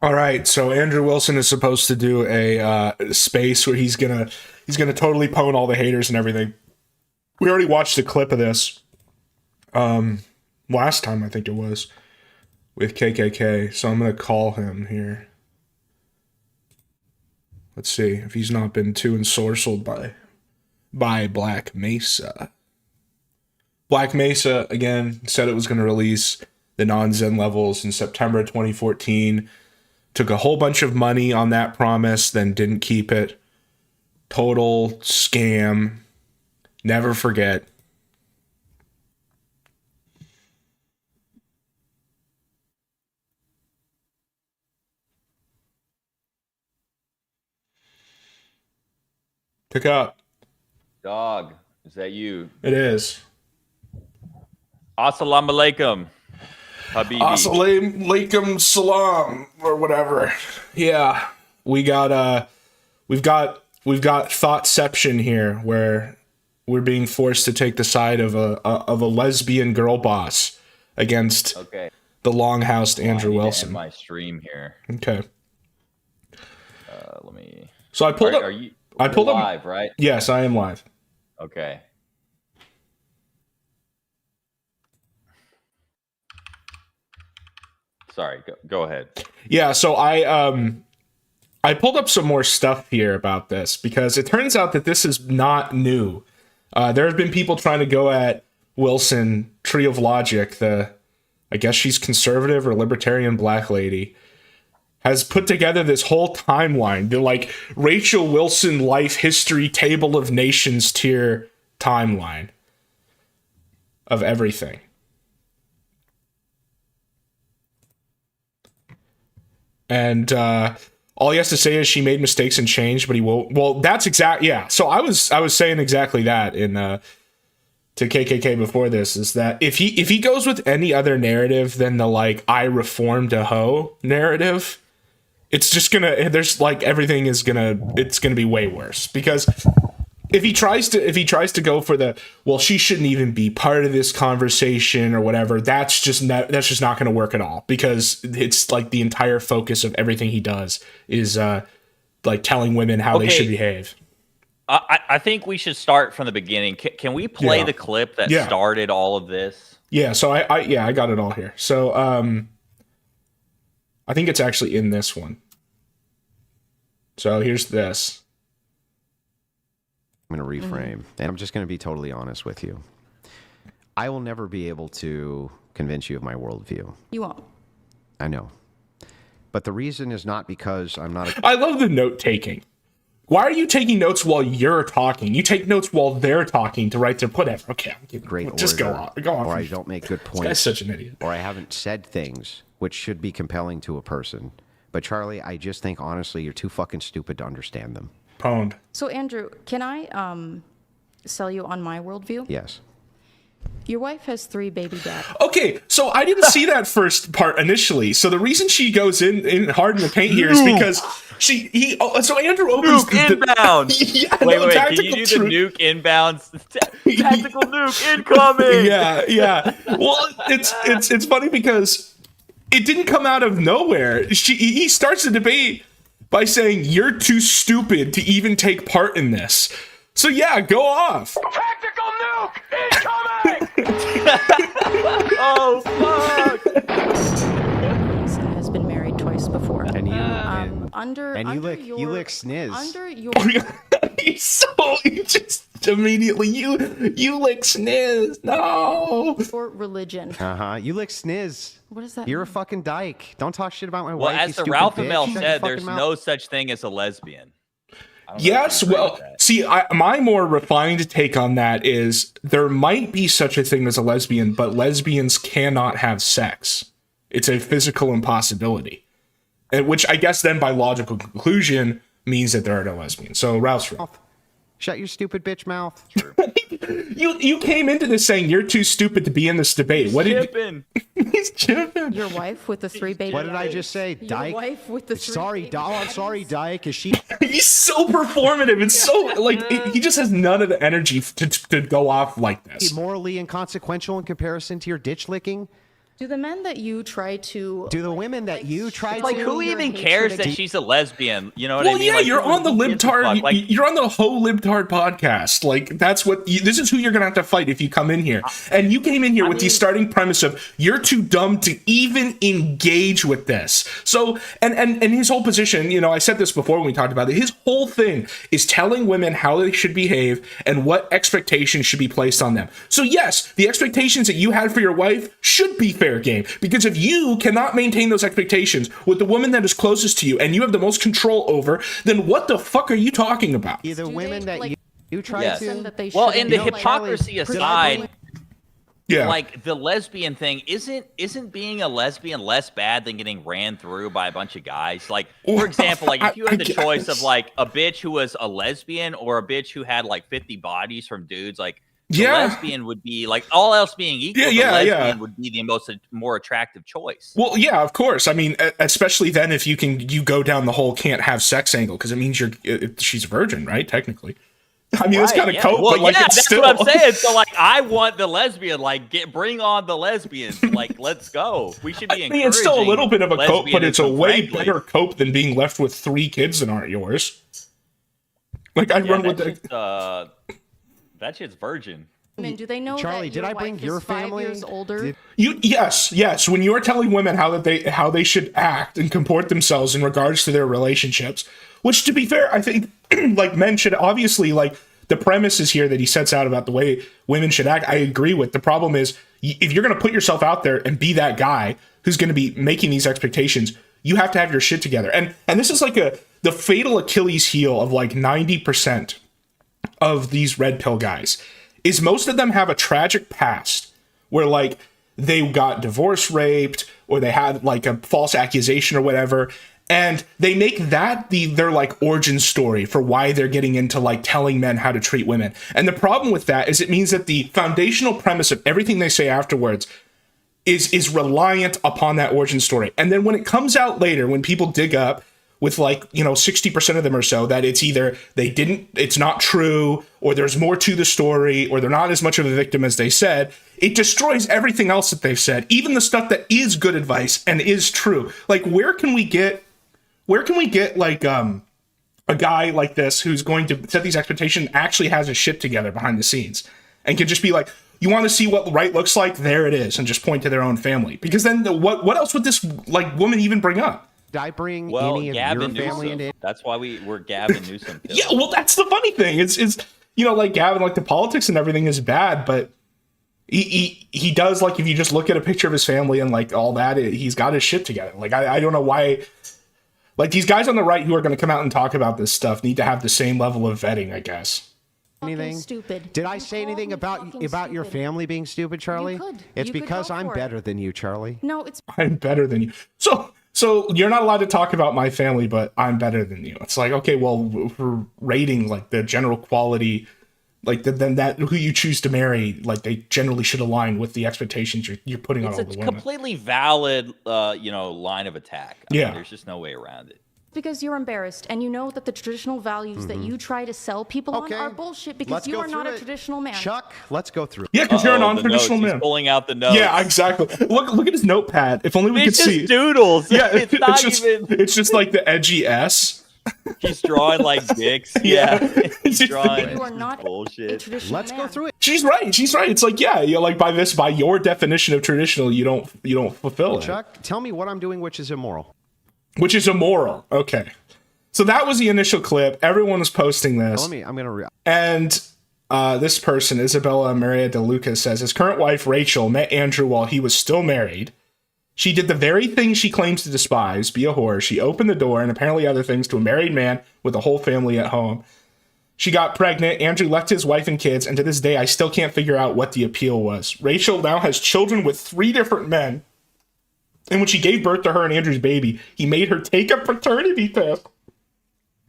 All right, so Andrew Wilson is supposed to do a space where he's gonna totally pwn all the haters and everything. We already watched a clip of this last time, I think it was, with KKK. So I'm gonna call him here. Let's see if he's not been too ensorcelled by Black Mesa. Black Mesa again said it was going to release the non-Zen levels in September 2014. Took a whole bunch of money on that promise, then didn't keep it. Total scam. Never forget. Pick up. Dog, is that you? It is. Assalamu alaikum, Habibi. Assalamu alaikum salam or whatever. Yeah, we've got thoughtception here, where we're being forced to take the side of a lesbian girl boss against the Longhouse'D Andrew Wilson. End my stream here. Okay. Let me. So I pulled up. I pulled up live, right? Yes, I am live. Okay. Sorry, go ahead. Yeah, so I pulled up some more stuff here about this because it turns out that this is not new. There have been people trying to go at Wilson, Tree of Logic, I guess she's conservative or libertarian black lady, has put together this whole timeline, the like Rachel Wilson life history table of nations tier timeline of everything. And all he has to say is she made mistakes and changed, but he won't. Well, that's yeah. So I was saying exactly that in to KKK before this, is that if he goes with any other narrative than the like I reformed a hoe narrative, it's just gonna it's gonna be way worse. Because if he tries to go for the, well, she shouldn't even be part of this conversation or whatever, that's just not going to work at all, because it's like the entire focus of everything he does is like telling women how they should behave. I think we should start from the beginning. Can we play the clip that started all of this? Yeah. So I got it all here. So I think it's actually in this one. So here's this. I'm going to reframe, and I'm just going to be totally honest with you. I will never be able to convince you of my worldview. You won't. I know. But the reason is not because I'm not I love the note taking. Why are you taking notes while you're talking? You take notes while they're talking to write their whatever. Okay, I'm kidding. Great just go on. Or I don't make good points. This guy's such an idiot. Or I haven't said things which should be compelling to a person. But Charlie, I just think honestly you're too fucking stupid to understand them. Pwned. So Andrew, can I sell you on my worldview? Yes. Your wife has 3 baby dads. Okay, so I didn't see that first part initially. So the reason she goes in hard in the paint here is because so Andrew opens nuke inbound. Yeah, wait, can you do the nuke inbounds? Tactical nuke incoming. Yeah. Well, it's funny because it didn't come out of nowhere. He starts the debate by saying you're too stupid to even take part in this. So yeah, go off. Tactical nuke incoming! Oh fuck! Wilson has been married twice before. And you you lick sniz. Under your you just immediately you lick sniz. No. your religion. You lick sniz. What is that? You're a mean? fucking dyke. Don't talk shit about my Well, wife. as you the stupid Ralph bitch. Amel Shut your said, fucking there's mouth. no such thing as a lesbian. Yes, well, see, my more refined take on that is there might be such a thing as a lesbian, but lesbians cannot have sex. It's a physical impossibility, which I guess then by logical conclusion means that there are no lesbians. So Ralph's right. Shut your stupid bitch mouth. You came into this saying you're too stupid to be in this debate. What did he's chipping? Your wife with the 3 baby. What did I just say, Dyke? Your wife with the 3 Sorry, baby I'm daddies. sorry, Dyke. Is she? He's so performative. It's so like he just has none of the energy to go off like this. Morally inconsequential in comparison to your ditch licking? Do the men that you try to... Do the women that you try to... Like, who even cares that she's a lesbian? You know what I mean? Yeah, like, you're on the libtard. Like, you're on the whole libtard podcast. Like, that's what. This is who you're gonna have to fight if you come in here. And you came in here with the starting premise of you're too dumb to even engage with this. So, and his whole position. You know, I said this before when we talked about it. His whole thing is telling women how they should behave and what expectations should be placed on them. So yes, the expectations that you had for your wife should be fair game, because if you cannot maintain those expectations with the woman that is closest to you and you have the most control over, then what the fuck are you talking about? Either women that you try to... Well, in the hypocrisy aside, yeah, like the lesbian thing isn't being a lesbian less bad than getting ran through by a bunch of guys. Like, for example, like if you had the choice of like a bitch who was a lesbian or a bitch who had like 50 bodies from dudes, like the lesbian would be, like, all else being equal, the lesbian would be the more attractive choice. Well, yeah, of course. I mean, especially then if you go down the whole can't have sex angle, because it means she's a virgin, right? Technically. I mean, it's kind of cope, but like, it's that's still... what I'm saying. So, like, I want the lesbian, like, bring on the lesbians. Like, let's go. We should be encouraging. It's still a little bit of a cope, but it's a way frankly. better cope than being left with 3 kids that aren't yours. Like, I run with that shit's virgin. I mean, do they know Charlie, that did I bring your family? 5 years older? Yes. When you are telling women how they should act and comport themselves in regards to their relationships, which, to be fair, I think like men should obviously, like, the premise is here that he sets out about the way women should act. I agree with. The problem is, if you're going to put yourself out there and be that guy who's going to be making these expectations, you have to have your shit together. And this is like the fatal Achilles heel of like 90% of these red pill guys. Is most of them have a tragic past where, like, they got divorce raped or they had like a false accusation or whatever, and they make that their like origin story for why they're getting into like telling men how to treat women. And the problem with that is it means that the foundational premise of everything they say afterwards is reliant upon that origin story. And then when it comes out later, when people dig up with, like, you know, 60% of them or so, that it's either it's not true, or there's more to the story, or they're not as much of a victim as they said, it destroys everything else that they've said, even the stuff that is good advice and is true. Like, where can we get like a guy like this who's going to set these expectations, actually has his shit together behind the scenes, and can just be like, you want to see what right looks like? There it is, and just point to their own family. Because then what else would this like woman even bring up? Did I bring any of Gavin your family into it? That's why we're Gavin Newsom. Yeah, well, that's the funny thing. It's you know, like, Gavin, like, the politics and everything is bad, but he does, like, if you just look at a picture of his family and like all that, he's got his shit together. Like, I don't know why, like, these guys on the right who are going to come out and talk about this stuff need to have the same level of vetting, I guess. Anything stupid. Did I say anything about your family being stupid, Charlie? You could. It's You could because go I'm for it. better than you, Charlie. No, it's... I'm better than you. So you're not allowed to talk about my family, but I'm better than you. It's like, okay, well, for rating like the general quality, like then that who you choose to marry, like, they generally should align with the expectations you're putting on all the women. It's a completely valid, line of attack. I mean, there's just no way around it. Because you're embarrassed, and you know that the traditional values that you try to sell people on are bullshit, because you are not a traditional man. Chuck, let's go through. Yeah, because you're a non-traditional man. He's pulling out the notes. Yeah, exactly. Look at his notepad. If only we could see. It's just doodles. Yeah, it's not even. It's just like the edgy S. He's drawing like dicks. Yeah. He's drawing. You are not bullshit. a traditional Let's go through it. She's right. It's like, yeah, you know, like, by your definition of traditional, you don't fulfill it. Chuck, tell me what I'm doing, which is immoral. Which is immoral. Okay. So that was the initial clip. Everyone was posting this. And this person, Isabella Maria De Luca, says his current wife, Rachel, met Andrew while he was still married. She did the very thing she claims to despise, be a whore. She opened the door and apparently other things to a married man with a whole family at home. She got pregnant. Andrew left his wife and kids, and to this day, I still can't figure out what the appeal was. Rachel now has children with 3 different men. And when she gave birth to her and Andrew's baby, he made her take a paternity test.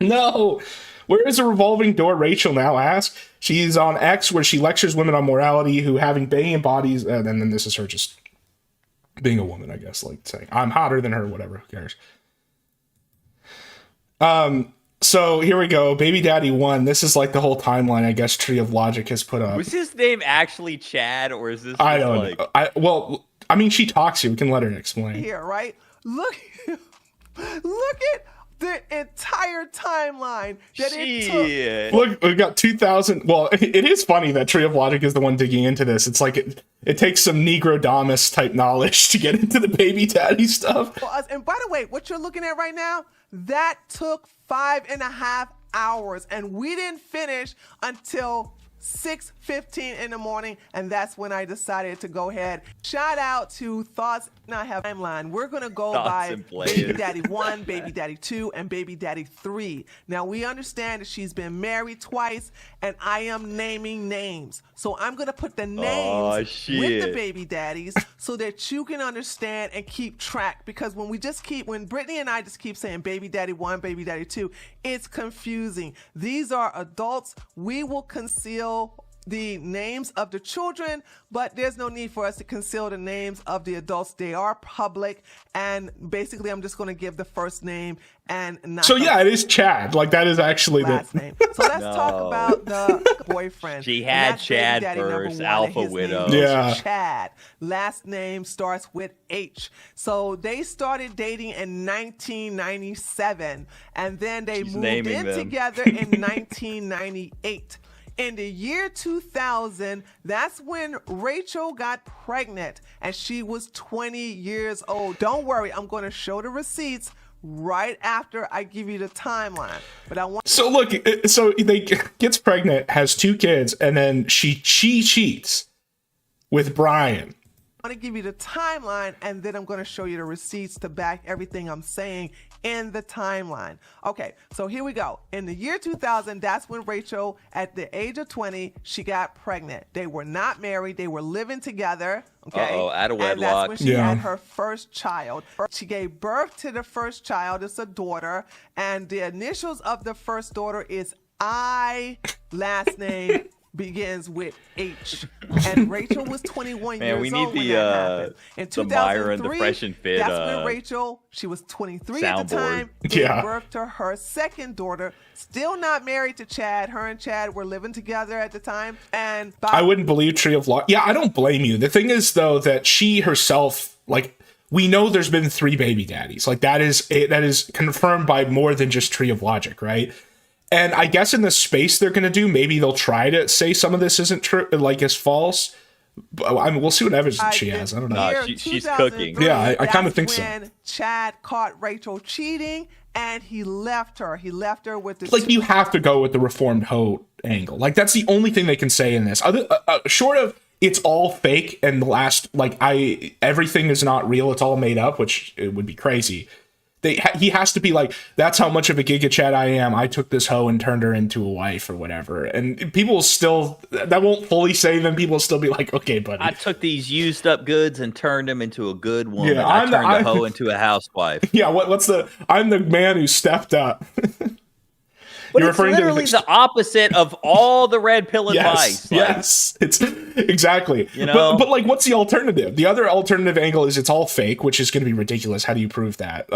No. Where is a revolving door? Rachel now asks. She's on X, where she lectures women on morality who having banging bodies. And then this is her just being a woman, I guess, like saying, I'm hotter than her, whatever. Who cares? So here we go. Baby Daddy 1. This is like the whole timeline, I guess, Tree of Logic has put up. Was his name actually Chad, or is this? I don't know. Well, I mean, she talks here. We can let her explain. Here, right? Look at the entire timeline that it took. Look, we got 2,000. Well, it is funny that Tree of Logic is the one digging into this. It's like it takes some Negrodamus type knowledge to get into the baby daddy stuff. And by the way, what you're looking at right now, that took 5.5 hours, and we didn't finish until 6:15 in the morning, and that's when I decided to go ahead. Shout out to Thoughts and I Have Timeline. We're gonna go by Baby Daddy 1, Baby Daddy 2, and Baby Daddy 3. Now we understand that she's been married twice, and I am naming names. So I'm gonna put the names with the baby daddies so that you can understand and keep track. Because when Brittany and I just keep saying Baby Daddy 1, Baby Daddy 2, it's confusing. These are adults. We will conceal the names of the children, but there's no need for us to conceal the names of the adults. They are public, and basically I'm just going to give the first name and not so yeah, it is Chad. Like that is actually last name. So let's talk about the boyfriend. She had Chad first, Alpha Widow. Yeah. Chad. Last name starts with H. So they started dating in 1997, and then they moved in together in 1998. In the year 2000, that's when Rachel got pregnant, and she was 20 years old. Don't worry, I'm going to show the receipts right after I give you the timeline. But I want. So look, so they gets pregnant, has 2 kids, and then she cheats with Brian. I want to give you the timeline, and then I'm going to show you the receipts to back everything I'm saying in the timeline. Okay, so here we go. In the year 2000, that's when Rachel, at the age of 20, she got pregnant. They were not married. They were living together. Okay. Out of wedlock. And that's when she had her first child. She gave birth to the first child. It's a daughter. And the initials of the first daughter is I, last name begins with H. And Rachel was 21 years old when that happened. In 2003, Fresh and Fit, that's when Rachel, she was 23 at the time, gave birth to her second daughter. Still not married to Chad. Her and Chad were living together at the time. And I wouldn't believe Tree of Logic. Yeah, I don't blame you. The thing is, though, that she herself, like, we know there's been 3 baby daddies. Like, that is confirmed by more than just Tree of Logic, right? And I guess in the space they're going to do, maybe they'll try to say some of this isn't true, like is false. But, I mean, we'll see what evidence she has. I don't know. She's cooking. Yeah, I kind of think so. When Chad caught Rachel cheating, and he left her. He left her with the. Like, you have to go with the reformed hoe angle. Like, that's the only thing they can say in this. Other short of it's all fake and the last, like, everything is not real. It's all made up, which it would be crazy. He has to be like, that's how much of a Giga Chad I am. I took this hoe and turned her into a wife or whatever. And people will still, that won't fully save them. People will still be like, okay, buddy. I took these used up goods and turned them into a good woman. Yeah, I turned the hoe into a housewife. Yeah, I'm the man who stepped up. But it's literally the opposite of all the red pill advice. Yes, it's exactly. You know? But like, what's the alternative? The other alternative angle is it's all fake, which is going to be ridiculous. How do you prove that?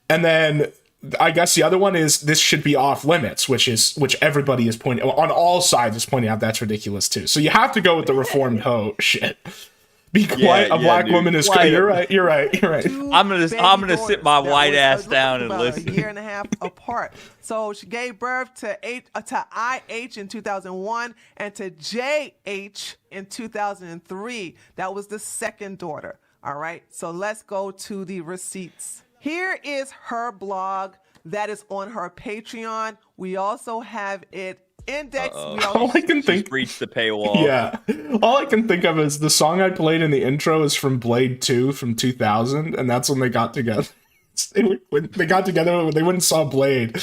And then I guess the other one is this should be off limits, which everybody is pointing on all sides is pointing out that's ridiculous too. So you have to go with the reformed hoe shit. Be quiet. A black woman is. You're right. I'm gonna sit my white ass down and listen. A year and a half apart. So she gave birth to IH in 2001 and to JH in 2003. That was the second daughter. All right. So let's go to the receipts. Here is her blog that is on her Patreon. We also have it indexed. All I can think breached the paywall. Yeah. All I can think of is the song I played in the intro is from Blade 2 from 2000, and that's when they got together. When they got together, they went and saw Blade.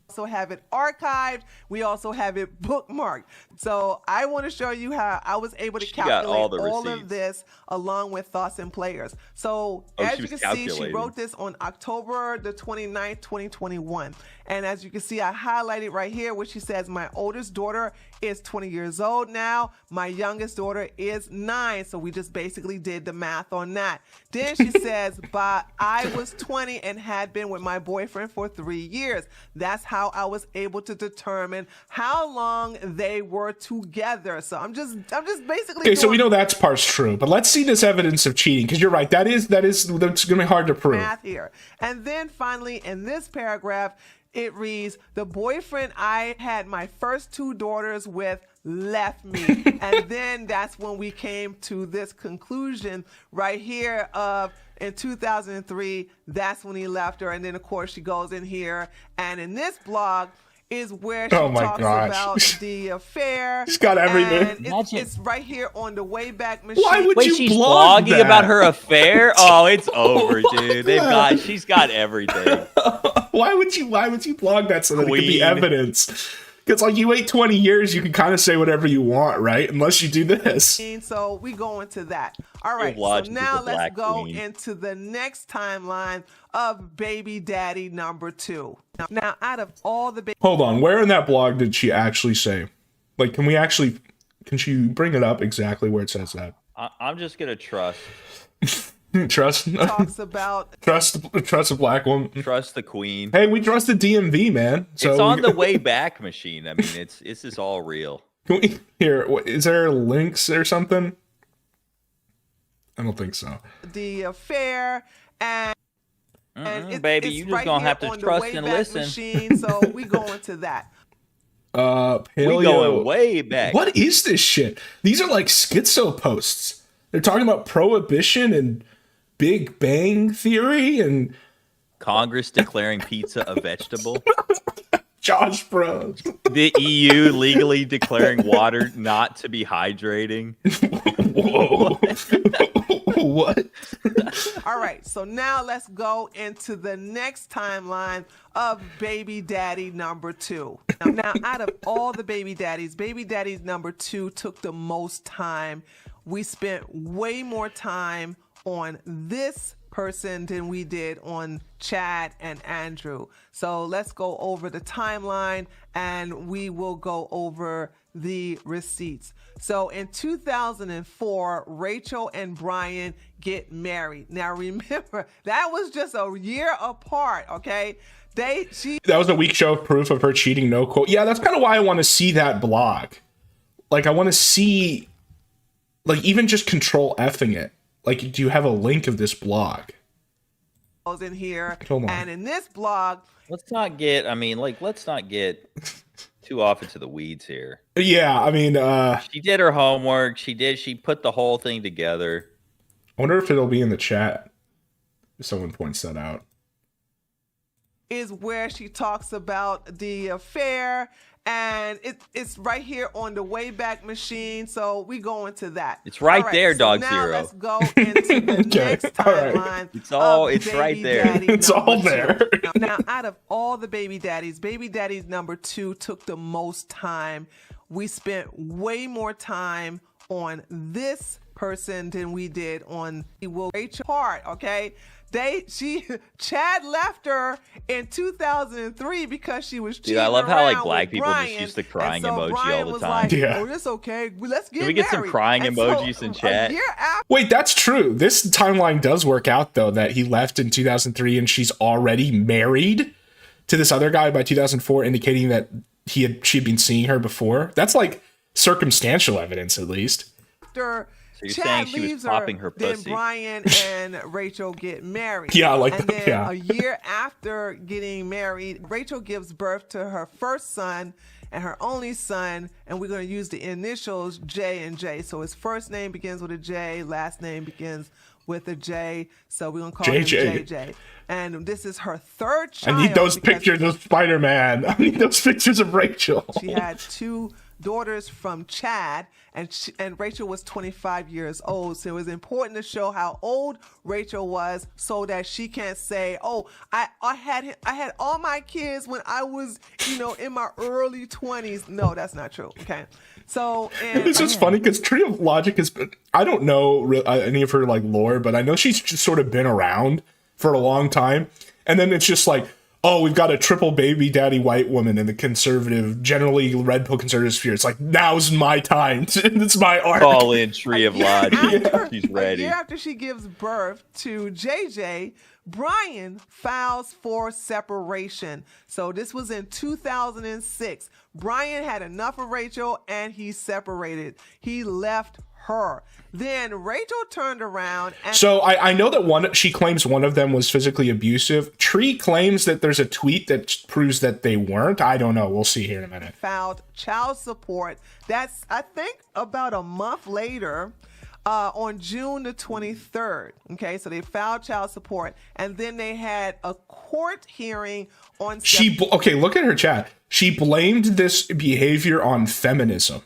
Also have it archived. We also have it bookmarked. So I want to show you how I was able to calculate all of this along with thoughts and players. So as you can see, she wrote this on October the 29th, 2021. And as you can see, I highlighted right here where she says, my oldest daughter is 20 years old now. My youngest daughter is 9. So we just basically did the math on that. Then she says, but I was 20 and had been with my boyfriend for 3 years. That's how how I was able to determine how long they were together. So I'm just basically okay. So we know that's part's true, but let's see this evidence of cheating, because you're right. That's going to be hard to prove. Math here, and then finally in this paragraph, it reads, the boyfriend I had my first 2 daughters with left me. And then that's when we came to this conclusion right here of in 2003, that's when he left her. And then, of course, she goes in here. And in this blog is where she talks about the affair. She's got everything. It's right here on the Wayback Machine. Why would you she's blog blogging that? about her affair? Oh, it's over, dude. She's got everything. Why would you blog that so that it could be evidence? Because like you wait 20 years, you can kind of say whatever you want, right? Unless you do this. So we go into that. All right. So now let's go into the next timeline of baby daddy number 2. Now out of all the hold on, where in that blog did she actually say? Like, can she bring it up exactly where it says that? I'm just gonna trust. Trust talks about trust a black woman. Trust the queen. Hey, we trust the DMV, man. So it's on the Wayback Machine. I mean, it's just all real. Can we, here, is there links or something? I don't think so. The affair and baby, you just gonna have to trust and listen. Machine, so we go into that. Paleo. We going way back. What is this shit? These are like schizo posts. They're talking about prohibition and Big Bang Theory and Congress declaring pizza a vegetable. Josh Bros. The EU legally declaring water not to be hydrating. Whoa. What? All right, so now let's go into the next timeline of baby daddy number 2. Now out of all the baby daddies number 2 took the most time. We spent way more time on this person than we did on Chad and Andrew. So let's go over the timeline and we will go over the receipts. So in 2004, Rachel and Brian get married. Now remember, that was just a year apart, okay? That was a weak show of proof of her cheating, no quote. Yeah, that's kind of why I want to see that blog. Like, I want to see, like, even just control effing it. Like, do you have a link of this blog? In here, hold on. And in this blog, let's not get too off into the weeds here. Yeah, I mean, she did her homework. She put the whole thing together. I wonder if it'll be in the chat if someone points that out. Is where she talks about the affair, and it's right here on the Wayback Machine, so we go into that. It's right there, Dog now Zero. Let's go into the next timeline. It's right there. It's all there. Now, out of all the baby daddies number 2 took the most time. We spent way more time on this person than we did on Rachel Hart, okay? Chad left her in 2003 because she was cheating. Dude, I love how like around black with people Brian, just use the crying and so emoji Brian all the was time. Like, Yeah. oh, that's okay. Let's get Can we get some married. crying And emojis in chat? A year after, Wait, that's true. This timeline does work out, though, that he left in 2003 and she's already married to this other guy by 2004, indicating that she'd been seeing her before. That's like circumstantial evidence, at least. after So you're Chad saying she was leaves popping her, her then pussy. Brian and Rachel get married. Yeah, like and that, then yeah. a year after getting married, Rachel gives birth to her first son and her only son, and we're going to use the initials J and J. So his first name begins with a J, last name begins with a J. So we're going to call him JJ. And this is her third child. I need those pictures of Spider-Man. I need those pictures of Rachel. She had 2 daughters from Chad, and Rachel was 25 years old. So it was important to show how old Rachel was so that she can't say, oh, I had all my kids when I was, in my early 20s. No, that's not true. Okay. So, and It's just funny because Tree of Logic has been, I don't know any of her like lore, but I know she's just sort of been around for a long time. And then it's just like, oh, we've got a triple baby daddy white woman in the conservative, generally red pill conservative sphere. It's like, now's my time. It's my arc. Call in Tree of Logic. She's ready. A year after she gives birth to JJ, Brian files for separation. So this was in 2006. Brian had enough of Rachel and he separated. He left her. Then Rachel turned around and so I know that she claims one of them was physically abusive. Tree claims that there's a tweet that proves that they weren't. I don't know. We'll see here in a minute. Filed child support. That's, I think, about a month later. On June the 23rd. Okay, so they filed child support, and then they had a court hearing on. Okay, look at her chat. She blamed this behavior on feminism.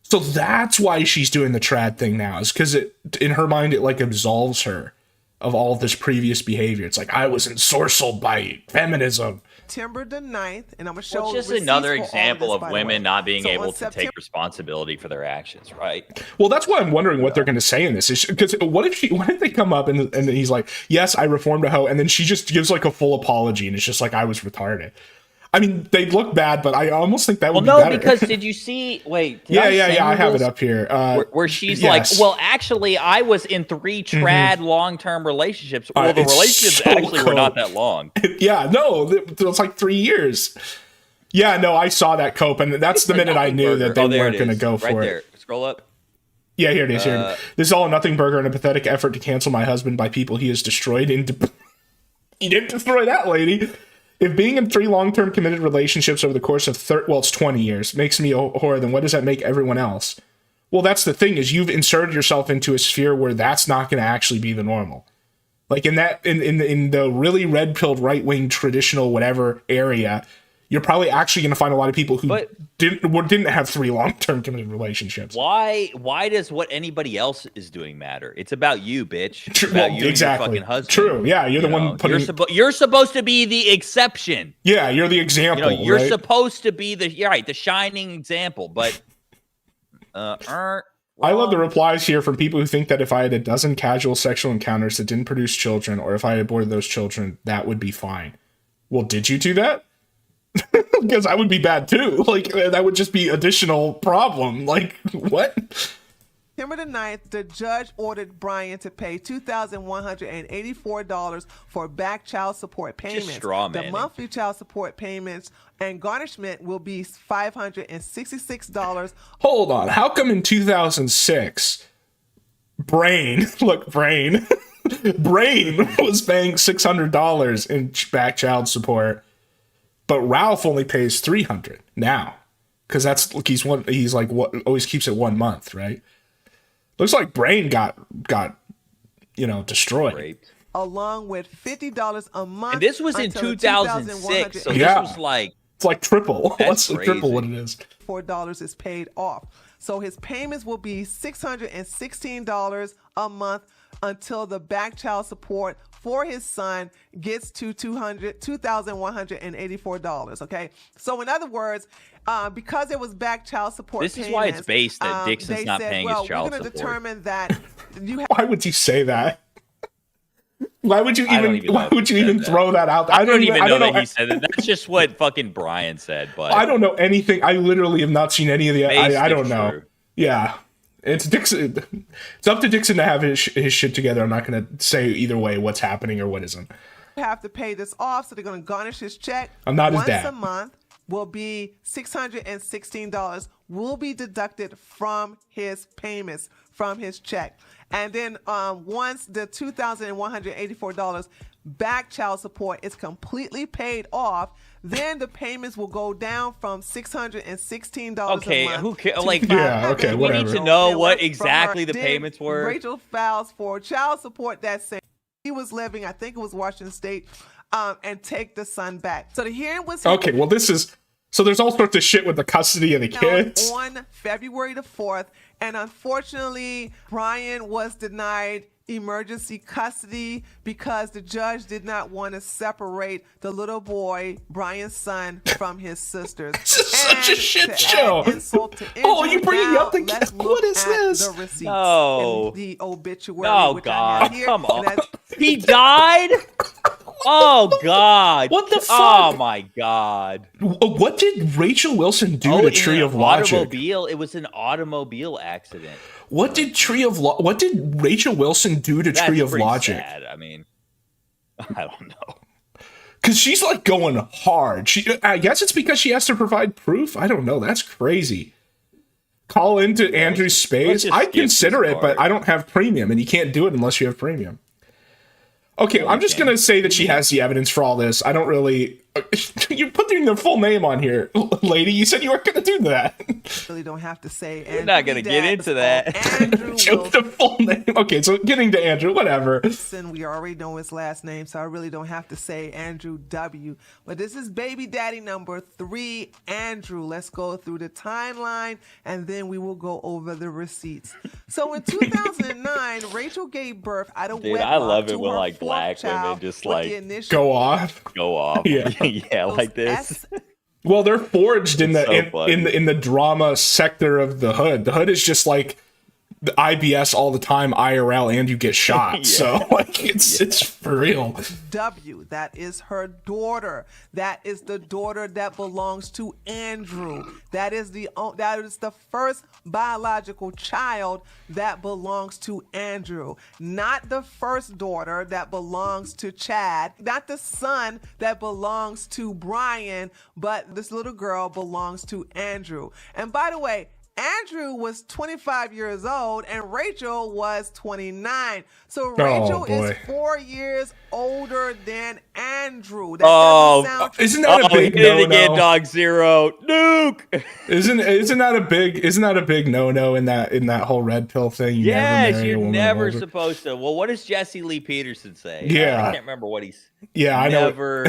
So that's why she's doing the trad thing now, is because in her mind it like absolves her of all of this previous behavior. It's like, I was ensorcelled by feminism. September the 9th, and I'm gonna show just another example of women not being able to take responsibility for their actions, right? Well, that's why I'm wondering what they're going to say in this. Because what if they come up and he's like, yes, I reformed a hoe, and then she just gives like a full apology, and it's just like, I was retarded. I mean, they look bad, but I almost think that would be better. Because did you see? Wait, yeah, I have it up here. Where she's like, well, actually, I was in 3 trad long-term relationships. Well, the relationships actually were not that long. Yeah, no, it was like 3 years. Yeah, no, I saw that cope, and that's the minute I knew that they weren't going to go for it. Right there. Scroll up. Yeah, here it is. This is all a nothing burger and a pathetic effort to cancel my husband by people he has destroyed. He didn't destroy that lady. If being in 3 long-term committed relationships over the course of 20 years makes me a whore, then what does that make everyone else? Well, that's the thing, is you've inserted yourself into a sphere where that's not going to actually be the normal. Like in the really red-pilled right-wing traditional whatever area, you're probably actually going to find a lot of people who didn't have 3 long-term committed relationships. Why does what anybody else is doing matter? It's about you, bitch. It's about you exactly. and your fucking husband. True. Yeah, you're the one putting. You're supposed to be the exception. Yeah, you're the example. You're supposed to be the shining example. But I love the replies here from people who think that if I had a dozen casual sexual encounters that didn't produce children, or if I aborted those children, that would be fine. Well, did you do that? Because I would be bad too. Like, that would just be additional problem. Like, what? September the 9th, the judge ordered Brian to pay $2,184 for back child support payments. The monthly child support payments and garnishment will be $566. Hold on. How come in 2006, Brain was paying $600 in back child support, but Ralph only pays $300 now? Because that's he's like what always keeps it 1 month, right? Looks like Brain got destroyed. Raped. Along with $50 a month. And this was in 2006, so this was like it's like triple. That's like triple what it is. $4 is paid off. So his payments will be $616 a month until the back child support for his son gets to $2,184. Okay. So in other words, because it was back child support. This is why it's based that Dixon's not paying his child support. We're going to determine that you have. Why would you say that? Why would you even throw that out? I don't even know that he said that. That's just what fucking Brian said. But I don't know anything. I literally have not seen any of the. I don't know. True. Yeah, it's Dixon. It's up to Dixon to have his shit together. I'm not going to say either way what's happening or what isn't. You have to pay this off, so they're going to garnish his check. I'm not his dad. Once a month will be $616. Will be deducted from his payments from his check. And then once the $2,184 back child support is completely paid off, then the payments will go down from $616 a month. Who cares? Like, whatever. We need to know what exactly the payments were. Rachel files for child support that same. He was living, I think it was Washington State, and take the son back. So the hearing was okay. Well, this is. So there's all sorts of shit with the custody of the kids. On February the 4th, and unfortunately, Brian was denied emergency custody because the judge did not want to separate the little boy, Brian's son, from his sisters. This is such a shit show. Oh, you bringing up the kids? What is this? The receipts and the obituary. Oh, God. Come on. He died? Oh God! What the fuck? Oh my God! What did Rachel Wilson do to Tree of Logic? Automobile. It was an automobile accident. What did Rachel Wilson do to Tree of Logic? Sad. I mean, I don't know. Because she's like going hard. I guess it's because she has to provide proof. I don't know. That's crazy. Call into Andrew's space. I'd consider it, but I don't have premium, and you can't do it unless you have premium. Okay, I'm just going to say that she has the evidence for all this. I don't really... You're putting the full name on here, lady. You said you weren't going to do that. Really don't have to say. We're not going to get into that. Andrew the full name. Okay, so getting to Andrew, whatever. We already know his last name, so I really don't have to say Andrew W. But this is baby daddy number 3, Andrew. Let's go through the timeline, and then we will go over the receipts. So in 2009, Rachel gave birth out of wedlock. I love it when her like black women just like go off. Yeah. Yeah, like this. Well, they're forged in the drama sector of the hood. The hood is just like the IBS all the time, IRL, and you get shot. So like it's for real. W, that is her daughter. That is the daughter that belongs to Andrew. That is the first biological child that belongs to Andrew. Not the first daughter that belongs to Chad. Not the son that belongs to Brian, but this little girl belongs to Andrew. And by the way, Andrew was 25 years old and Rachel was 29. So Rachel is 4 years older than Andrew. That isn't that a big no-no? Again, Dog Zero, nuke. Isn't that a big no-no in that whole red pill thing? You're never supposed to. Well, what does Jesse Lee Peterson say? Yeah, I can't remember what he's. Yeah, I know. Never.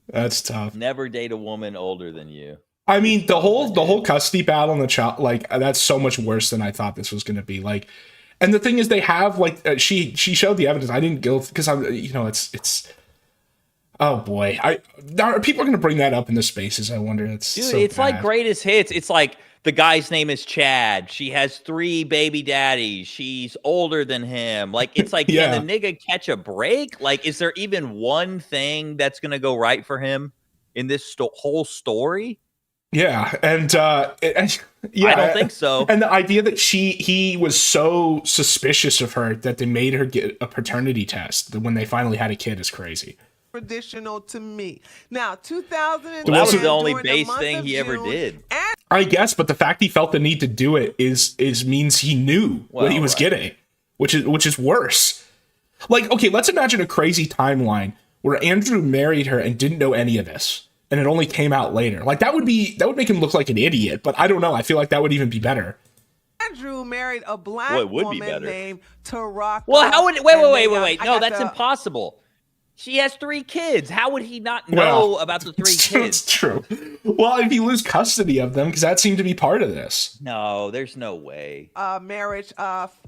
That's tough. Never date a woman older than you. I mean, the whole custody battle and the child, like, that's so much worse than I thought this was going to be. Like, and the thing is, they have like she showed the evidence. I didn't go because I'm it's. Oh boy, people are going to bring that up in the spaces. I wonder. It's bad. Like greatest hits. It's like the guy's name is Chad. She has 3 baby daddies. She's older than him. Like it's like can the nigga catch a break? Like, is there even one thing that's going to go right for him in this whole story? Yeah, and I don't think so. And the idea that he was so suspicious of her that they made her get a paternity test when they finally had a kid is crazy. Traditional to me. Now, 2010. That was the only base thing he ever did. I guess, but the fact he felt the need to do it is means he knew what he was getting, which is worse. Like, okay, let's imagine a crazy timeline where Andrew married her and didn't know any of this. And it only came out later. Like that would make him look like an idiot. But I don't know. I feel like that would even be better. Andrew married a black woman named Taraka. Well, how would wait? No, that's impossible. She has 3 kids. How would he not know about the 3 kids? It's true. Well, if you lose custody of them, because that seemed to be part of this. No, there's no way. Marriage,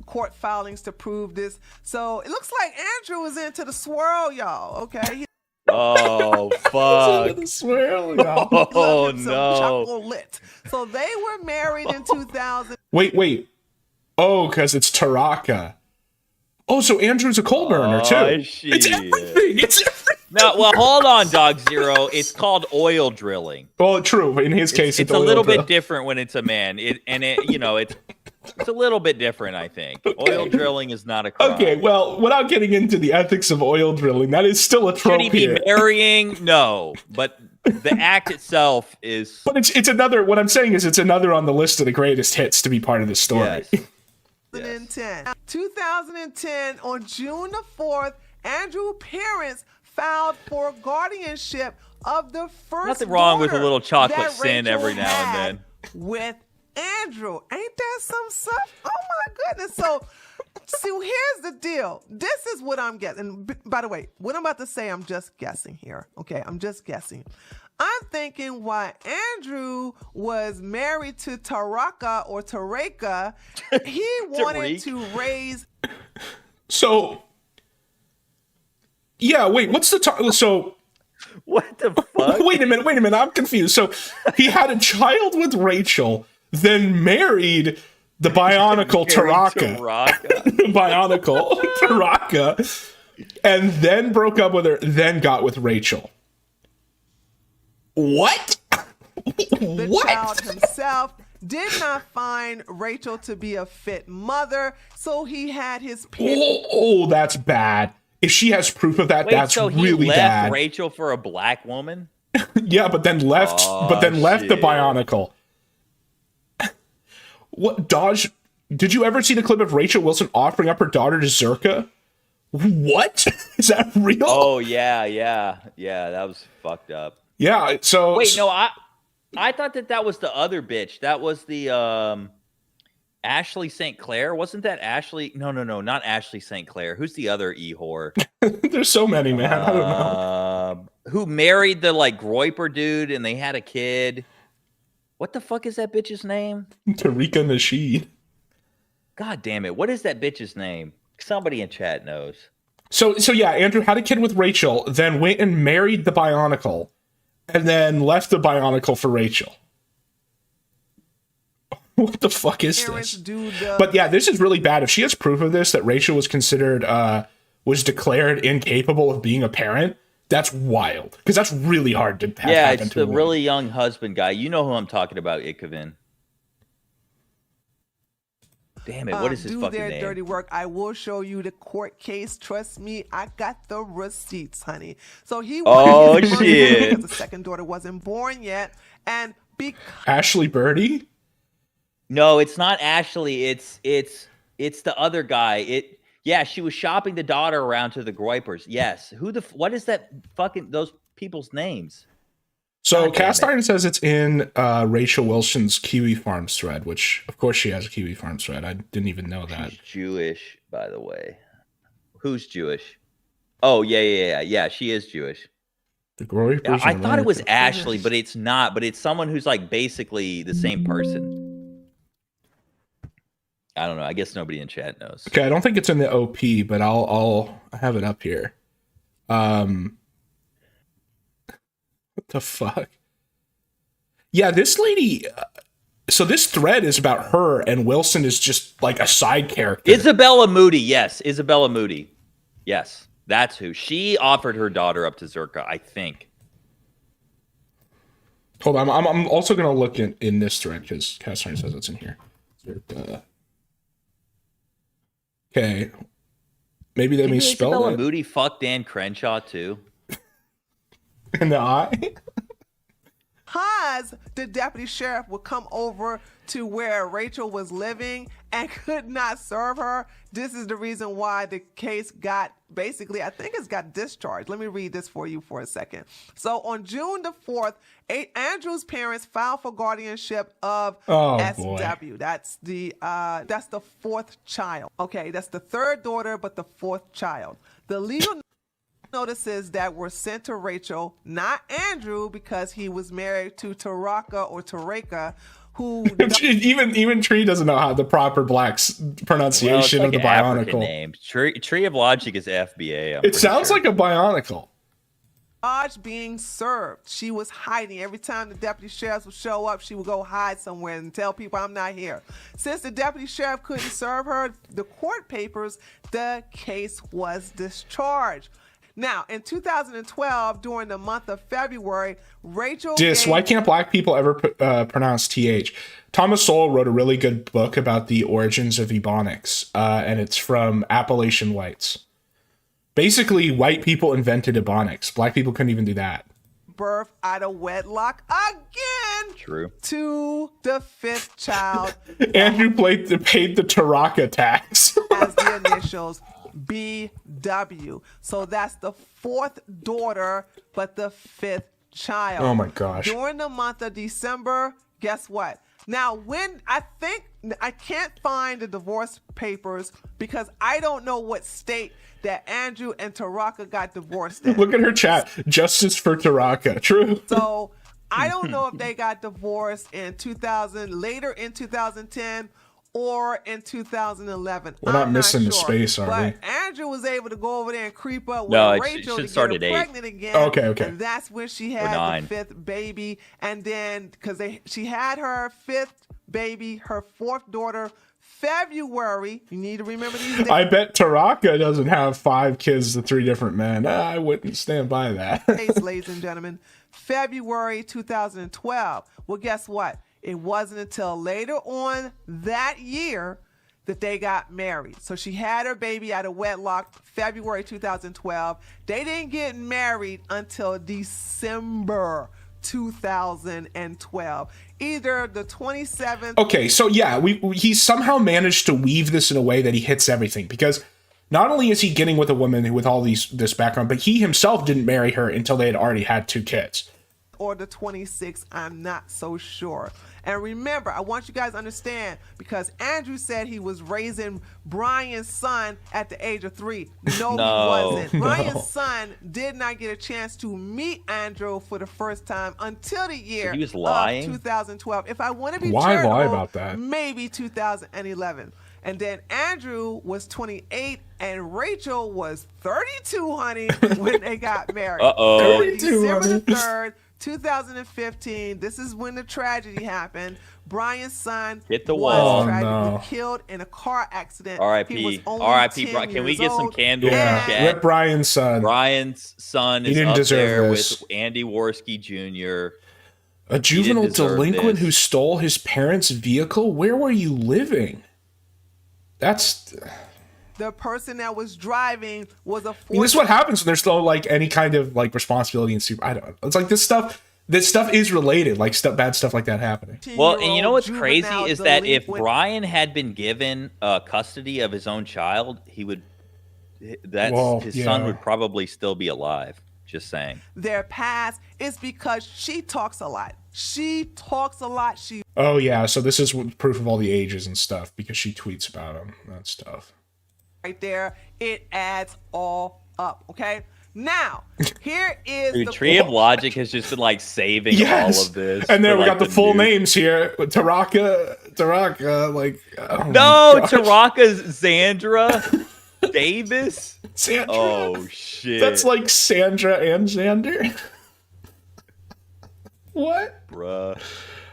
court filings to prove this. So it looks like Andrew was into the swirl, y'all. Okay. Oh fuck! Oh no! So they were married in 2000. Wait. Oh, because it's Taraka. Oh, so Andrew's a coal burner too. It's everything. No, well, hold on, Dog Zero. It's called oil drilling. Well, true. In his case, it's a little bit different when it's a man. It's a little bit different, I think. Okay. Oil drilling is not a crime. Okay, well, without getting into the ethics of oil drilling, that is still a trope. Should he be marrying? No, but the act itself is. But it's another. What I'm saying is, it's another on the list of the greatest hits to be part of the story. Yes. 2010, on June the 4th, Andrew's parents filed for guardianship of the first. Nothing wrong with a little chocolate sin every now and then. With Andrew, ain't that some stuff? Oh my goodness! So here's the deal. This is what I'm guessing. By the way, what I'm about to say, I'm just guessing here. Okay, I'm just guessing. I'm thinking why Andrew was married to Taraka or Tareka, he wanted to raise. So, yeah, wait, what's the so? What the fuck? Wait a minute, I'm confused. So he had a child with Rachel, then married the bionicle Taraka. Bionicle Taraka. and then broke up with her, then got with Rachel. What? The child himself did not find Rachel to be a fit mother, so he had his parents. Oh, that's bad. If she has proof of that, Wait, that's so really he left bad. Rachel for a black woman? Yeah, but then left. Left the shit. Bionicle. What Dodge? Did you ever see the clip of Rachel Wilson offering up her daughter to Zerka? What? Is that real? Oh yeah. That was fucked up. Yeah. So wait, no, I thought that was the other bitch. That was the Ashley St. Clair. Wasn't that Ashley? No, not Ashley St. Clair. Who's the other e-whore? There's so many, man. I don't know. Who married the like Groiper dude and they had a kid? What the fuck is that bitch's name? Tarika Nasheed. God damn it. What is that bitch's name? Somebody in chat knows. So yeah, Andrew had a kid with Rachel, then went and married the Bionicle, and then left the Bionicle for Rachel. What the fuck is this? But yeah, this is really bad. If she has proof of this, that Rachel was considered, was declared incapable of being a parent, that's wild. Because that's really hard to have happen to Yeah, it's the a woman. really young husband guy. You know who I'm talking about, Ikavin. Damn it, what is his do fucking their name? dirty work. I will show you the court case. Trust me, I got the receipts, honey. So he Oh, his birth shit. because the second daughter wasn't born yet, and Ashley Birdie? No, it's not Ashley. It's the other guy. Yeah, she was shopping the daughter around to the Groipers. Yes. What is that fucking those people's names? So Cast Iron says it's in Rachel Wilson's Kiwi Farms thread, which of course she has a Kiwi Farms thread. I didn't even know that. She's Jewish, by the way. Who's Jewish? Oh, yeah. She is Jewish. The Groipers. Yeah, I thought it was Ashley, but it's not. But it's someone who's like basically the same person. I don't know. I guess nobody in chat knows. Okay, I don't think it's in the OP, but I'll have it up here. What the fuck? Yeah, this lady. So this thread is about her, and Wilson is just like a side character. Isabella Moody. Yes, Isabella Moody. Yes, that's who. She offered her daughter up to Zerka, I think. Hold on, I'm also gonna look in this thread because Cassandra says it's in here. Okay, maybe they misspelled it. Isabella Moody fucked Dan Crenshaw too. In the eye. Haas, the deputy sheriff, would come over to where Rachel was living and could not serve her. This is the reason why the case got, basically, I think it's got discharged. Let me read this for you for a second. So on June the 4th, Andrew's parents filed for guardianship of SW. Boy. That's the fourth child. Okay, that's the third daughter, but the fourth child. The legal notices that were sent to Rachel, not Andrew, because he was married to Tareka, who even Tree doesn't know how the proper black pronunciation well, it's like of the African Bionicle. Name. Tree of Logic is FBA. It sounds like a Bionicle. being served. She was hiding. Every time the deputy sheriff would show up, she would go hide somewhere and tell people, I'm not here. Since the deputy sheriff couldn't serve her the court papers, the case was discharged. Now, in 2012, during the month of February, Rachel... Why can't black people ever pronounce TH? Thomas Sowell wrote a really good book about the origins of Ebonics, and it's from Appalachian whites. Basically, white people invented Ebonics. Black people couldn't even do that. Birth out of wedlock again. True. To the fifth child. Andrew paid the Taraka tax. As the initials BW. So that's the fourth daughter, but the fifth child. Oh my gosh. During the month of December, guess what? Now, I can't find the divorce papers because I don't know what state that Andrew and Taraka got divorced in. Look at her chat. Justice for Taraka. True. So I don't know if they got divorced in later in 2010, or in 2011. We're not I'm missing the sure. space, are but we? Andrew was able to go over there and creep up with No, Rachel to start get her at 8. pregnant again. Okay. And that's when she had 9. the 5th baby. And then, because she had her 5th baby, her 4th daughter, February. You need to remember these dates. I bet Taraka doesn't have 5 kids to 3 different men. I wouldn't stand by that. Ladies and gentlemen, February 2012. Well, guess what? It wasn't until later on that year that they got married. So she had her baby out of wedlock February 2012. They didn't get married until December 2012. Either the 27th. Okay, so yeah, he somehow managed to weave this in a way that he hits everything, because not only is he getting with a woman with all this background, but he himself didn't marry her until they had already had 2 kids. Or the 26th, I'm not so sure. And remember, I want you guys to understand, because Andrew said he was raising Brian's son at the age of 3. No, he wasn't. Brian's son did not get a chance to meet Andrew for the first time until the year He was lying? of 2012. If I want to be Why charitable, lie about that? maybe 2011. And then Andrew was 28 and Rachel was 32, honey, when they got married. Uh-oh. 32, December the honey. 3rd, 2015. This is when the tragedy happened. Brian's son Hit the was wall. tragically killed in a car accident. He was R.I.P. only R.I.P. 10 Can we years get some old. candles Yeah, in chat? rip Brian's son. Brian's son He is didn't up deserve there this. with Andy Worski Jr. A juvenile deserve delinquent this. who stole his parents' vehicle? Where were you living? That's... The person that was driving was a I mean, this is 14 what happens when there's no like any kind of like responsibility and super. I don't know. It's like this stuff is related, like bad stuff like that happening. Well, and you know what's crazy juvenile is that if delinquent. Brian had been given custody of his own child, his son would probably still be alive. Just saying. Their past is because she talks a lot. She talks a lot. She Oh yeah, so this is proof of all the ages and stuff because she tweets about them. That stuff. right there. It adds all up. Okay. Now, here is Dude, the Tree of Logic has just been like saving all of this. And then for, we like, got the full news. names here. Taraka, like oh No, my gosh. Taraka's Xandra Davis. Sandra. Oh shit. That's like Sandra and Xander. What? bruh.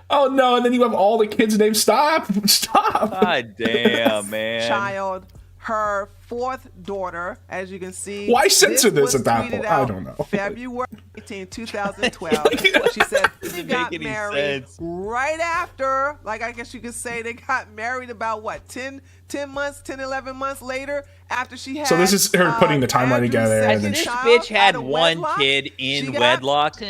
Oh no, and then you have all the kids' names. Stop. God damn, man. child, her fourth daughter, as you can see. Why censor this was at that tweeted point? I out don't know. February 18, 2012. She said Doesn't they make got any married sense. right after, like I guess you could say they got married about what, 10 months, 10, 11 months later after she had. So this is her putting the timeline Andrew's together, and second then This child bitch had out of one wedlock. kid in She got wedlock.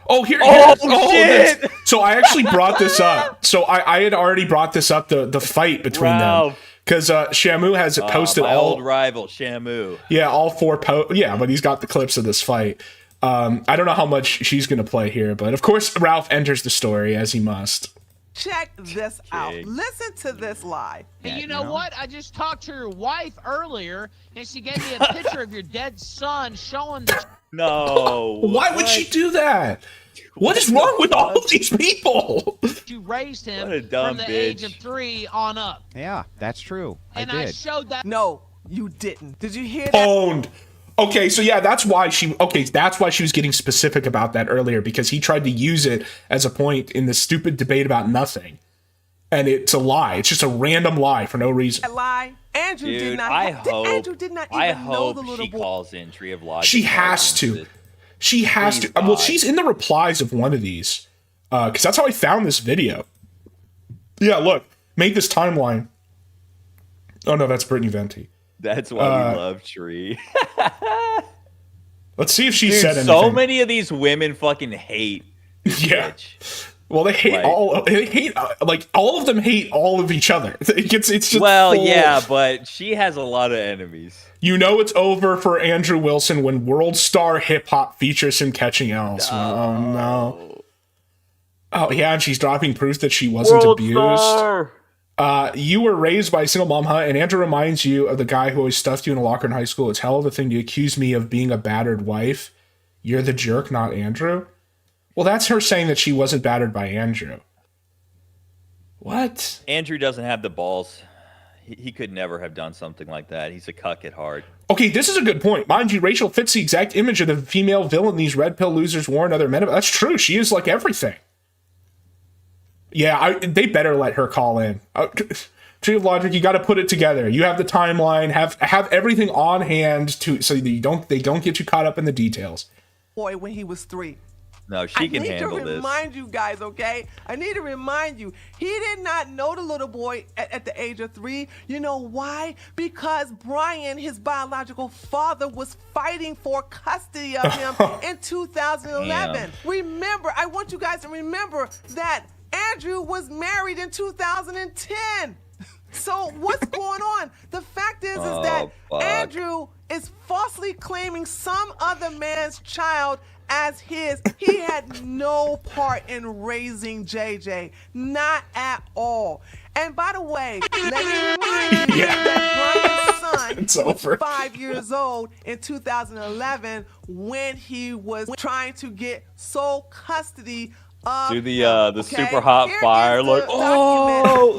Oh, here. Oh, yes. shit! So I actually brought this up. So I had already brought this up, the fight between them. Ralph. Because Shamu has posted My all old rival, Shamu. Yeah, all 4 yeah, but he's got the clips of this fight. I don't know how much she's going to play here, but of course Ralph enters the story as he must. Check this out. Listen to this lie. Hey, you know what? I just talked to your wife earlier, and she gave me a picture of your dead son showing the No. Why would she do that? What is wrong with all of these people? you raised him What a dumb from the age bitch. of 3 on up. Yeah, that's true. And I I did. showed that. No, you didn't. Did you hear that? Owned. Okay, so yeah, that's why she was getting specific about that earlier, because he tried to use it as a point in this stupid debate about nothing. And it's a lie. It's just a random lie for no reason. That lie. Andrew Dude, did not. Andrew did not even I know hope the little she boy. calls in Tree of Logic. She has to. She has Please to. Well, God. she's in the replies of one of these. Because that's how I found this video. Yeah, look. Make this timeline. Oh, no, that's Brittany Venti. That's why we love Tree. Let's see if she Dude, said anything. so many of these women fucking hate this Yeah. bitch. Well, they hate Like- all of them hate all of each other. It's just Well, full- yeah, but she has a lot of enemies. You know it's over for Andrew Wilson when World Star Hip Hop features him catching L's. Oh no. Oh yeah, and she's dropping proof that she wasn't abused. You were raised by a single mom, huh? And Andrew reminds you of the guy who always stuffed you in a locker in high school. It's hell of a thing to accuse me of being a battered wife. You're the jerk, not Andrew. Well, that's her saying that she wasn't battered by Andrew. What? Andrew doesn't have the balls. He could never have done something like that. He's a cuck at heart. Okay, this is a good point. Mind you, Rachel fits the exact image of the female villain these red pill losers warn other men about. That's true. She is like everything. Yeah, they better let her call in. Tree of Logic, you got to put it together. You have the timeline, have everything on hand so that they don't get you caught up in the details. Boy, when he was 3. No, she can handle this. I need to remind you guys, okay? I need to remind you, he did not know the little boy at the age of 3. You know why? Because Brian, his biological father, was fighting for custody of him in 2011. Damn. Remember, I want you guys to remember that Andrew was married in 2010. So what's going on? The fact is that Andrew is falsely claiming some other man's child as his. He had no part in raising JJ, not at all. And by the way, let me remind you that Brian's son was 5 years old in 2011 when he was trying to get sole custody of do the super hot fire look. Oh,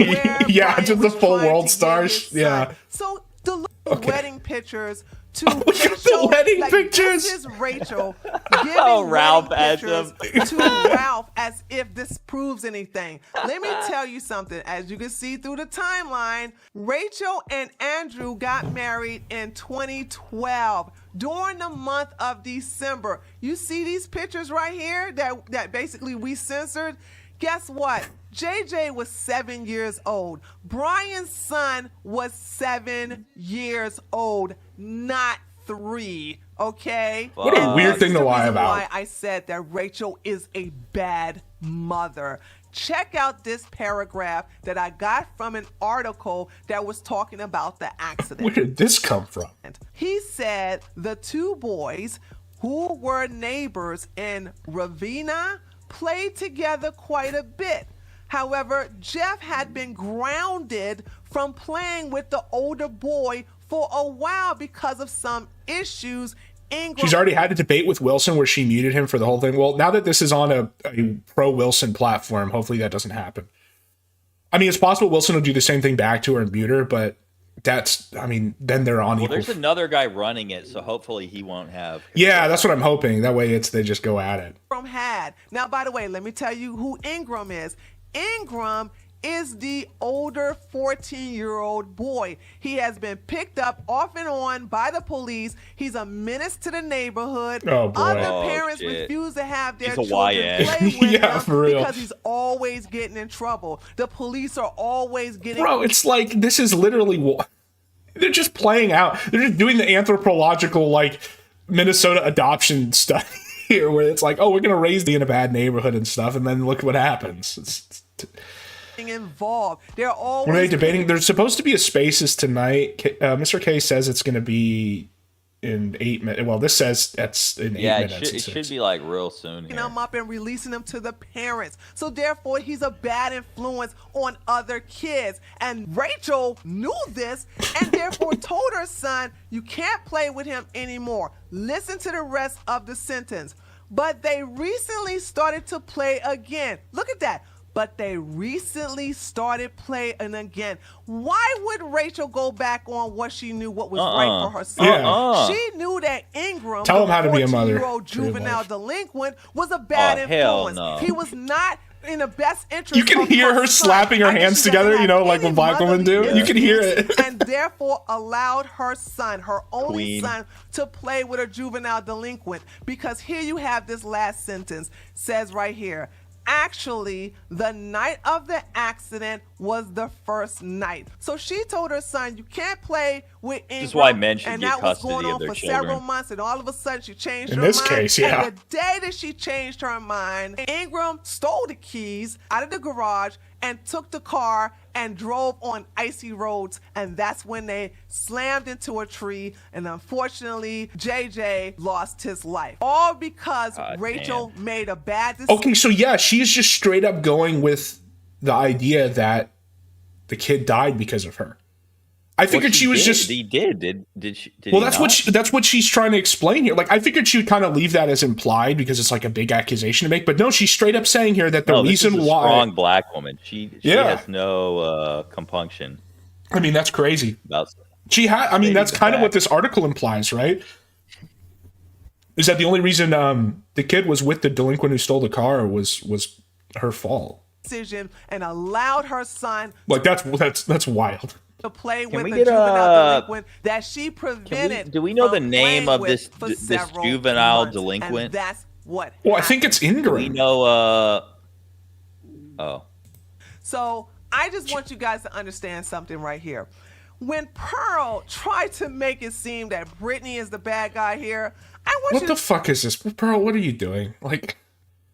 yeah, just the full world stars. Yeah. So the wedding pictures. To the wedding pictures. This is Rachel giving Ralph pictures to Ralph as if this proves anything. Let me tell you something. As you can see through the timeline, Rachel and Andrew got married in 2012 during the month of December. You see these pictures right here that basically we censored? Guess what? JJ was 7 years old. Brian's son was 7 years old, not 3. Okay? What a weird thing to lie about. Why I said that Rachel is a bad mother. Check out this paragraph that I got from an article that was talking about the accident. Where did this come from? He said the 2 boys who were neighbors in Ravenna played together quite a bit. However, Jeff had been grounded from playing with the older boy for a while because of some issues. She's already had a debate with Wilson where she muted him for the whole thing. Well, now that this is on a pro-Wilson platform, hopefully that doesn't happen. I mean, it's possible Wilson will do the same thing back to her and mute her, but then they're on equal. There's another guy running it, so hopefully he won't have. Yeah, that's what I'm hoping. That way they just go at it. Now, by the way, let me tell you who Ingram is. Ingram is the older 14-year-old boy. He has been picked up off and on by the police. He's a menace to the neighborhood. Oh, boy. Other parents refuse to have their children play with him for real. because he's always getting in trouble. The police are always getting... Bro, it's like, this is literally... They're just playing out. They're just doing the anthropological, Minnesota adoption stuff here, where it's like, oh, we're going to raise you in a bad neighborhood and stuff, and then look what happens. Involved. They're always... Were they debating? There's supposed to be a Spaces tonight. Mr. K says it's going to be in 8 minutes. Well, this says that's in 8 minutes. It should be real soon. Picking him up and releasing him to the parents. So therefore, he's a bad influence on other kids. And Rachel knew this and therefore told her son, you can't play with him anymore. Listen to the rest of the sentence. But they recently started to play again. Look at that. But they recently started playing again. Why would Rachel go back on what she knew what was right for her son? Yeah. She knew that Ingram, tell him how to be a mother. 14-year-old juvenile delinquent, was a bad influence. No. He was not in the best interest. You can hear her slapping her hands together, like what black women do. You can hear it. And therefore allowed her son, her only son, to play with a juvenile delinquent. Because here you have this last sentence, says right here, actually, the night of the accident was the first night. So she told her son, you can't play with Ingram. This is why men should and get that was custody going on of their for children. several months, and all of a sudden she changed her In mind. this case, yeah. And the day that she changed her mind, Ingram stole the keys out of the garage and took the car and drove on icy roads, and that's when they slammed into a tree, and unfortunately, JJ lost his life. All because Rachel made a bad decision. Okay, so yeah, she's just straight up going with the idea that the kid died because of her. I figured she was just. He did. Did she? Well, that's what she's trying to explain here. Like, I figured she would kind of leave that as implied because it's like a big accusation to make. But no, she's straight up saying here that the reason this is a why strong black woman. She has no compunction. I mean, that's crazy. She had. I mean, that's kind of what this article implies, right? Is that the only reason the kid was with the delinquent who stole the car was her fault? Decision and allowed her son. Like that's wild. To play with the juvenile delinquent that she prevented. Do we know the name of this juvenile delinquent? And that's what. Well, I think it's Ingram. We know. So I just want you guys to understand something right here. When Pearl tried to make it seem that Brittany is the bad guy here, what the fuck is this, Pearl? What are you doing? Like,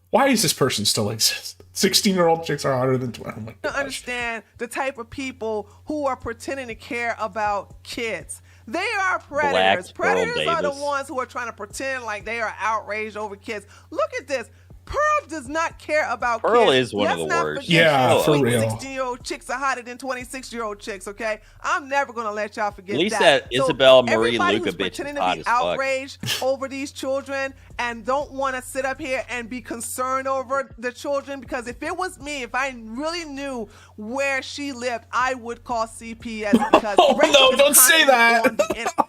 why does this person still exist? 16-year-old chicks are hotter than 12. To understand the type of people who are pretending to care about kids. They are predators. Predators are the ones who are trying to pretend like they are outraged over kids. Look at this. Pearl does not care about kids. Pearl is one of the worst. Yeah, for real. 16-year-old chicks are hotter than 26-year-old chicks, okay? I'm never going to let y'all forget at least that. Isabel Marie Luka bitch pretending to be outraged over these children and don't want to sit up here and be concerned over the children, because if it was me, if I really knew where she lived, I would call CPS because no, don't say that.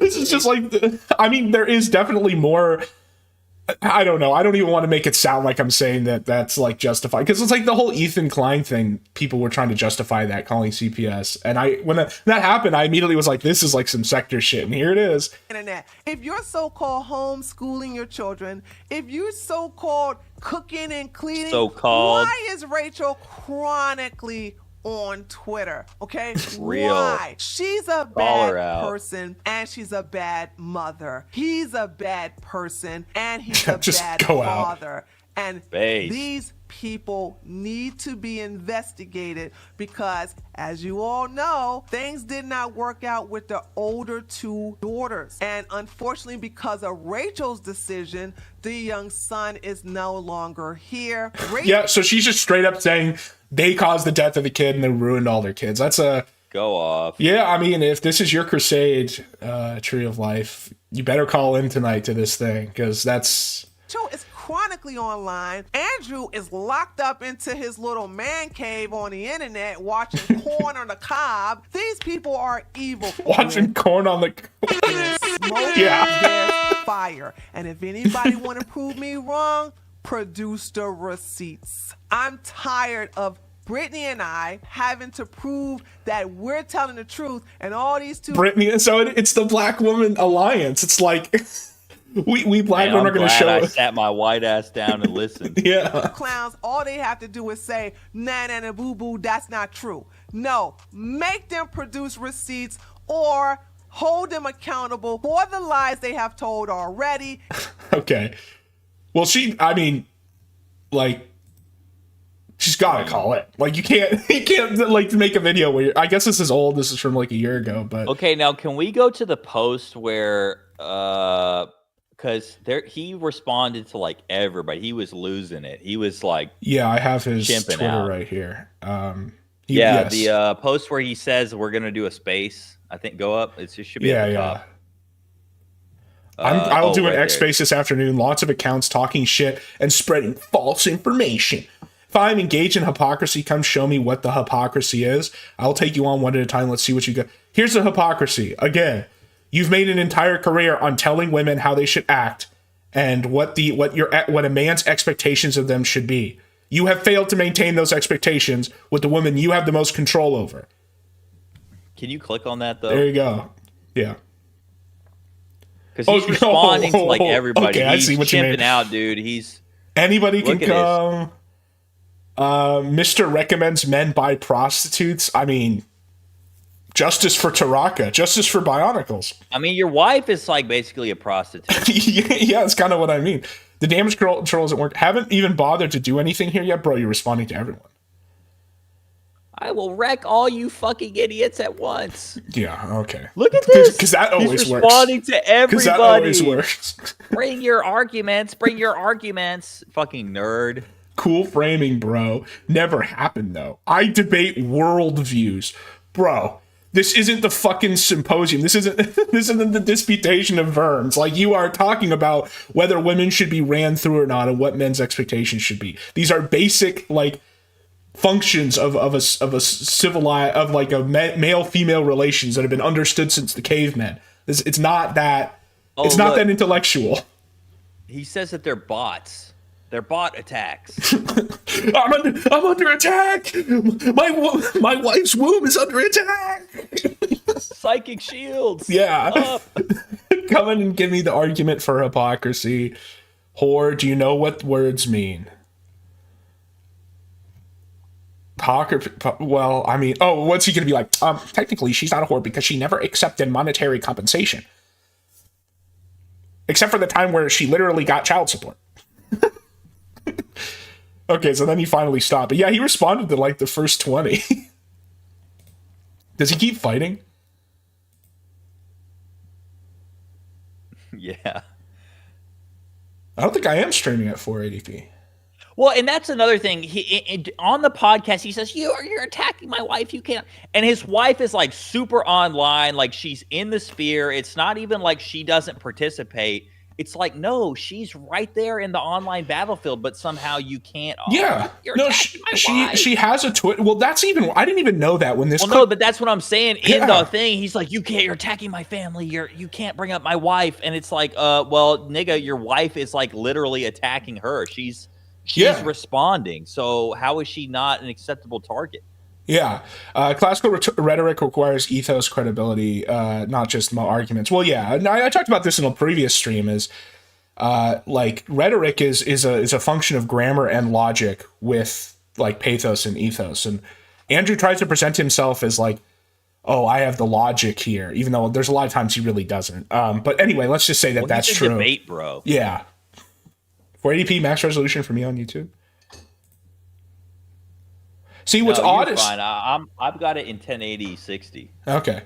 This is just like, I mean, there is definitely more. I don't know. I don't even want to make it sound like I'm saying that that's like justified, because it's like the whole Ethan Klein thing. People were trying to justify that, calling CPS, and when that happened, I immediately was like, this is like some sector shit, and here it is. Internet. If you're so-called homeschooling your children, if you're so-called cooking and cleaning, why is Rachel chronically on Twitter? Okay, why? She's a bad person and she's a bad mother. He's a bad person and he's a bad father. And these people need to be investigated because, as you all know, things did not work out with the older two daughters. And unfortunately, because of Rachel's decision, the young son is no longer here. Yeah, so she's just straight up saying they caused the death of the kid and they ruined all their kids. That's a... Go off. Yeah, I mean, if this is your crusade, Tree of Life, you better call in tonight to this thing, because that's... Rachel is chronically online. Andrew is locked up into his little man cave on the internet watching Corn on the Cob. These people are evil. Watching Corn on the Cob. Smoke, there's fire. And if anybody want to prove me wrong, produce the receipts. I'm tired of Brittany and I having to prove that we're telling the truth, and all these two... Brittany, so it's the Black Woman Alliance. It's like... We black women are going to show. I sat my white ass down and listened. Yeah. Clowns, all they have to do is say, nah, nah, nah, boo, boo, that's not true. No, make them produce receipts or hold them accountable for the lies they have told already. Okay. Well, I mean, like, she's got to call it. Like, you can't like make a video where I guess this is old. This is from like a year ago, but. Okay, now can we go to the post where, because he responded to like everybody. He was losing it. He was like, yeah, I have his Twitter out. Right here. Yes. The post where he says we're gonna do a space. I think go up. It should be at the top. I'll do an X space this afternoon. Lots of accounts talking shit and spreading false information. If I'm engaged in hypocrisy, come show me what the hypocrisy is. I'll take you on one at a time. Let's see what you got. Here's the hypocrisy again. You've made an entire career on telling women how they should act and what a man's expectations of them should be. You have failed to maintain those expectations with the woman you have the most control over. Can you click on that though? There you go. Yeah. Because he's responding to like everybody. Okay, he's I see what you mean. out, dude. Anybody can come. Mr. recommends men buy prostitutes. I mean, justice for Taraka, justice for Bionicles. I mean, your wife is like basically a prostitute. Yeah, that's kind of what I mean. The damage control doesn't work. Haven't even bothered to do anything here yet, bro. You're responding to everyone. I will wreck all you fucking idiots at once. Yeah, okay. Look at this. Because that always He's works. Responding to everybody. Because that always works. Bring your arguments. Bring your arguments. Fucking nerd. Cool framing, bro. Never happened, though. I debate worldviews. Bro, this isn't the fucking symposium. This isn't the disputation of Verns. Like, you are talking about whether women should be ran through or not and what men's expectations should be. These are basic, like, functions of a civilized, of like a male-female relations that have been understood since the cavemen. It's not that, not that intellectual. He says that they're bots. They're bot attacks. I'm under attack. My wife's womb is under attack. Psychic shields. Yeah. Come in and give me the argument for hypocrisy. Whore, do you know what words mean? Well, I mean, what's he gonna be like? Technically, she's not a whore because she never accepted monetary compensation, except for the time where she literally got child support. Okay, so then he finally stopped. But yeah, he responded to like the first 20. Does he keep fighting? Yeah. I don't think I am streaming at 480p. Well, and that's another thing. He on the podcast, he says, you're attacking my wife. You can't. And his wife is like super online. Like, she's in the sphere. It's not even like she doesn't participate. It's like, no, she's right there in the online battlefield, but somehow you can't. Yeah. No, she has a Twitter. Well, that's even, I didn't even know that when this. Well, no, but that's what I'm saying. In the thing, he's like, you're attacking my family. You can't bring up my wife. And it's like, well, nigga, your wife is like literally attacking her. She's responding. So how is she not an acceptable target? Yeah. Classical rhetoric requires ethos, credibility, not just arguments. Well, yeah, I talked about this in a previous stream, is like rhetoric is a function of grammar and logic with like pathos and ethos. And Andrew tries to present himself as like, oh, I have the logic here, even though there's a lot of times he really doesn't. But anyway, let's just say that's true. Debate, bro. Yeah. 480p max resolution for me on YouTube. See, what's odd is fine. I've got it in 1080 60. Okay.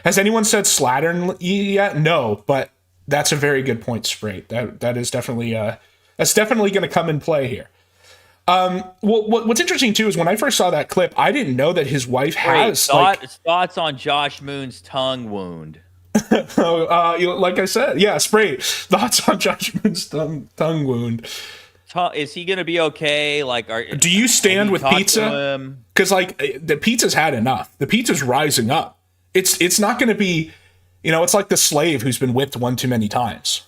Has anyone said slattern yet? No, but that's a very good point, Sprite. That is definitely going to come in play here. Well, what's interesting too is when I first saw that clip, I didn't know that his wife has thoughts on Josh Moon's tongue wound. Like I said, yeah, Sprite. Thoughts on Josh Moon's tongue wound. Is he gonna be okay? Like, do you stand with pizza? Because like the pizza's had enough. The pizza's rising up. It's not gonna be, it's like the slave who's been whipped one too many times.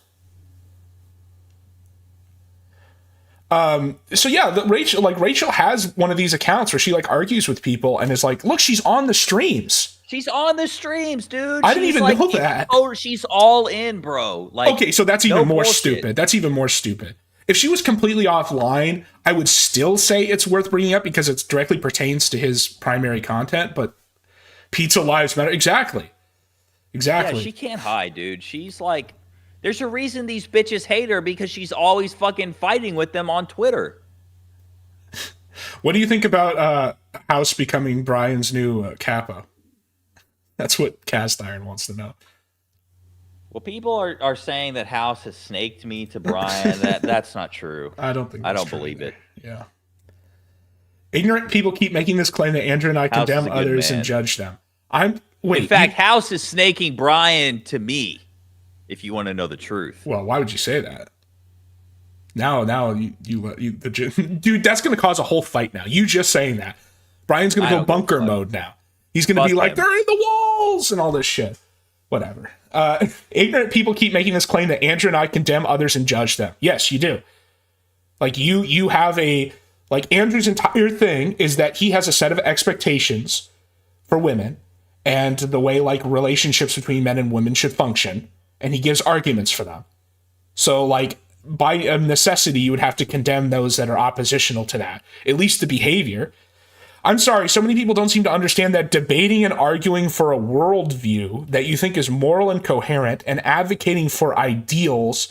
So yeah, Rachel has one of these accounts where she like argues with people and is like, look, she's on the streams. She's on the streams, dude. I didn't even know that. Oh, she's all in, bro. Like, okay, so that's even more stupid. That's even more stupid. If she was completely offline, I would still say it's worth bringing up because it directly pertains to his primary content, but pizza lives matter. Exactly. Yeah, she can't hide, dude. She's like, there's a reason these bitches hate her because she's always fucking fighting with them on Twitter. What do you think about House becoming Brian's new capo? That's what Cast Iron wants to know. Well, people are saying that House has snaked me to Brian. That's not true. I don't believe it. Yeah. Ignorant people keep making this claim that Andrew and I condemn others and judge them. In fact, House is snaking Brian to me, if you want to know the truth. Well, why would you say that? Now dude, that's going to cause a whole fight now. You just saying that. Brian's going to go bunker mode now. He's going to be like, they're in the walls and all this shit. Whatever. Ignorant people keep making this claim that Andrew and I condemn others and judge them. Yes, you do. Like you have Andrew's entire thing is that he has a set of expectations for women and the way like relationships between men and women should function, and he gives arguments for them. So like by necessity, you would have to condemn those that are oppositional to that, at least the behavior. I'm sorry, so many people don't seem to understand that debating and arguing for a worldview that you think is moral and coherent and advocating for ideals,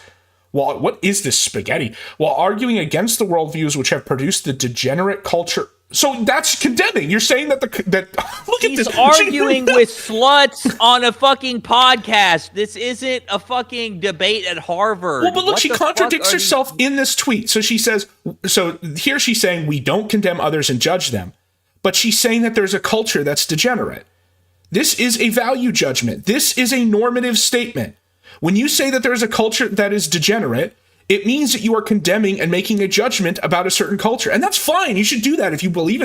what is this spaghetti? While arguing against the worldviews which have produced the degenerate culture So that's condemning. You're saying that look He's at this. arguing with sluts on a fucking podcast. This isn't a fucking debate at Harvard. Well, but look, she contradicts herself in this tweet. So she says, so here she's saying we don't condemn others and judge them, but she's saying that there's a culture that's degenerate. This is a value judgment. This is a normative statement. When you say that there's a culture that is degenerate, it means that you are condemning and making a judgment about a certain culture. And that's fine. You should do that if you believe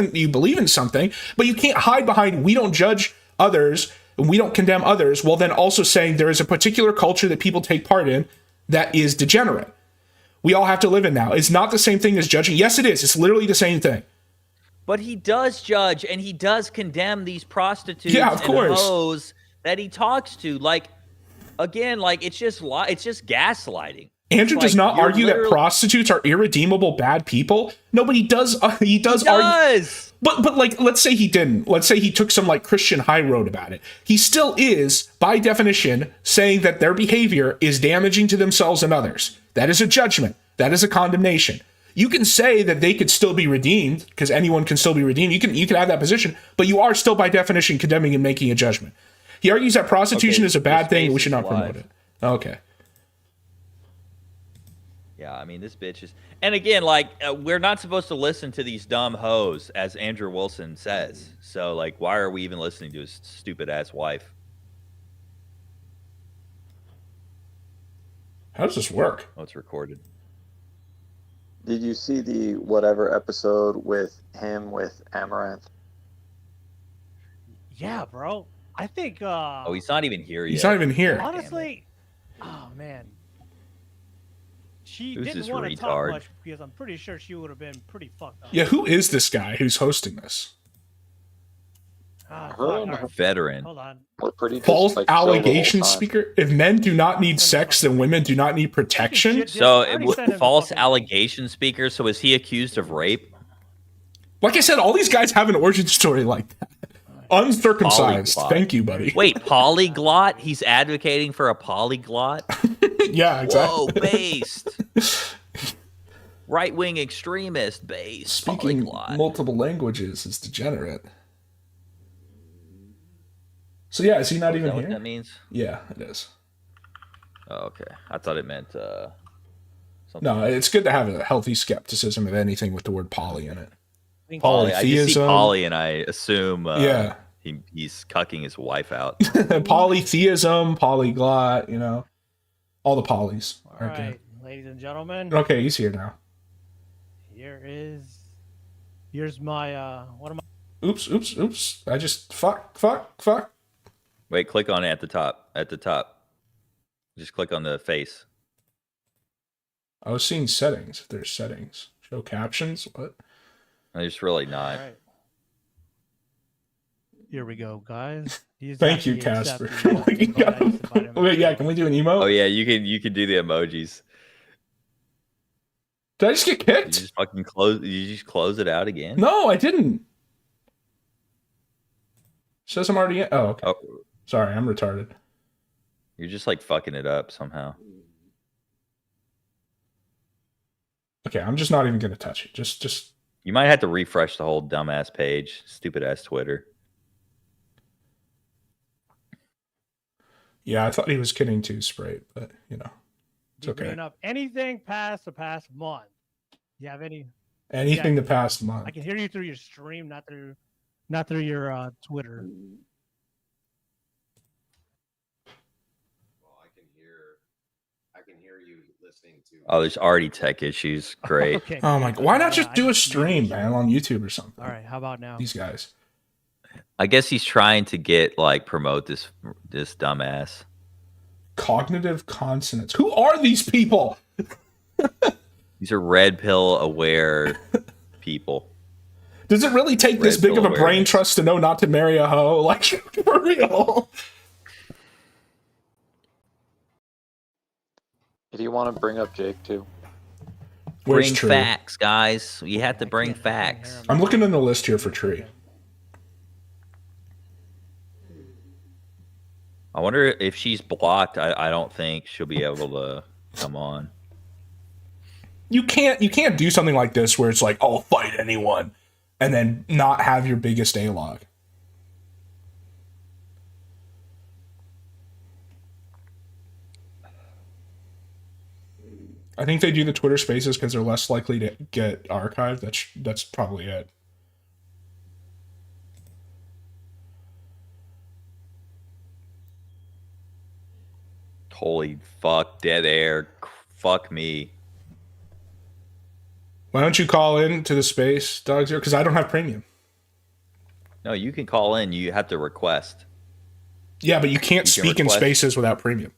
in something, but you can't hide behind we don't judge others and we don't condemn others, while then also saying there is a particular culture that people take part in that is degenerate. We all have to live in now. It's not the same thing as judging. Yes, it is. It's literally the same thing. But he does judge and he does condemn these prostitutes of course. and hoes that he talks to. Like, again, like it's just gaslighting. Andrew does not argue that prostitutes are irredeemable bad people. No, but he does. He does argue. But like, let's say he didn't. Let's say he took some like Christian high road about it. He still is, by definition, saying that their behavior is damaging to themselves and others. That is a judgment. That is a condemnation. You can say that they could still be redeemed because anyone can still be redeemed. You can have that position, but you are still, by definition, condemning and making a judgment. He argues that prostitution is a bad thing and we should not promote it. Okay. Yeah, I mean, this bitch is... And again, like, we're not supposed to listen to these dumb hoes, as Andrew Wilson says. So, like, why are we even listening to his stupid-ass wife? How does this work? Oh, it's recorded. Did you see the whatever episode with him with Amaranth? Yeah, bro. I think... oh, he's not even here yet. He's not even here. Honestly, oh, man. She Who's didn't this want to retard? talk much because I'm pretty sure she would have been pretty fucked up. Yeah, who is this guy who's hosting this? Veteran. Hold on. We're pretty False like, allegation speaker. If men do not need sex, then women do not need protection. So, false allegation speaker. So, is he accused of rape? Like I said, all these guys have an origin story like that. Uncircumcised. Polyglot. Thank you, buddy. Wait, polyglot? He's advocating for a polyglot? Yeah, exactly. Whoa, based. Right-wing extremist based. Speaking polyglot. multiple languages is degenerate. So yeah, is he not even here? What that means? Yeah, it is. Oh, okay. I thought it meant something. No, it's good to have a healthy skepticism of anything with the word poly in it. Polytheism. I just see poly and I assume he's cucking his wife out. Polytheism, polyglot, all the polys. All right, ladies and gentlemen. Okay, he's here now. Here's my what am I? Oops. I just fuck. Wait, click on it at the top. Just click on the face. I was seeing settings. If there's settings. Show captions. What? There's really not. Right. Here we go, guys. Thank you, Casper. Wait, yeah, can we do an emote? Oh yeah, you can do the emojis. Did I just get kicked? You just fucking close. You just close it out again? No, I didn't. Says I'm already in. Oh, okay. Oh. Sorry, I'm retarded. You're just like fucking it up somehow. Okay, I'm just not even gonna touch it. Just. You might have to refresh the whole dumbass page. Stupid ass Twitter. Yeah, I thought he was kidding too, Sprite, but it's okay. Bringing up anything past the past month. You have anything the past month? I can hear you through your stream, not through your Twitter. Well, I can hear you listening to. Oh, there's already tech issues. Great. Okay. Oh my! Why not just do a stream, man, on YouTube or something? All right, how about now? These guys. I guess he's trying to promote this dumbass. Cognitive consonants. Who are these people? These are red pill aware people. Does it really take this big of a brain trust to know not to marry a hoe? Like, for real? Do you want to bring up Jake too? Bring facts, guys. You have to bring facts. I'm looking in the list here for Tree. I wonder if she's blocked. I don't think she'll be able to come on. You can't do something like this where it's like, I'll fight anyone. and then not have your biggest A log. I think they do the Twitter Spaces because they're less likely to get archived. That's probably it. Holy fuck, dead air. Fuck me. Why don't you call in to the space, Dog Zero? Because I don't have premium. No, you can call in. You have to request. Yeah, but you can't speak in spaces without premium.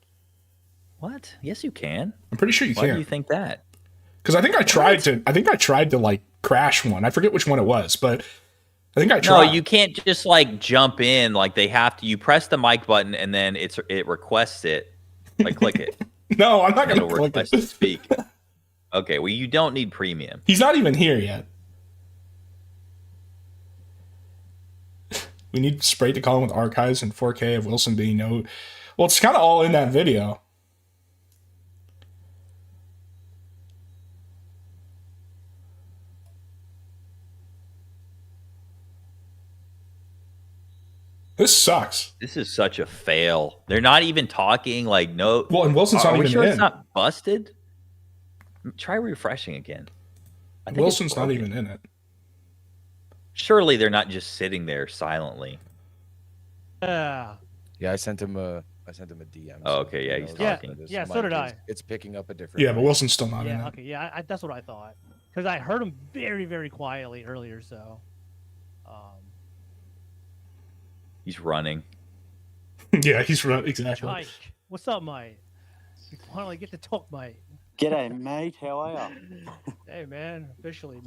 What? Yes, you can. I'm pretty sure you can. Why do you think that? Because I think I tried to like crash one. I forget which one it was, but I think I tried. No, you can't just like jump in. Like they have to. You press the mic button and then it requests it. Like click it. No, I'm not going to click it. To speak. Okay, well you don't need premium. He's not even here yet. We need Spray to call him with archives and 4K of Wilson being no. Well, it's kind of all in that video. This sucks. This is such a fail. They're not even talking. Like no. Well, and Wilson's not even sure in. It's not busted. Try refreshing again. Wilson's not even in it. Surely they're not just sitting there silently. Yeah, I sent him a DM. Oh, okay, yeah, he's talking. Yeah, so did I. It's picking up a different. Yeah, but Wilson's still not in it. Okay, yeah, that's what I thought. Because I heard him very, very quietly earlier, so. He's running. Yeah, he's running, exactly. Mike, what's up, Mike? We finally get to talk, Mike. G'day, mate. How are you? Hey, man. Officially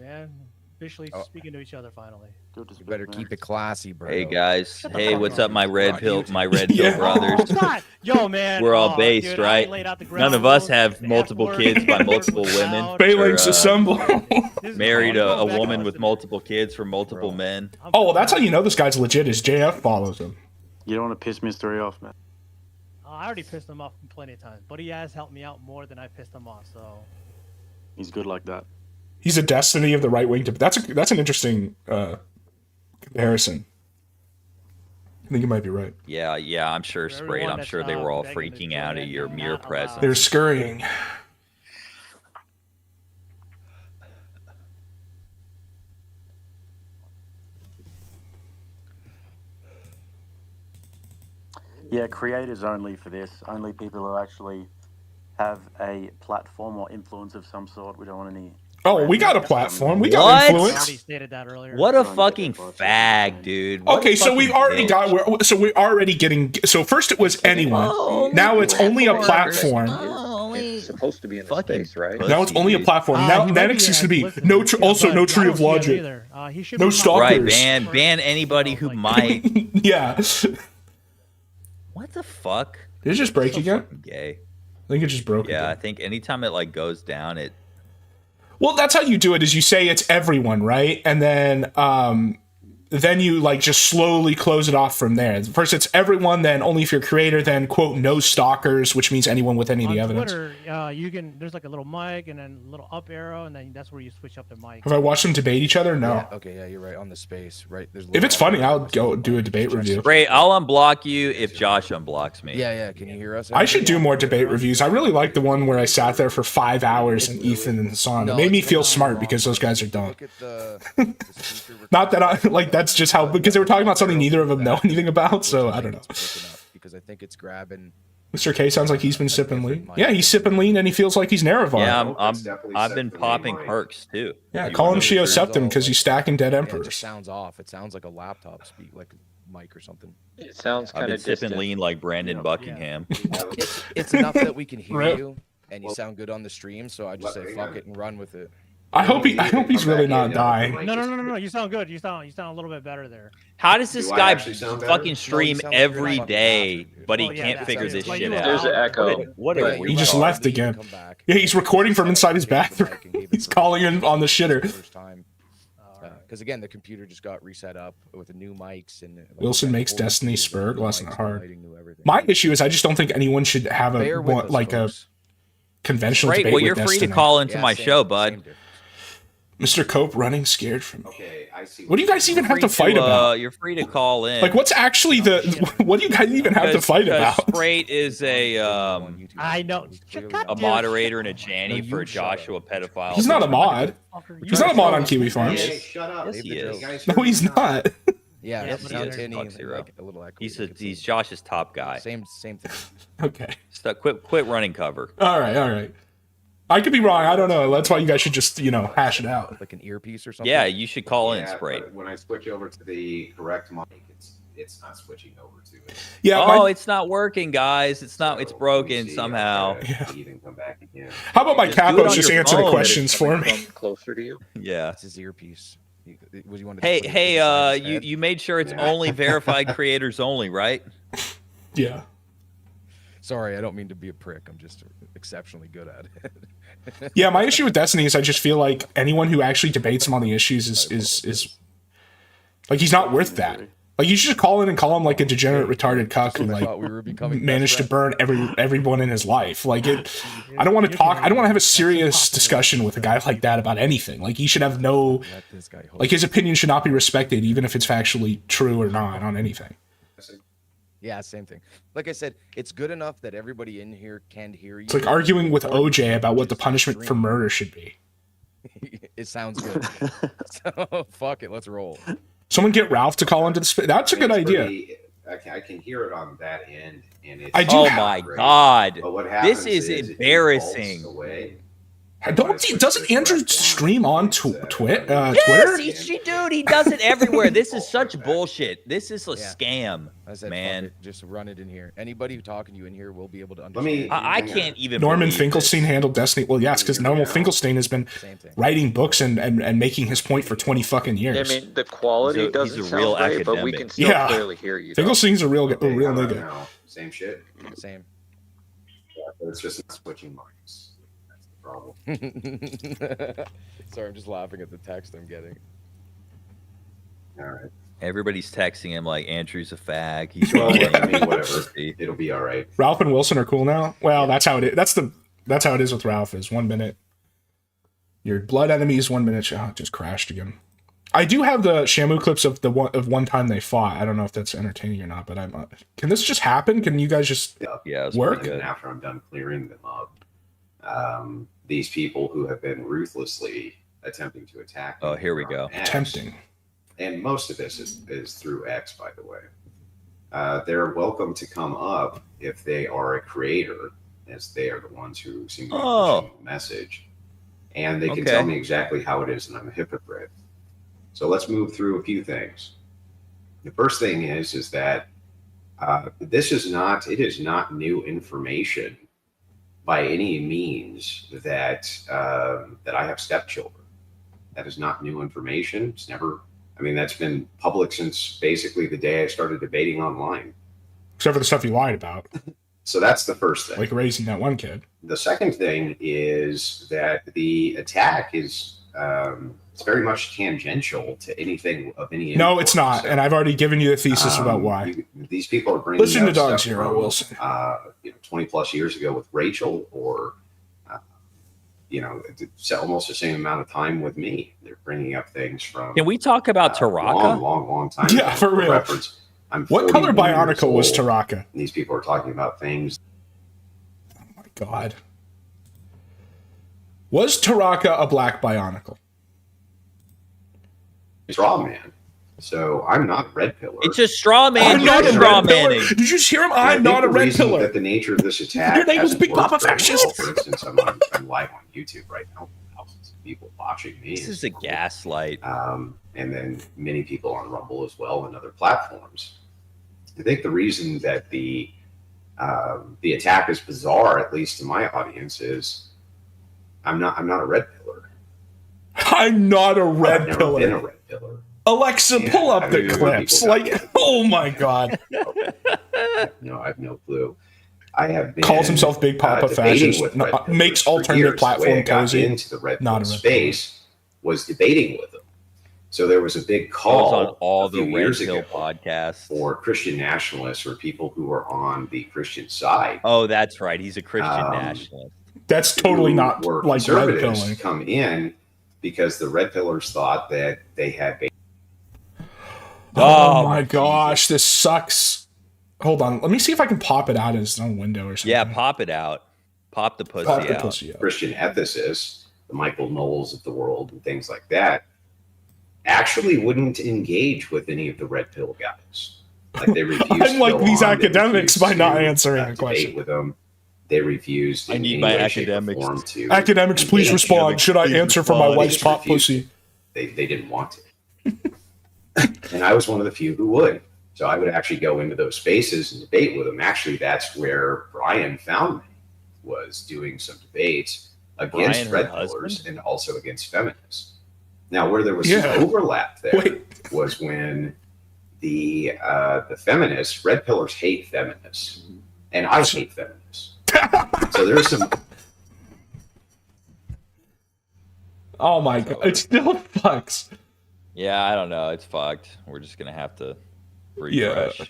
speaking to each other finally. Good to You better keep it classy, bro. Hey guys. Hey, what's up, my red pill brothers? Yo, man. We're all based, dude, right? None of us have multiple kids by multiple women. Phalanx assemble. Married a woman with multiple kids from multiple men. Oh, well, that's how you know this guy's legit. Is JF follows him. You don't want to piss Mystery off, man. I already pissed him off plenty of times, but he has helped me out more than I pissed him off. So he's good like that. He's a Destiny of the right wing. That's an interesting comparison. I think you might be right. Yeah, I'm sure, Sprayed. I'm sure they were all freaking out at your mere presence. They're scurrying. Yeah, creators only for this. Only people who actually have a platform or influence of some sort. We don't want any. Oh, we got a platform. We got influence. I already stated that earlier. What a fucking fag, dude. Okay, so we've already got. So we're already getting. So first it was anyone. Now it's only a platform. It's supposed to be in the space, right? Now it's only a platform. Now next is going to be no. Also, no tree of logic. No stalkers. Right, ban anybody who might. Yeah. What the fuck? Did it just break again? Gay. I think it just broke. Yeah, again. I think anytime it like goes down, it. Well, that's how you do it. Is you say it's everyone, right? And then you like just slowly close it off from there. First, it's everyone. Then only if you're creator. Then quote no stalkers, which means anyone with any of the evidence. Twitter, you can. There's like a little mic and then a little up arrow, and then that's where you switch up the mic. Have I watched them debate each other? No. Yeah, okay, yeah, you're right. On the space, right? If it's funny, I'll go do a debate review. Ray, I'll unblock you if Josh unblocks me. Yeah. Can you hear us? I should do more debate reviews. I really like the one where I sat there for 5 hours and Ethan and Hassan. It made me feel smart because those guys are dumb. Not that I like. That's just how, because they were talking about something neither of them know anything about. So I don't know. Because I think it's grabbing. Mr. K sounds like he's been sipping lean. Yeah, he's sipping lean and he feels like he's Nerevar. Yeah, I've been popping perks too. Yeah, call him Shio Septim because he's stacking dead emperors. It just sounds off. It sounds like a laptop speak, like a mic or something. It sounds kind of sipping lean like Brandon Buckingham. It's enough that we can hear you and you sound good on the stream. So I just say fuck it and run with it. I hope he's really not dying. No. You sound good. You sound a little bit better there. How does this guy fucking stream every day, but he can't figure this shit out? There's an echo. What he just left again. Yeah, he's recording from inside his bathroom. He's calling in on the shitter. Because again, the computer just got reset up with the new mics and. Wilson makes Destiny spur. Less than hard. My issue is I just don't think anyone should have a conventional debate. Well, you're with free Destiny. to call into my show, bud. Mr. Cope running scared from me. Okay, I see. What do you guys even have to fight about? You're free to call in. Like, what's actually what do you guys even have to fight about? Sprate is I know. a moderator and a Janny for a Joshua pedophile. He's not a mod. He's not a mod on Kiwi Farms. Hey, shut up. Yes, he is. No, he's not. Yeah, Yes, he is. Fuck Zero. He's Josh's top guy. Same thing. Okay. Quit running cover. All right. I could be wrong. I don't know. That's why you guys should just, hash it out. Like an earpiece or something. Yeah, you should call in, Sprite. When I switch over to the correct mic, it's not switching over to it. Yeah. It's not working, guys. It's not. It's broken somehow. Even come back again. How about my capos just answer the questions for me? Closer to you. Yeah. It's his earpiece. You made sure it's only verified creators only, right? Yeah. Sorry, I don't mean to be a prick. I'm just exceptionally good at it. Yeah, my issue with Destiny is I just feel like anyone who actually debates him on the issues is like, he's not worth that. Like, you should just call in and call him like a degenerate, retarded cuck who managed to burn everyone in his life. Like, I don't want to talk. I don't want to have a serious discussion with a guy like that about anything. Like, he should have his opinion should not be respected, even if it's factually true or not on anything. Yeah, same thing. Like I said, it's good enough that everybody in here can hear you. It's like arguing with OJ about what the punishment for murder should be. It sounds good. So, fuck it, let's roll. Someone get Ralph to call into the space. That's a good idea. I can hear it on that end, and it's. Oh my god! But what This is embarrassing. Doesn't Andrew stream on Twitter? Yes, dude, he does it everywhere. This is such bullshit. This is a scam, I said, man. Just run it in here. Anybody who talking to you in here will be able to understand. I can't even. Norman Finkelstein handled Destiny. Well, yes, because Norman Finkelstein has been writing books and making his point for 20 fucking years. I mean, the quality doesn't sound great, but we can still clearly hear you. Finkelstein's a real nigga. Same shit. Same. Yeah, but it's just not switching mics. Problem. Sorry, I'm just laughing at the text I'm getting. All right. Everybody's texting him like Andrew's a fag. He's whatever. It'll be all right. Ralph and Wilson are cool now. Well, that's how it is. That's how it is with Ralph. Is 1 minute your blood enemies, 1 minute. Oh, it just crashed again. I do have the Shamu clips of one time they fought. I don't know if that's entertaining or not, but can this just happen? Can you guys just work? And after I'm done clearing them up, these people who have been ruthlessly attempting to attack. Oh, here we go. Tempting. And most of this is through X, by the way. They're welcome to come up if they are a creator, as they are the ones who seem to be pushing the message. And they can tell me exactly how it is that I'm a hypocrite. So let's move through a few things. The first thing is that it is not new information by any means that I have stepchildren. That is not new information. It's never. I mean, that's been public since basically the day I started debating online. Except for the stuff you lied about. So that's the first thing. Like raising that one kid. The second thing is that the attack is it's very much tangential to anything of any. No, it's not, and I've already given you the thesis about why. These people are bringing. Listen to up Dogs stuff Hero, from, Wilson. 20 plus years ago with Rachel, or it's almost the same amount of time with me. They're bringing up things from. Can we talk about Taraka? Long time. Yeah, for real. Reference. What color Bionicle was Taraka? These people are talking about things. Oh my god. Was Taraka a black Bionicle? Straw man. So I'm not a red pillar. It's a straw man. You're straw manning. Did you just hear him? I'm not a red pillar. That the nature of this attack. Your name was Big Papa Fascist. For instance, I'm live on YouTube right now. Thousands of people watching me. This is a gaslight. And then many people on Rumble as well and other platforms. I think the reason that the attack is bizarre, at least to my audience, is I'm not a red pillar. I'm not a red I've never pillar. been a red pillar. Alexa, pull up the clips. Like, oh my god. No, I have no clue. I have been calls himself Big Papa Fascist. Makes alternative platform cozy. Into the red pill space was debating with them. So there was a big call on all the Red Pill podcasts for Christian nationalists or people who are on the Christian side. Oh, that's right. He's a Christian nationalist. That's totally not like red conservatives pilling. Come in because the red pillars thought that they had. Oh my gosh, this sucks. Hold on, let me see if I can pop it out as a window or something. Yeah, pop it out. Pop the pussy out. Christian ethicists, the Michael Knowles of the world, and things like that, actually wouldn't engage with any of the red pill guys. Like they refused. Unlike these academics by not answering a question with them. They refused. I need my academics. Academics, please respond. Should I answer for my wife's pop pussy? They didn't want to. And I was one of the few who would. So I would actually go into those spaces and debate with them. Actually, that's where Brian found me, was doing some debates against red pillars and also against feminists. Now, where there was some overlap there was when the feminists, red pillars hate feminists, and I hate feminists. So there's some. Oh my god, it still fucks. Yeah, I don't know. It's fucked. We're just gonna have to refresh. Yeah.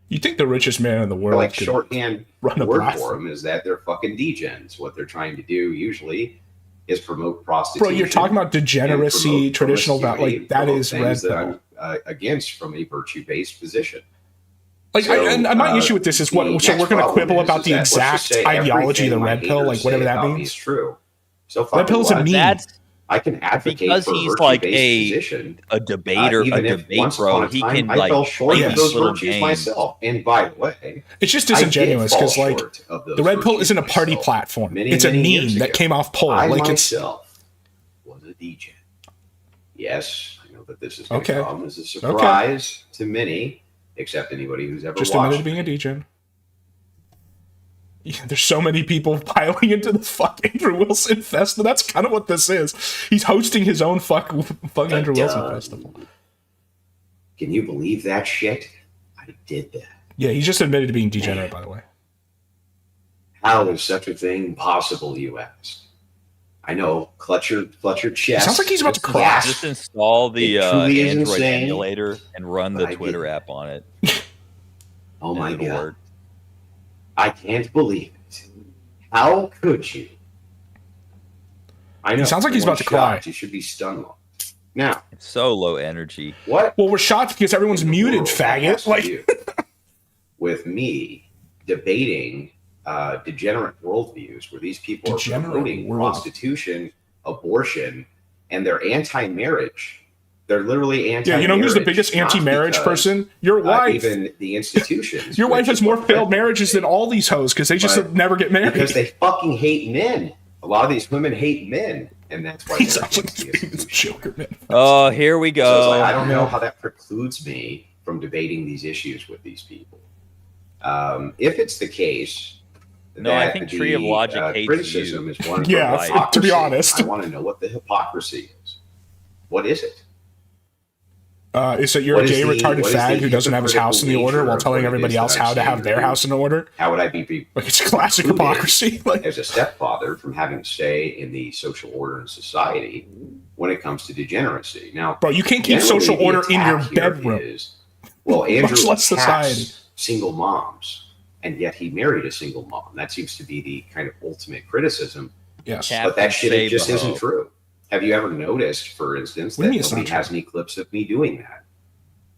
You think the richest man in the world, like shorthand word for them, is that they're fucking degens. What they're trying to do usually is promote prostitution. Bro, you're talking about degeneracy, traditional value. Like that is red pill. I'm against from a virtue-based position. Like, so, and my issue with this is what. So we're going to quibble about the exact ideology of the red pill, like whatever that means. Is true. So red pill is a meme. I can advocate because for he's like a debater, a debate bro. He can I like fell short play of those little virtues games. myself. And by the way, it's just disingenuous because like the red pill isn't a party platform. It's a meme that came off poll. I like myself was a DJ. Yes, I know that this is going to come as a surprise to many, except anybody who's ever just watched. Admitted being a DJ. Yeah, there's so many people piling into the fuck Andrew Wilson fest, and that's kind of what this is. He's hosting his own fuck Andrew Wilson festival. Can you believe that shit? I did that. Yeah, he's just admitted to being degenerate, by the way. How is such a thing possible, you ask? I know, clutch your chest. Sounds like he's about to crash. Just install the truly is Android insane, emulator and run the Twitter app on it. Oh my god. I can't believe it. How could you? I know. It sounds like he's about to cry. You should be stunned. Now, it's so low energy. What? Well, we're shocked because everyone's muted, faggot. Like, with me debating degenerate worldviews, where these people are promoting prostitution, abortion, and they're anti-marriage. They're literally anti-marriage. Yeah, you know who's the biggest anti-marriage person? Your wife. Even the institutions. Your wife has more failed marriages than all these hoes because they just never get married. Because they fucking hate men. A lot of these women hate men, and that's why they're Oh, here we go. So I don't know how that precludes me from debating these issues with these people. If it's the case, I think Tree of Logic hates criticism you. is one. Yeah, to be honest, I want to know what the hypocrisy is. What is it? Is that you're a gay retarded fag who doesn't have his house in the order while telling everybody else how to have their house in order? How would I be like it's classic hypocrisy? Like, as a stepfather from having to stay in the social order in society when it comes to degeneracy. Now, bro, you can't keep social order in your bedroom. Well, Andrew much less society. Single moms, and yet he married a single mom. That seems to be the kind of ultimate criticism. Yes, but that shit just isn't true. Have you ever noticed, for instance, that nobody has any clips of me doing that?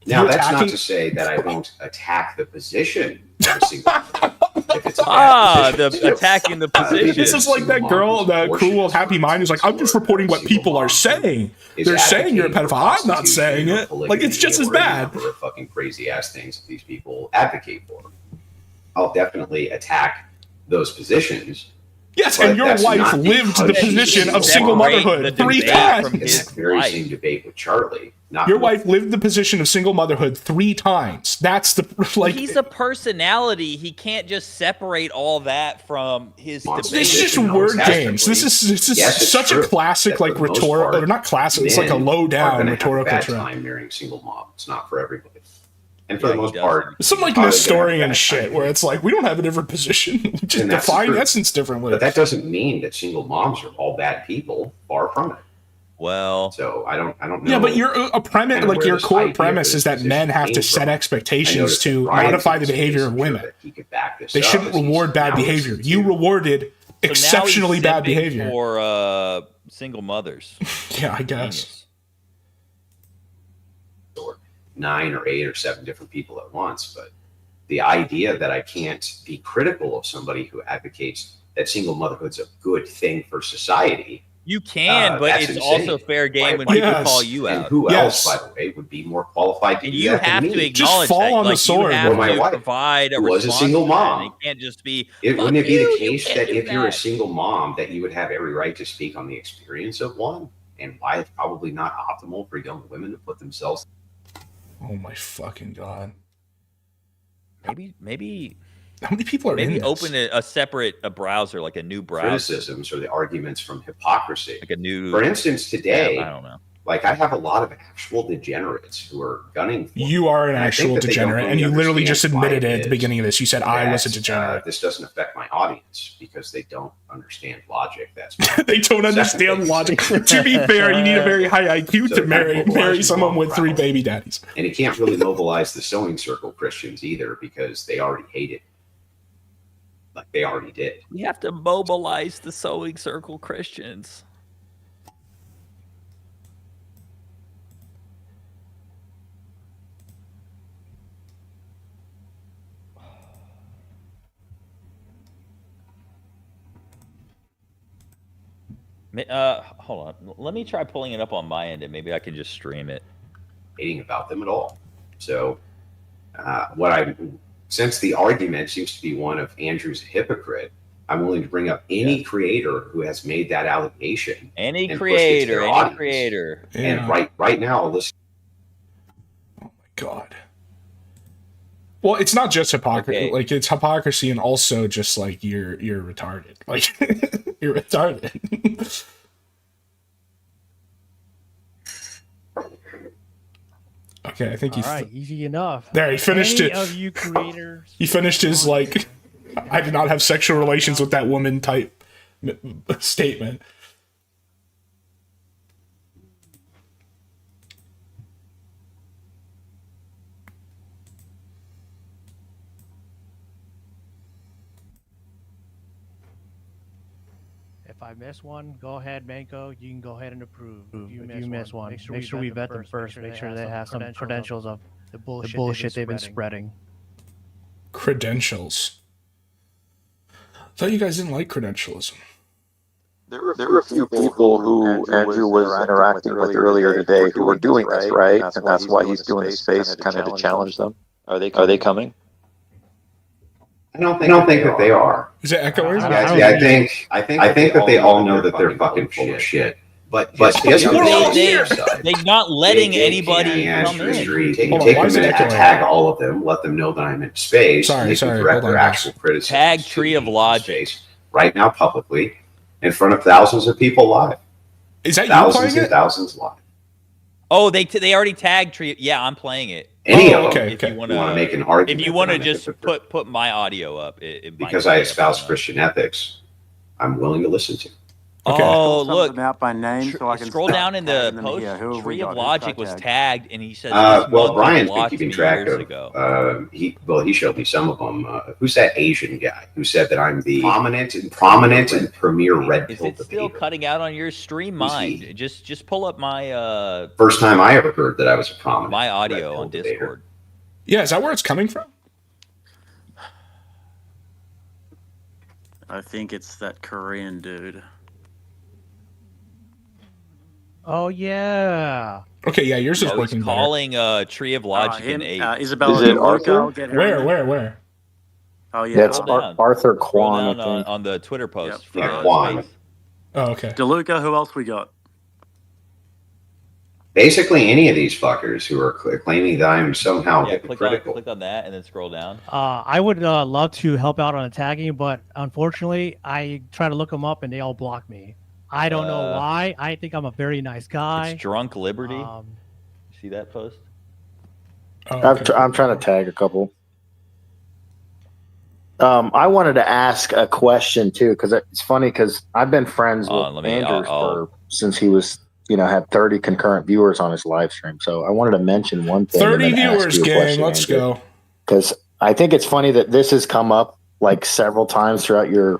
Now, that's not to say that I won't attack the position of a single mom. Attacking the position. This is like that girl, the cruel happy mind, who's like, I'm just reporting what people are saying. They're saying you're a pedophile. I'm not saying it. Like, it's just as bad. For fucking crazy ass things that these people advocate for. I'll definitely attack those positions. Yes, and your wife lived the position of single motherhood 3 times. It's the very same debate with Charlie. Your wife lived the position of single motherhood 3 times. That's the like. He's a personality. He can't just separate all that from his debate. This is just word games. This is such a classic, like rhetorical, or not classic. It's like a low down rhetorical trend. Marrying single mom. It's not for everybody. And for the most part, some like Nestorian shit where it's like we don't have a different position. We just define essence differently. But that doesn't mean that single moms are all bad people. Far from it. Well, so I don't know. Yeah, but your premise, like your core premise, is that men have to set expectations to modify the behavior of women. They shouldn't reward bad behavior. You rewarded exceptionally bad simping behavior for single mothers. Yeah, I guess. Or 9 or 8 or 7 different people at once. But the idea that I can't be critical of somebody who advocates that single motherhood's a good thing for society. You can, but it's insane. also fair game when people call you and out. who else, by the way, would be more qualified to And do you that have than to me? acknowledge Just fall that. on the Like, sword. you have Or my to wife provide a was a response single to that, mom. and it can't just be. Wouldn't it be you, the you case can't that do if you're a that. single mom, that you would have every right to speak on the experience of one, and why it's probably not optimal for young women to put themselves? Oh my fucking god! Maybe. How many people are in Maybe this? open a separate browser, like a new browser. Criticisms or the arguments from hypocrisy. Like a new. For instance, today, Yeah, I don't know. like I have a lot of actual degenerates who are gunning for You are an and I think actual that they don't degenerate, and really you literally just understand why admitted it at is the beginning of this. You said I was a that, degenerate. this doesn't affect my audience because they don't understand logic. That's They don't understand thing. logic. To be fair, you need a very high IQ So to they're marry kind of mobilizing someone wrong with 3 crowd. baby daddies. And it can't really mobilize the sewing circle Christians either because they already hate it. Like they already did. We have to mobilize the sewing circle Christians. Hold on. Let me try pulling it up on my end, and maybe I can just stream it. Hating about them at all. So, since the argument seems to be one of Andrew's a hypocrite, I'm willing to bring up any creator who has made that allegation. Any and pushed it to their creator, audience. And right now, listen. Oh my god. Well, it's not just hypocrisy. Okay. Like it's hypocrisy, and also just like you're retarded. Like you're retarded. Okay, I think All right, easy enough. There, he finished Any it. of you creators. He finished his like, I did not have sexual relations with that woman type statement. If I miss one, go ahead, Manko. You can go ahead and approve. If you miss one, make sure we vet them first. Make sure they have some credentials of the bullshit they've been spreading. Credentials. I thought you guys didn't like credentialism. There were a few people who Andrew was interacting with earlier today who were doing this, right? And that's why he's doing the space kind of to challenge them. Are they coming? I don't think that they are. Is it echoing? I think that they all know that they're fucking full of shit. But they're not letting anybody come in. Take a minute to tag all of them, let them know that I'm in space. Sorry, and they can correct their actual criticism. Tag Tree of Logic right now publicly in front of thousands of people live. Is that thousands you playing and it? Thousands live. Oh, they already tagged Tree. Yeah, I'm playing it. Any of them. If you want to make an argument, if you want to just put my audio up, because I espouse Christian ethics, I'm willing to listen to. Okay. Oh, look! Out by name so I can Scroll down in the post. Tree of Logic was tagged, and he said, "Well, Brian's been keeping track of. He showed me some of them. Who's that Asian guy who said that I'm the prominent and premier red pill debater? Still cutting out on your stream, mind. Just pull up my first time I ever heard that I was a prominent. My audio on Discord. Yeah, is that where it's coming from? I think it's that Korean dude. Oh yeah. Okay, yeah, yours is working better. Calling Tree of Logic an ape. Isabella, is it Arthur? Where? Oh yeah, it's Arthur Kwan. On the Twitter post. Yeah, Kwan. Oh, okay. DeLuca, who else we got? Basically, any of these fuckers who are claiming that I'm somehow hypocritical. Click on that and then scroll down. I would love to help out on the tagging, but unfortunately, I try to look them up and they all block me. I don't know why. I think I'm a very nice guy. It's Drunk Liberty. See that post? Oh, okay. I'm trying to tag a couple. I wanted to ask a question too, because it's funny because I've been friends with Andrew since he was, had 30 concurrent viewers on his live stream. So I wanted to mention one thing. 30 viewers, gang. Let's go. Because I think it's funny that this has come up like several times throughout your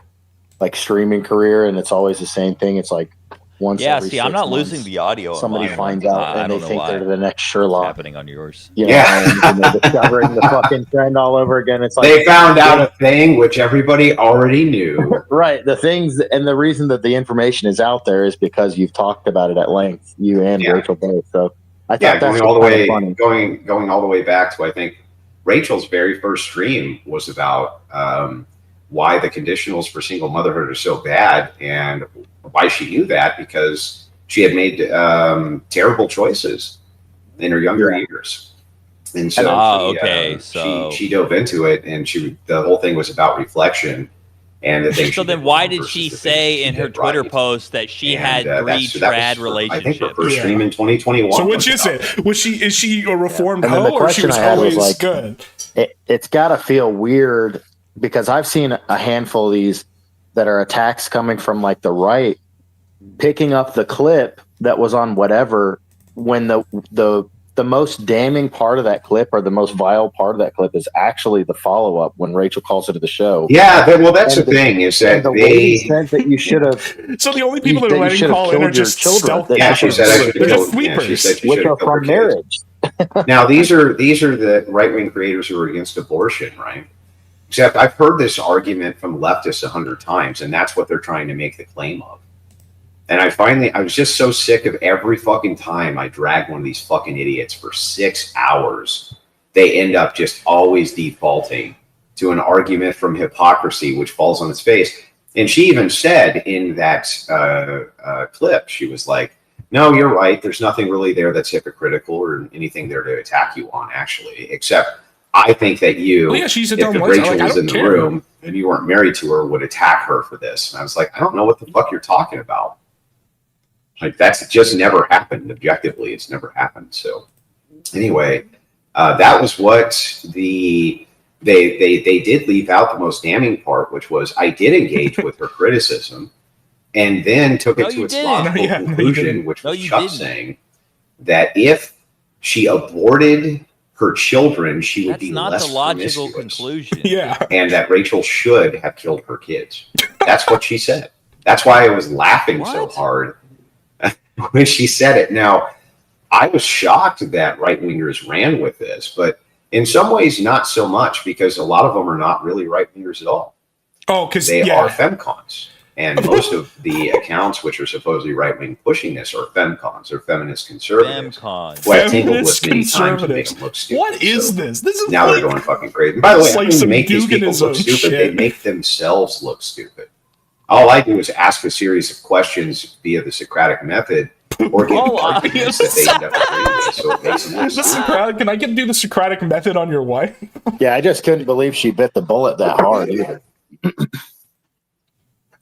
like streaming career, and it's always the same thing. It's like once every see, I'm 6 not months, losing the audio. somebody finds out and they think they're the next Sherlock. Happening on yours. You know, and they're discovering the fucking trend all over again. It's like they found out a thing which everybody already knew. Right. The things and the reason that the information is out there is because you've talked about it at length, you and Rachel both. So I thought that's going all the way going all the way back to, I think, Rachel's very first stream was about why the conditionals for single motherhood are so bad, and why she knew that because she had made terrible choices in her younger years. And so she dove into it, and the whole thing was about reflection. And the thing so then why did she say in her Twitter post that she had 3 trad relationships? I think her first stream in 2021. So which is it? Is she a reformed hoe, or she was always good? It's got to feel weird because I've seen a handful of these that are attacks coming from like the right, picking up the clip that was on whatever when the most damning part of that clip or the most vile part of that clip is actually the follow-up when Rachel calls her to the show. Yeah, well, that's the thing is that they said that you should have. So the only people that are letting call in are just stealth. Yeah, she said I should have killed. Sweepers, which are from marriage. Now these are the right-wing creators who are against abortion, right? Except I've heard this argument from leftists 100 times, and that's what they're trying to make the claim of. And I was just so sick of every fucking time I drag one of these fucking idiots for 6 hours, they end up just always defaulting to an argument from hypocrisy, which falls on its face. And she even said in that clip, she was like, no, you're right. There's nothing really there that's hypocritical or anything there to attack you on, actually, except I think that she's a if dumb Rachel was in the room and you weren't married to her, would attack her for this. And I was like, I don't know what the fuck you're talking about. Like, that's just never happened. Objectively, it's never happened. So anyway, that was what they did leave out the most damning part, which was I did engage with her criticism and then took it to its logical conclusion, which was Chuck saying that if she aborted her children, she would be less the logical promiscuous. Conclusion. And that Rachel should have killed her kids. That's what she said. That's why I was laughing so hard when she said it. Now, I was shocked that right-wingers ran with this, but in some ways not so much, because a lot of them are not really right-wingers at all. Oh, because they are femcons. And most of the accounts which are supposedly right-wing pushing this are femcons or feminist conservatives. Who I tingled with many times to make them look stupid. What is this? This is now they're going fucking crazy. And by the way, I don't make these people look stupid. Shit. They make themselves look stupid. All I do is ask a series of questions via the Socratic method, or give arguments that they end up agreeing with. So it makes them look stupid. Can I do the Socratic method on your wife? Yeah, I just couldn't believe she bit the bullet that hard either.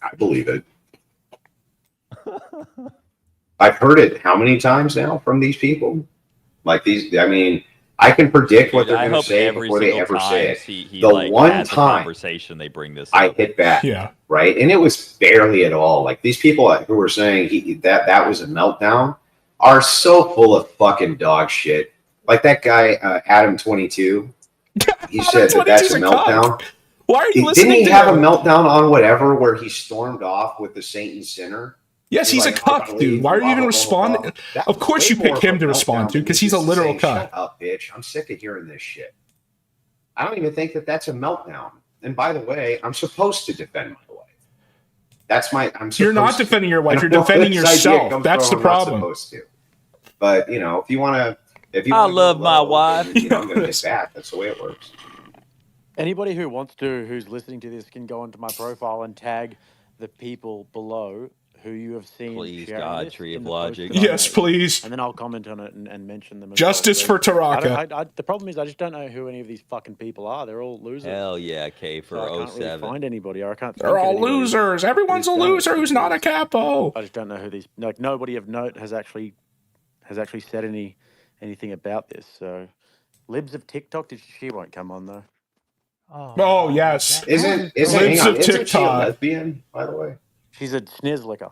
I believe it. I've heard it how many times now from these people? Like these, I mean, I can predict what they're going to say before they ever say it. The one time they bring this I hit back, right? And it was barely at all. Like these people who were saying that was a meltdown are so full of fucking dog shit. Like that guy, Adam22, he said that's a meltdown. Why are you listening to him? Didn't he have a meltdown on whatever where he stormed off with the Saint and Sinner? Yes, he's a cuck, dude. Why are you even responding? Of course you pick him to respond to, because he's a literal cuck. Shut up, bitch. I'm sick of hearing this shit. I don't even think that that's a meltdown. And by the way, I'm supposed to defend my wife. That's my... You're not defending your wife. You're defending yourself. That's the problem. I'm not supposed to. But, you know, if you want to... I love my wife. You know, I'm going to get back. That's the way it works. Anybody who wants to, who's listening to this, can go onto my profile and tag the people below who you have seen. Please, God, Tree of Logic. Yes, please. And then I'll comment on it and mention them. Justice for Taraka. The problem is I just don't know who any of these fucking people are. They're all losers. Hell yeah, K for so I can't 07. really find anybody. Or I can't. They're all losers. Everyone's a loser who's not a capo. I just don't know who these. Like nobody of note has actually said anything about this. So, Libs of TikTok. She won't come on though. Oh yes. Isn't she a lesbian, by the way? She's a snizzlicker.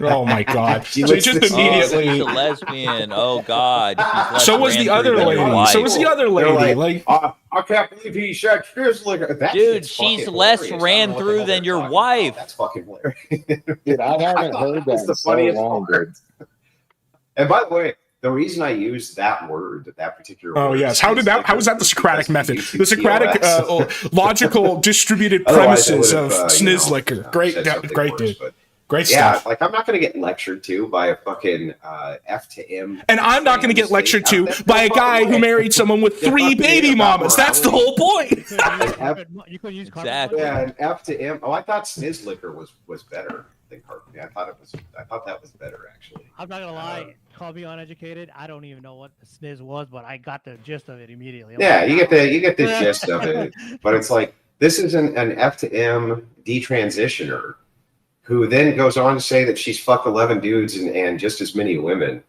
Oh my God! So just immediately she's a lesbian. Oh God! So was the other lady. So was the other lady. Like I can't believe he said Snizzler. Dude, she's less ran through than your wife. That's fucking hilarious. Dude, I haven't heard that in so long, dude. And by the way, the reason I used that word, that particular word. Oh, yes. How was that the Socratic method? The Socratic logical distributed premises of Snizzlicker. Great dude. Great stuff. Like I'm not going to get lectured to by a fucking F to M. And I'm not going to get lectured to by a guy who married someone with 3 baby mamas. That's the whole point. You could use exactly. Yeah, an F to M. Oh, I thought Snizzlicker was better than Carpet. I thought that was better actually. I'm not gonna lie. Call me uneducated. I don't even know what the sniz was, but I got the gist of it immediately. You get the gist of it. But it's like this is an F to M detransitioner who then goes on to say that she's fucked 11 dudes and just as many women,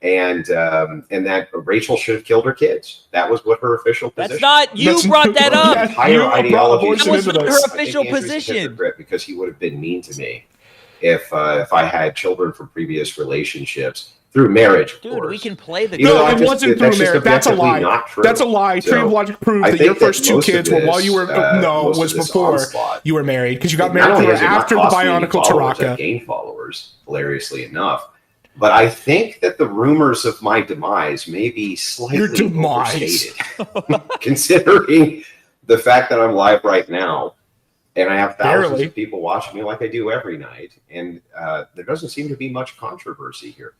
and that Rachel should have killed her kids. That was what her official position. That's not you brought that up. Entire ideology. That was her official position. Because he would have been mean to me if I had children from previous relationships. Through marriage, dude, we can play the. No, it wasn't through marriage. That's a lie. That's a lie. Tree of Logic proved that your first 2 kids were while you were was before you were married because you got married after the Bionicle Taraka. Gained followers, hilariously enough. But I think that the rumors of my demise may be slightly overstated, considering the fact that I'm live right now and I have thousands of people watching me like I do every night, and there doesn't seem to be much controversy here.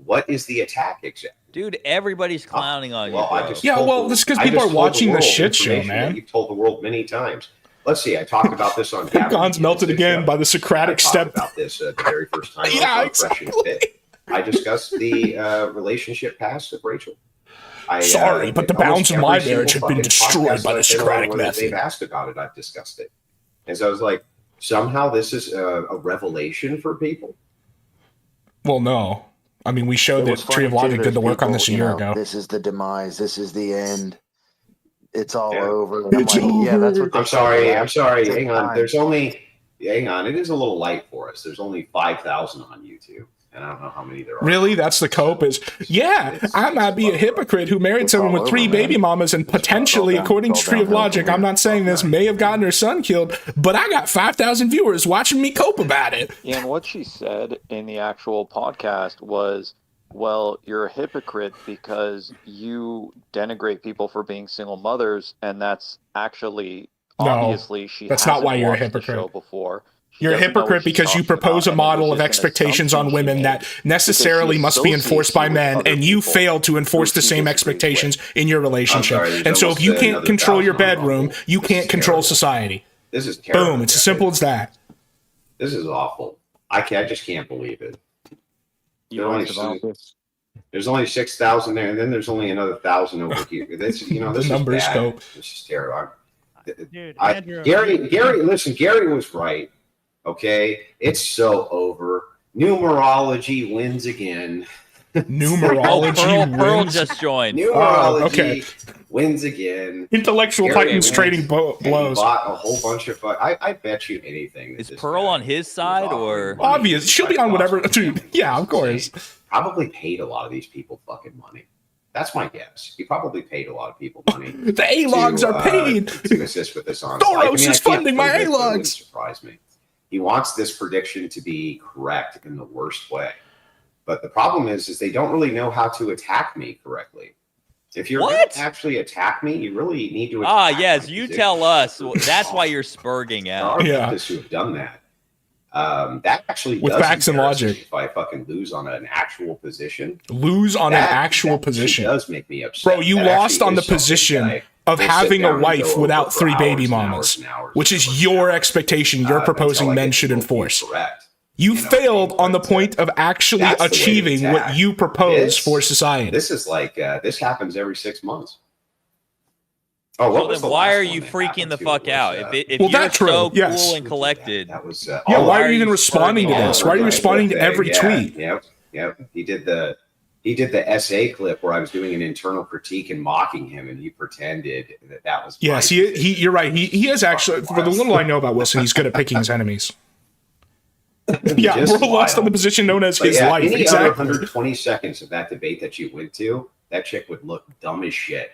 What is the attack exactly? Dude, everybody's clowning on you. This is because people are watching the shit show, man. You've told the world many times. Let's see. I talked about this on Gon's melted again by the Socratic step. I talked about this the very first time. Exactly. I discussed the relationship past of Rachel. Sorry, but the bounds of my marriage have been destroyed by the Socratic method. They've asked about it. I've discussed it. And so I was like, somehow this is a revelation for people. Well, no. I mean, we showed that Tree of Logic did the work on this a year ago. This is the demise. This is the end. It's all over. And I'm like, yeah, that's what. I'm sorry. Hang on. It is a little light for us. There's only 5,000 on YouTube, and I don't know how many there are. Really? That's the cope? I might be a hypocrite who married someone with 3 baby mamas and potentially, according to Tree of Logic, I'm not saying this, may have gotten her son killed, but I got 5,000 viewers watching me cope about it. Yeah, and what she said in the actual podcast was, well, you're a hypocrite because you denigrate people for being single mothers, and that's actually, obviously, she that's not why you're a hypocrite. hypocrite. Before. You're a hypocrite because you propose a model of expectations on women that necessarily must be enforced by men, and you fail to enforce the same expectations in your relationship. And so if you can't control your bedroom, you can't control society. This is terrible. Boom. It's as simple as that. This is awful. I just can't believe it. There's only 6,000 there, and then there's only another 1,000 over here. This numbers is go. This is terrible. Dude, Gary, listen, Gary was right. Okay, it's so over. Numerology wins again. Numerology Pearl just joined. Numerology wins again. Intellectual Titans trading blows. Bought a whole bunch of. I bet you anything. Is Pearl on his side or obvious? She'll be on whatever. Dude, yeah, of course. Probably paid a lot of these people fucking money. That's my guess. He probably paid a lot of people money. The A-logs are paid to assist with this on. Thoros is funding my A-logs. Surprise me. He wants this prediction to be correct in the worst way. But the problem is they don't really know how to attack me correctly. If you're going to actually attack me, you really need to attack yes, you tell us. That's why you're spurging out. There are people who have done that. That actually with facts and logic. If I fucking lose on an actual position, an actual position does make me upset. Bro, you lost on the position of having a wife without 3 baby mamas, which is your expectation you're proposing men should enforce. You failed on the point of actually achieving what you propose for society. This is like this happens every 6 months. Oh, well, then why are you freaking the fuck out? If you're so cool and collected, why are you even responding to this? Why are you responding to every tweet? Yep. He did the essay clip where I was doing an internal critique and mocking him, and he pretended that was. Yes, you're right. He is actually, for the little I know about Wilson, he's good at picking his enemies. Yeah, we're lost on the position known as his life. Any other 120 seconds of that debate that you went to, that chick would look dumb as shit.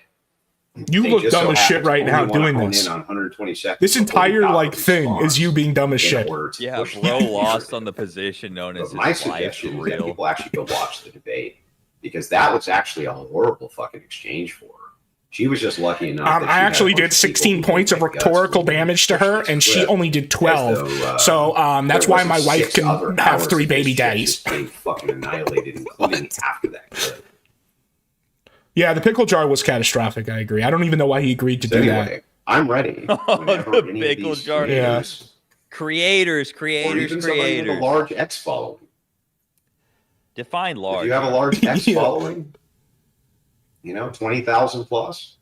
You look dumb as shit right now doing this. On 122nd This entire like thing is you being dumb as shit. Yeah, bro lost on the position known as my his life suggestion for is that real. people actually go watch the debate, because that was actually a horrible fucking exchange for her. She was just lucky enough. I actually did 16 points of rhetorical damage to her, and she only did 12. So that's why my wife can have 3 baby daddies. Being fucking annihilated, including after that clip. Yeah, the pickle jar was catastrophic. I agree. I don't even know why he agreed to do that. I'm ready. The pickle jar. Yeah. Creators. Or even somebody with a large X following. Define large. If you have a large X following, 20,000 plus,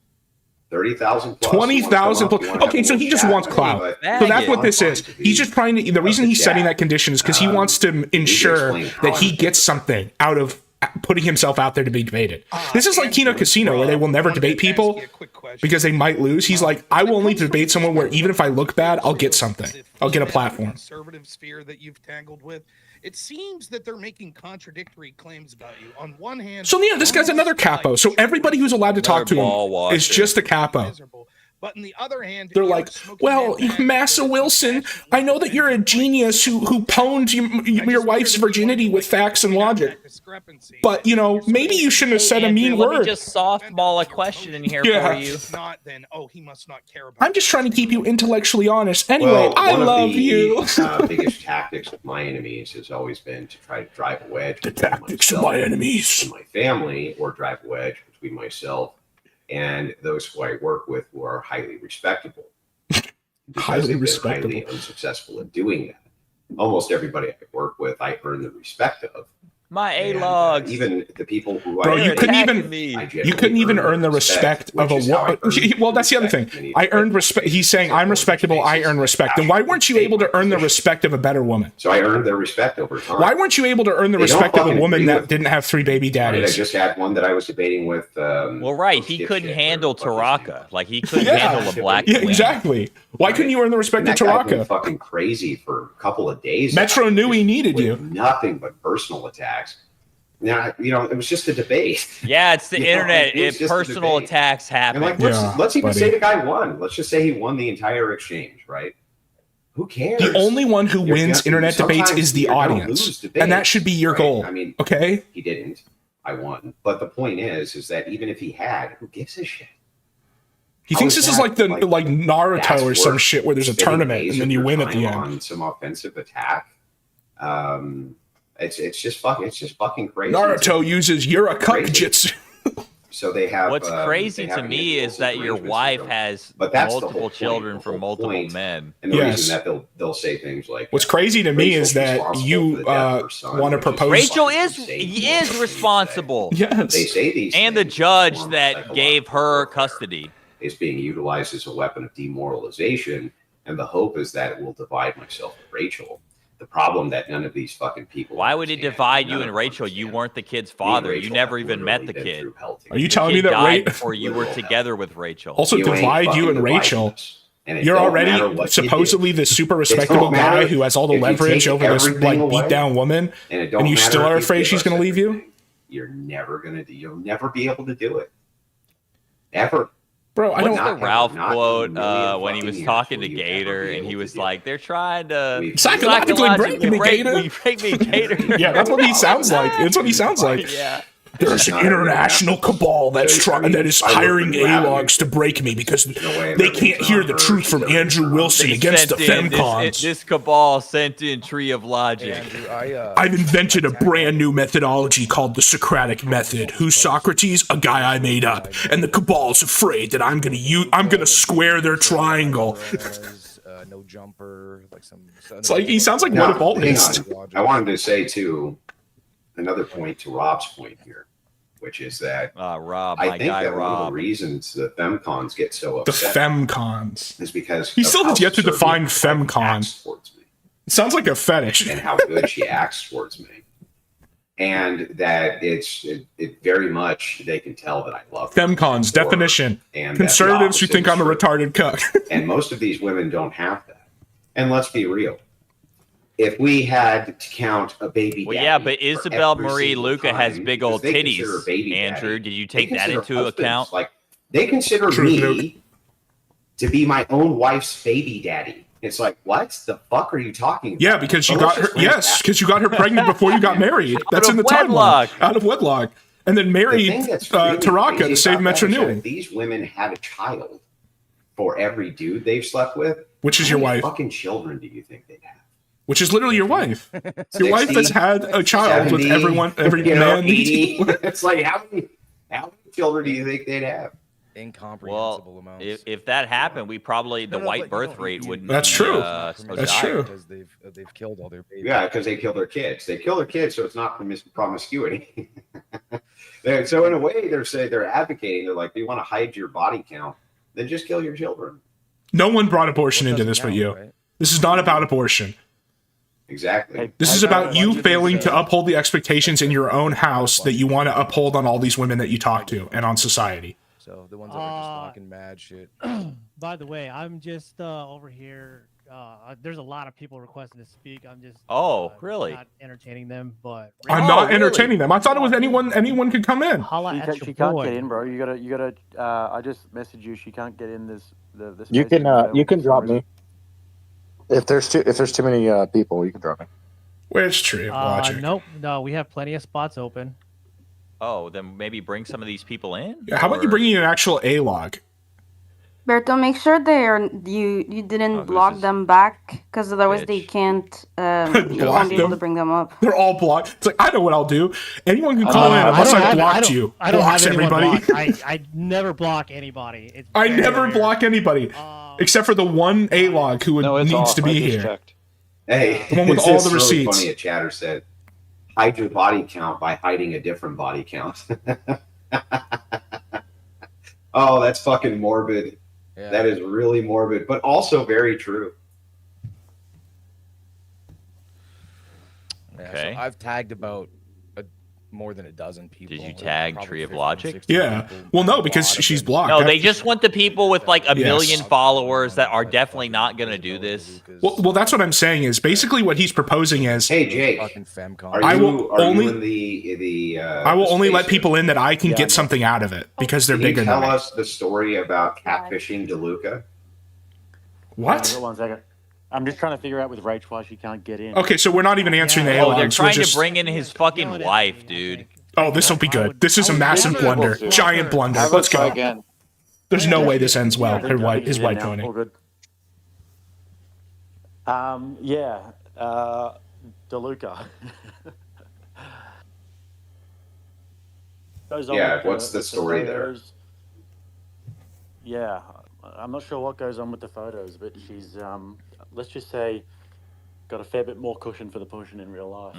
30,000 plus. 20,000 plus. Okay, so he just wants clout. So that's what this is. He's just trying to. The reason he's setting that condition is because he wants to ensure that he gets something out of putting himself out there to be debated. This is like Kino Casino, where they will never debate people because they might lose. He's like, I will only debate someone where even if I look bad, I'll get something. I'll get a platform. Conservative sphere that you've tangled with. It seems that they're making contradictory claims about you. On one hand, so yeah, this guy's another capo. So everybody who's allowed to talk to him is just a capo. But on the other hand, they're like, well, Massa Wilson, I know that you're a genius who pwned your wife's virginity with facts and logic. But, maybe you shouldn't have said a mean let word. Me just softball a question in here for you. Not then, he must not care about. I'm just trying to keep you intellectually honest. Anyway, I love you. The biggest tactics of my enemies has always been to try to drive a wedge between myself and my family, or drive a wedge between myself and those who I work with who are highly respectable. Highly unsuccessful in doing that. Almost everybody I work with, I earn the respect of. My A-logs. Even the people who Bro, you couldn't even earn the respect of a woman. Well, that's the other thing. I earned respect. He's saying I'm respectable. I earn respect. Then why weren't you able to earn the respect of a better woman? So I earned their respect over time. Why weren't you able to earn the respect of a woman that didn't have 3 baby daddies? I just had one that I was debating with. Well, right. He couldn't handle Taraka. Like, he couldn't handle the black queen. Exactly. Why couldn't you earn the respect of Taraka? Fucking crazy for a couple of days. Metro knew he needed you. Nothing but personal attacks. Now, it was just a debate. Yeah, it's the internet. If personal attacks happen. And let's even say the guy won. Let's just say he won the entire exchange, right? Who cares? The only one who wins internet debates is the audience. And that should be your goal. I mean, okay? He didn't. I won. But the point is that even if he had, who gives a shit? He thinks this is like Naruto or some shit where there's a tournament and then you win at the end. On some offensive attack. It's just fucking crazy. Naruto uses Yura-Cuck Jitsu. So they have. What's crazy to me is that your wife has multiple children from multiple men. And the reason that they'll say things like. What's crazy to me is that you want to propose. Rachel is responsible. Yes. They say these. And the judge that gave her custody is being utilized as a weapon of demoralization, and the hope is that it will divide myself and Rachel. The problem that none of these fucking people. Why would it divide you and Rachel? You weren't the kid's father. You never even met the kid. Are you telling me that before you were together with Rachel? Also, divide you and Rachel. You're already supposedly the super respectable guy who has all the leverage over this beat down woman, and you still are afraid she's going to leave you. You'll never be able to do it, ever. Bro, I don't. What's the Ralph quote when he was talking to Gator and he was like, "They're trying to psychologically break me, Gator." Break me, Gator. Yeah, that's what he sounds like. That's what he sounds like. Yeah. There's an international cabal that is hiring A-logs to break me because they can't hear the truth from Andrew Wilson against the femcons. This cabal sent in Tree of Logic. Andrew, I've invented a brand new methodology called the Socratic method. Who's Socrates? A guy I made up. And the cabal's afraid that I'm gonna square their triangle. No jumper, like some. It's like he sounds like one of all these. I wanted to say too, another point to Rob's point here, which is that Rob, I think that one of the reasons the femcons get so upset. The femcons is because he still has yet to define femcon. It sounds like a fetish. And how good she acts towards me, and that it very much they can tell that I love her. Femcons definition: and conservatives who think I'm a retarded cuck. And most of these women don't have that. And let's be real. If we had to count a baby daddy, yeah, but Isabel Marie Luca has big old titties. Andrew, did you take that into account? Like They consider me to be my own wife's baby daddy. It's like, what the fuck are you talking about? Yeah, because you got her. Yes, because you got her pregnant before you got married. That's in the timeline. Out of wedlock, and then married Taraka to save Metro Newing. These women had a child for every dude they've slept with. Which is your wife? Fucking children do you think they'd have? Which is literally your wife. Your wife has had a child 70, with every man. 80. It's like how many children do you think they'd have? Incomprehensible amounts. If that happened, we probably the white birth rate wouldn't. That's true. That's true. Because they've killed all their babies. Yeah, because they kill their kids. They kill their kids, so it's not promiscuity. So in a way, they're advocating. They're like, do you want to hide your body count? Then just kill your children. No one brought abortion into this but you. Right? This is not about abortion. Exactly. This is about you failing to uphold the expectations in your own house that you want to uphold on all these women that you talk to and on society. So the ones that are just talking mad shit. By the way, I'm just over here. There's a lot of people requesting to speak. I'm just really not entertaining them, but I'm not entertaining them. I thought it was anyone could come in. She can't get in, bro. You gotta. I just messaged you. She can't get in this. You can drop me. If there's too many people, you can drop me. Which tree of logic? Nope. No, we have plenty of spots open. Oh, then maybe bring some of these people in. Yeah, how about you bring in an actual A-log? Berto, make sure you didn't block them back, because otherwise they can't. You won't be able to bring them up. They're all blocked. It's like, I know what I'll do. Anyone can call in unless I blocked you. I don't Blocks have everybody. I never block anybody. I never block anybody except for the one A-log who needs to be here. Checked. Hey, the one with all the receipts. Really funny. A chatter said, "Hide your body count by hiding a different body count." Oh, that's fucking morbid. Yeah. That is really morbid, but also very true. Yeah, okay. So I've tagged about more than a dozen people. Did you tag Tree of Logic? Yeah. Well, no, because she's blocked. No, they just want the people with like a million followers that are definitely not going to do this. Well, that's what I'm saying is basically what he's proposing is, hey, Jake, I will only let people in that I can get something out of it because they're bigger than me. Tell us the story about catfishing DeLuca. What? Hold on a second. I'm just trying to figure out with Rach why she can't get in. Okay, so we're not even answering the A-logs. They're trying to bring in his fucking wife, dude. Oh, this will be good. This is a massive blunder. Giant blunder. Let's go. Again. There's no way this ends well. His wife joining. DeLuca. Yeah, what's the story there? Yeah, I'm not sure what goes on with the photos, but she's, let's just say, got a fair bit more cushion for the pushing in real life.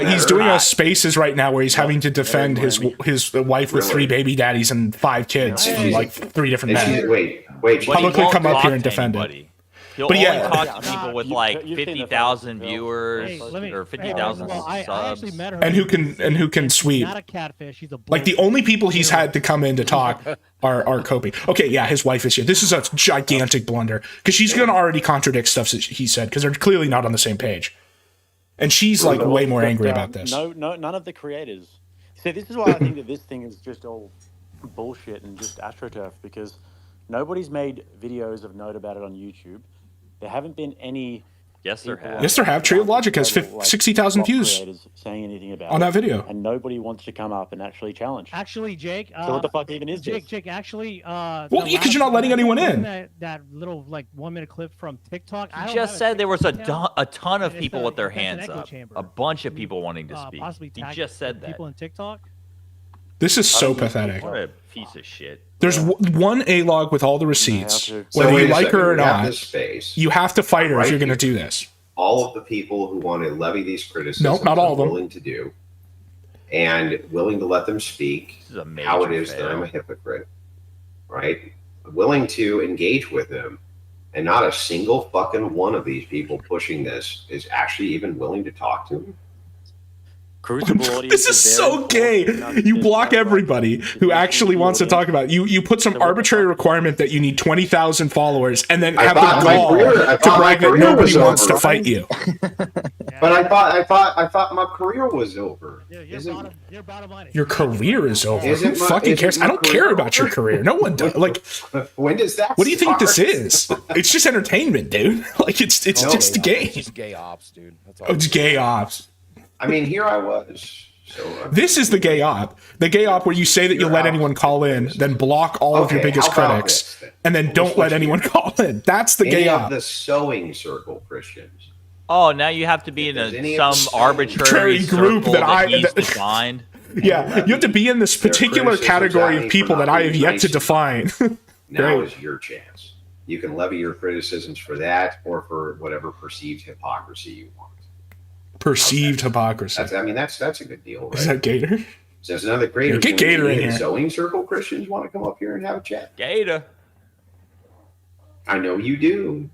He's doing a Spaces right now where he's having to defend his wife with 3 baby daddies and 5 kids from like 3 different men. Wait. Publicly come up here and defend it. He'll only talk to people with like 50,000 viewers or 50,000 subs, and who can sweep. Not a catfish. He's a like the only people he's had to come in to talk are coping. Okay, yeah, his wife is here. This is a gigantic blunder because she's going to already contradict stuff that he said because they're clearly not on the same page, and she's like way more angry about this. No, none of the creators. See, this is why I think that this thing is just all bullshit and just AstroTurf because nobody's made videos of note about it on YouTube. There haven't been any. Yes, there have. Yes, there have. Tree of Logic has 60,000 views saying anything about on that video, and nobody wants to come up and actually challenge. Actually, Jake. So what the fuck even is this? Jake. Actually. Well, because you're not letting anyone in. That little like 1-minute clip from TikTok. He just said there was a ton of people with their hands up. A bunch of people wanting to speak. He just said that. People in TikTok. This is so pathetic. What a piece of shit. There's one A-log with all the receipts. Whether you like her or not, you have to fight her if you're going to do this. All of the people who want to levy these criticisms nope, not all of them. Willing to do, and willing to let them speak how it is that I'm a hypocrite, right? Willing to engage with them, and not a single fucking one of these people pushing this is actually even willing to talk to him. This is so gay. You block everybody who actually wants to talk about it. You put some arbitrary requirement that you need 20,000 followers and then have the gall to brag that nobody wants to fight you. But I thought my career was over. Your bottom line. Your career is over. Who fucking cares? I don't care about your career. No one does. Like, when does that? What do you think this is? It's just entertainment, dude. Like, it's just a game. It's just gay ops, dude. That's all. Oh, it's gay ops. I mean, here I was. So, this is the gay op. The gay op where you say that you'll let anyone call in, then block all of your biggest critics, and then don't let anyone call in. That's the gay op. The sewing circle Christians. Oh, now you have to be in some arbitrary group that he's defined. Yeah, you have to be in this particular category of people that I have yet to define. Now is your chance. You can levy your criticisms for that or for whatever perceived hypocrisy you want. Perceived hypocrisy. That's a good deal, right? Is that Gator? So there's another Gator. Get Gator in here. Sewing circle Christians want to come up here and have a chat. Gator. I know you do.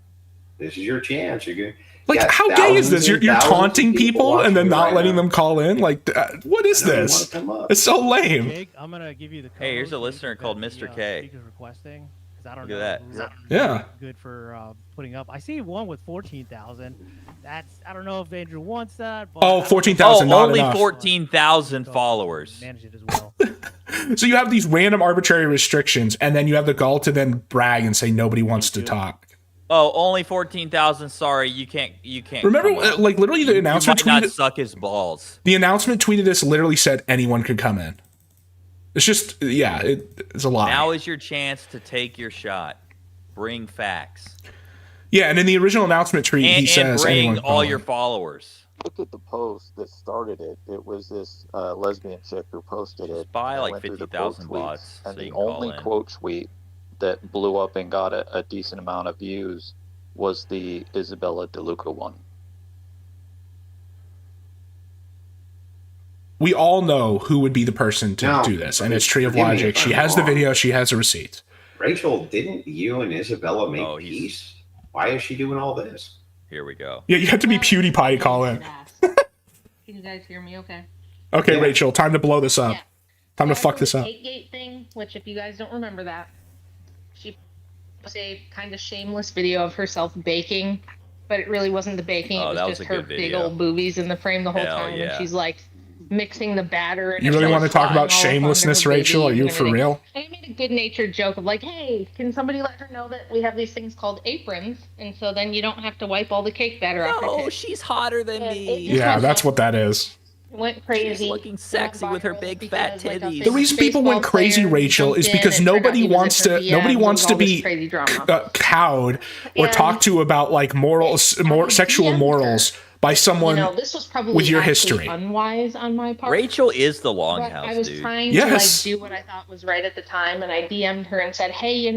This is your chance. You're good. Like, how gay is this? You're taunting people and then not letting them call in? Like, what is this? It's so lame. Jake, I'm gonna give you the. Hey, here's a listener called Mr. K. Requesting, because I don't Look know. at Who's yeah. Good for putting up. I see one with 14,000. That's, I don't know if Andrew wants that. But 14,000. Not only enough. 14,000 followers. Manage it as well. So you have these random arbitrary restrictions, and then you have the gall to then brag and say nobody wants to talk. Oh, only 14,000. Sorry, you can't. Remember, like, literally the announcement you might tweeted. not suck his balls. The announcement tweeted this literally said anyone could come in. It's just, yeah, it's a lie. Now is your chance to take your shot. Bring facts. Yeah, and in the original announcement tweet, he says bring all your followers. Look at the post that started it. It was this lesbian chick who posted it. Buy like 50,000 bots. And so the you can only quote tweet that blew up and got a decent amount of views was the Isabella DeLuca one. We all know who would be the person to do this, and it's Tree of Logic. She has the video. She has a receipt. Rachel, didn't you and Isabella make peace? Why is she doing all this? Here we go. Yeah, you have to be PewDiePie to call in. Can you guys hear me okay? Okay, yeah. Rachel, time to blow this up. Yeah. Time to fuck this up. The Gate thing, which if you guys don't remember that, she posted a kind of shameless video of herself baking, but it really wasn't the baking. It was just her big old boobies in the frame the whole time, and she's like mixing the batter. And you really want to talk about shamelessness, Rachel? Are you for real? I made a good-natured joke of like, hey, can somebody let her know that we have these things called aprons, and so then you don't have to wipe all the cake batter off. Oh, she's hotter than me. Yeah, that's what that is. Went crazy. She's looking sexy with her big fat titties. The reason people went crazy, Rachel, is because nobody wants to be cowed or talked to about like sexual morals by someone this was probably with your history. Unwise on my part. Rachel is the Longhouse, I was dude. trying to like do what I thought was right at the time, and I DM'd her and said, "Hey,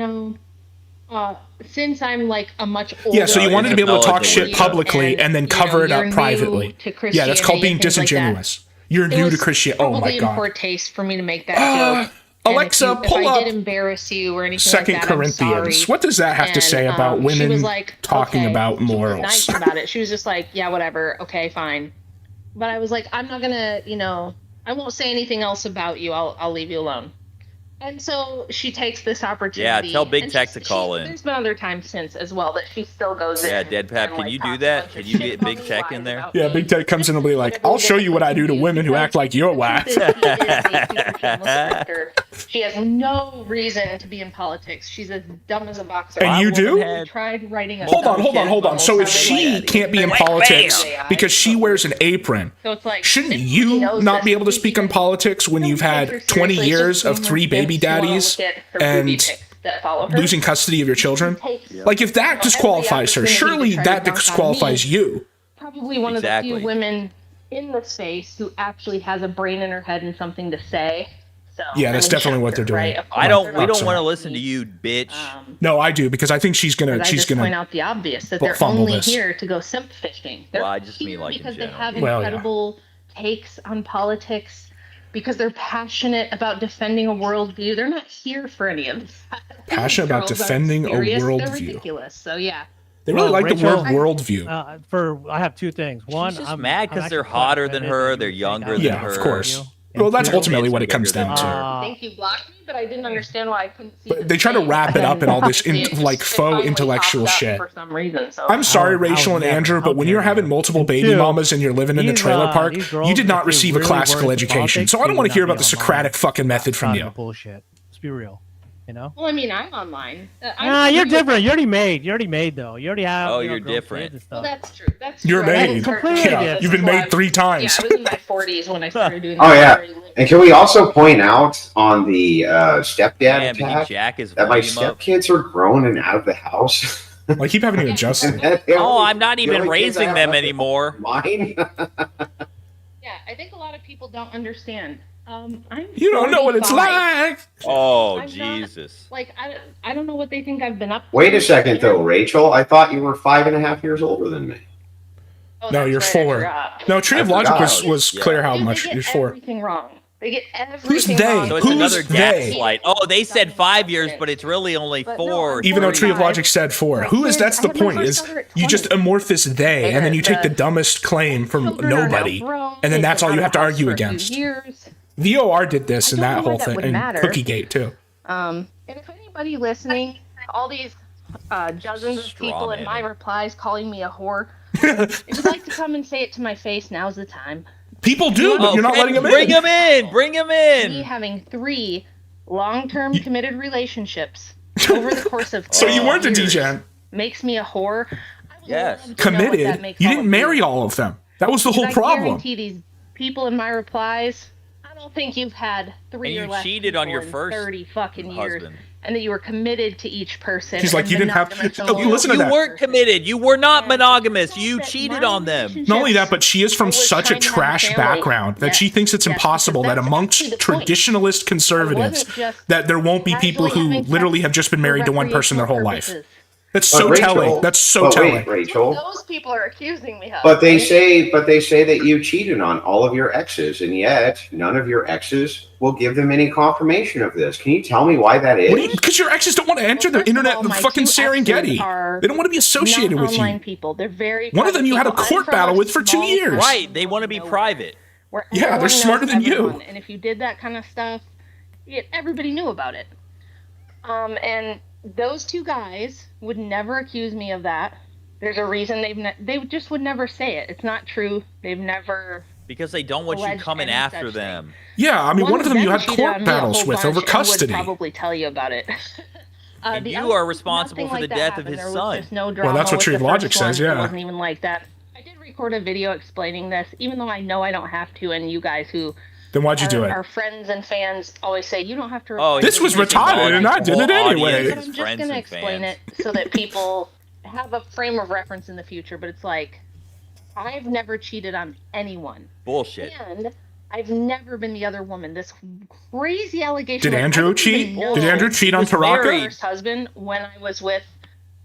since I'm like a much older." Yeah, so you wanted to be able to talk shit publicly and then cover it up privately. Yeah, that's called being disingenuous. You're new to Christianity. Oh my god. Probably in poor taste for me to make that joke. Alexa, pull up. If I did embarrass you or anything Second like that, Corinthians. I'm sorry. What does that have to say about women talking about morals? She was nice about it. She was just like, yeah, whatever. Okay, fine. But I was like, I'm not gonna, I won't say anything else about you. I'll leave you alone. And so she takes this opportunity. Yeah, tell Big Tech to call in. There's been other times since as well that she still goes in. Yeah, Deadpap, can you do that? Can you get Big Tech in there? Yeah, Big Tech comes in and be like, I'll show you what I do to women who act like you're whack. She has no reason to be in politics. She's as dumb as a boxer. And you do? I tried writing a Hold on. So if she can't be in politics because she wears an apron, shouldn't you not be able to speak on politics when you've had 20 years of 3 baby daddies and losing custody of your children? Like, if that disqualifies her, surely that disqualifies you. Probably one of the few women in the space who actually has a brain in her head and something to say. So, yeah, that's definitely what they're doing. Right? We don't want to listen to you, bitch. No, I do, because I think she's gonna point out the obvious that they're only here to go simp fishing. They're I just mean like because in they general. have incredible takes on politics, because they're passionate about defending a worldview. They're not here for any of this. Passionate about defending a worldview. They're ridiculous. So yeah. They really like the word worldview. I have 2 things. One, she's just mad because they're hotter than her, they're younger than her. Yeah, of course. Well, that's ultimately what it comes down to. I think you blocked me, but I didn't understand why I couldn't see. But they try to wrap it up in all this faux intellectual shit. For some reason, so. I'm sorry, Rachel and Andrew, but when you're having multiple baby mamas and you're living in the trailer park, you did not receive a classical education. So I don't want to hear about the Socratic fucking method from you. Bullshit. Let's be real. You know? Well, I mean, I'm online. You're different. You're already made. You're already made, though. You already have. Oh, you're different. Well, that's true. That's true. You're made. Yeah, you've been made 3 times. Yeah, I was in my 40s when I started doing Oh, yeah. And can we also point out on the stepdad attack that my stepkids are grown and out of the house? I keep having to adjust them. Oh, I'm not even raising them anymore. Mine? Yeah, I think a lot of people don't understand. You don't know what it's like. Oh, I'm Jesus. I don't know what they think I've been up to. Wait a second, though, Rachel. I thought you were 5.5 years older than me. Oh, No, you're 4. No, Tree of Logic was clear how much you're 4. Everything wrong. They get everything Who's they? wrong. So it's Who's another they? gaslight. Oh, they said 5 years, but it's really only 4. Even though Tree of Logic said 4. Who is? That's the point. Is you just amorphous they, and then you take the dumbest claim from nobody, and then that's all you have to argue against. VOR did this in that whole thing, and Cookiegate too. And if anybody listening, all these dozens of people in my replies calling me a whore, if you'd like to come and say it to my face, now's the time. People do, but you're not letting them in. Bring them in. Bring them in. Me having 3 long-term committed relationships over the course of So you weren't a years DGen. Makes me a whore. Yes. Committed. You didn't marry all of them. That was the whole problem. I guarantee these people in my replies, I don't think you've had 3 or less cheated on your people in first 30 fucking years. husband. And that you were committed to each person. She's like, you didn't have. Oh, listen to You that. weren't committed. You were not monogamous. You cheated on them. Not only that, but she is from such a trash background that she thinks it's impossible that amongst traditionalist conservatives that there won't be people who literally have just been married to one person their whole life. That's so telling. That's so telling. Wait, Rachel. Those people are accusing me of. But they say that you cheated on all of your exes, and yet none of your exes will give them any confirmation of this. Can you tell me why that is? Because your exes don't want to enter the internet, the fucking Serengeti. They don't want to be associated with you. People. They're very. One of them you had a court battle with for 2 years. Right. They want to be private. Yeah, they're smarter than you. And if you did that kind of stuff, everybody knew about it. And those 2 guys would never accuse me of that. There's a reason they just would never say it. It's not true. They've never. Because they don't want you coming after them. Yeah, I mean, one of them you had court battles with over custody. I would probably tell you about it. And you are responsible for the death of his son. No well, that's what Tree of Logic says, yeah. It wasn't even like that. I did record a video explaining this, even though I know I don't have to, and you guys who then why'd you do it? Our friends and fans always say you don't have to. Oh, this was retarded, and I did it anyway. But I'm just going to explain it so that people have a frame of reference in the future. But it's like, I've never cheated on anyone. Bullshit. And I've never been the other woman. This crazy allegation. Did Andrew cheat? Did Andrew cheat on Taraka? My first husband when I was with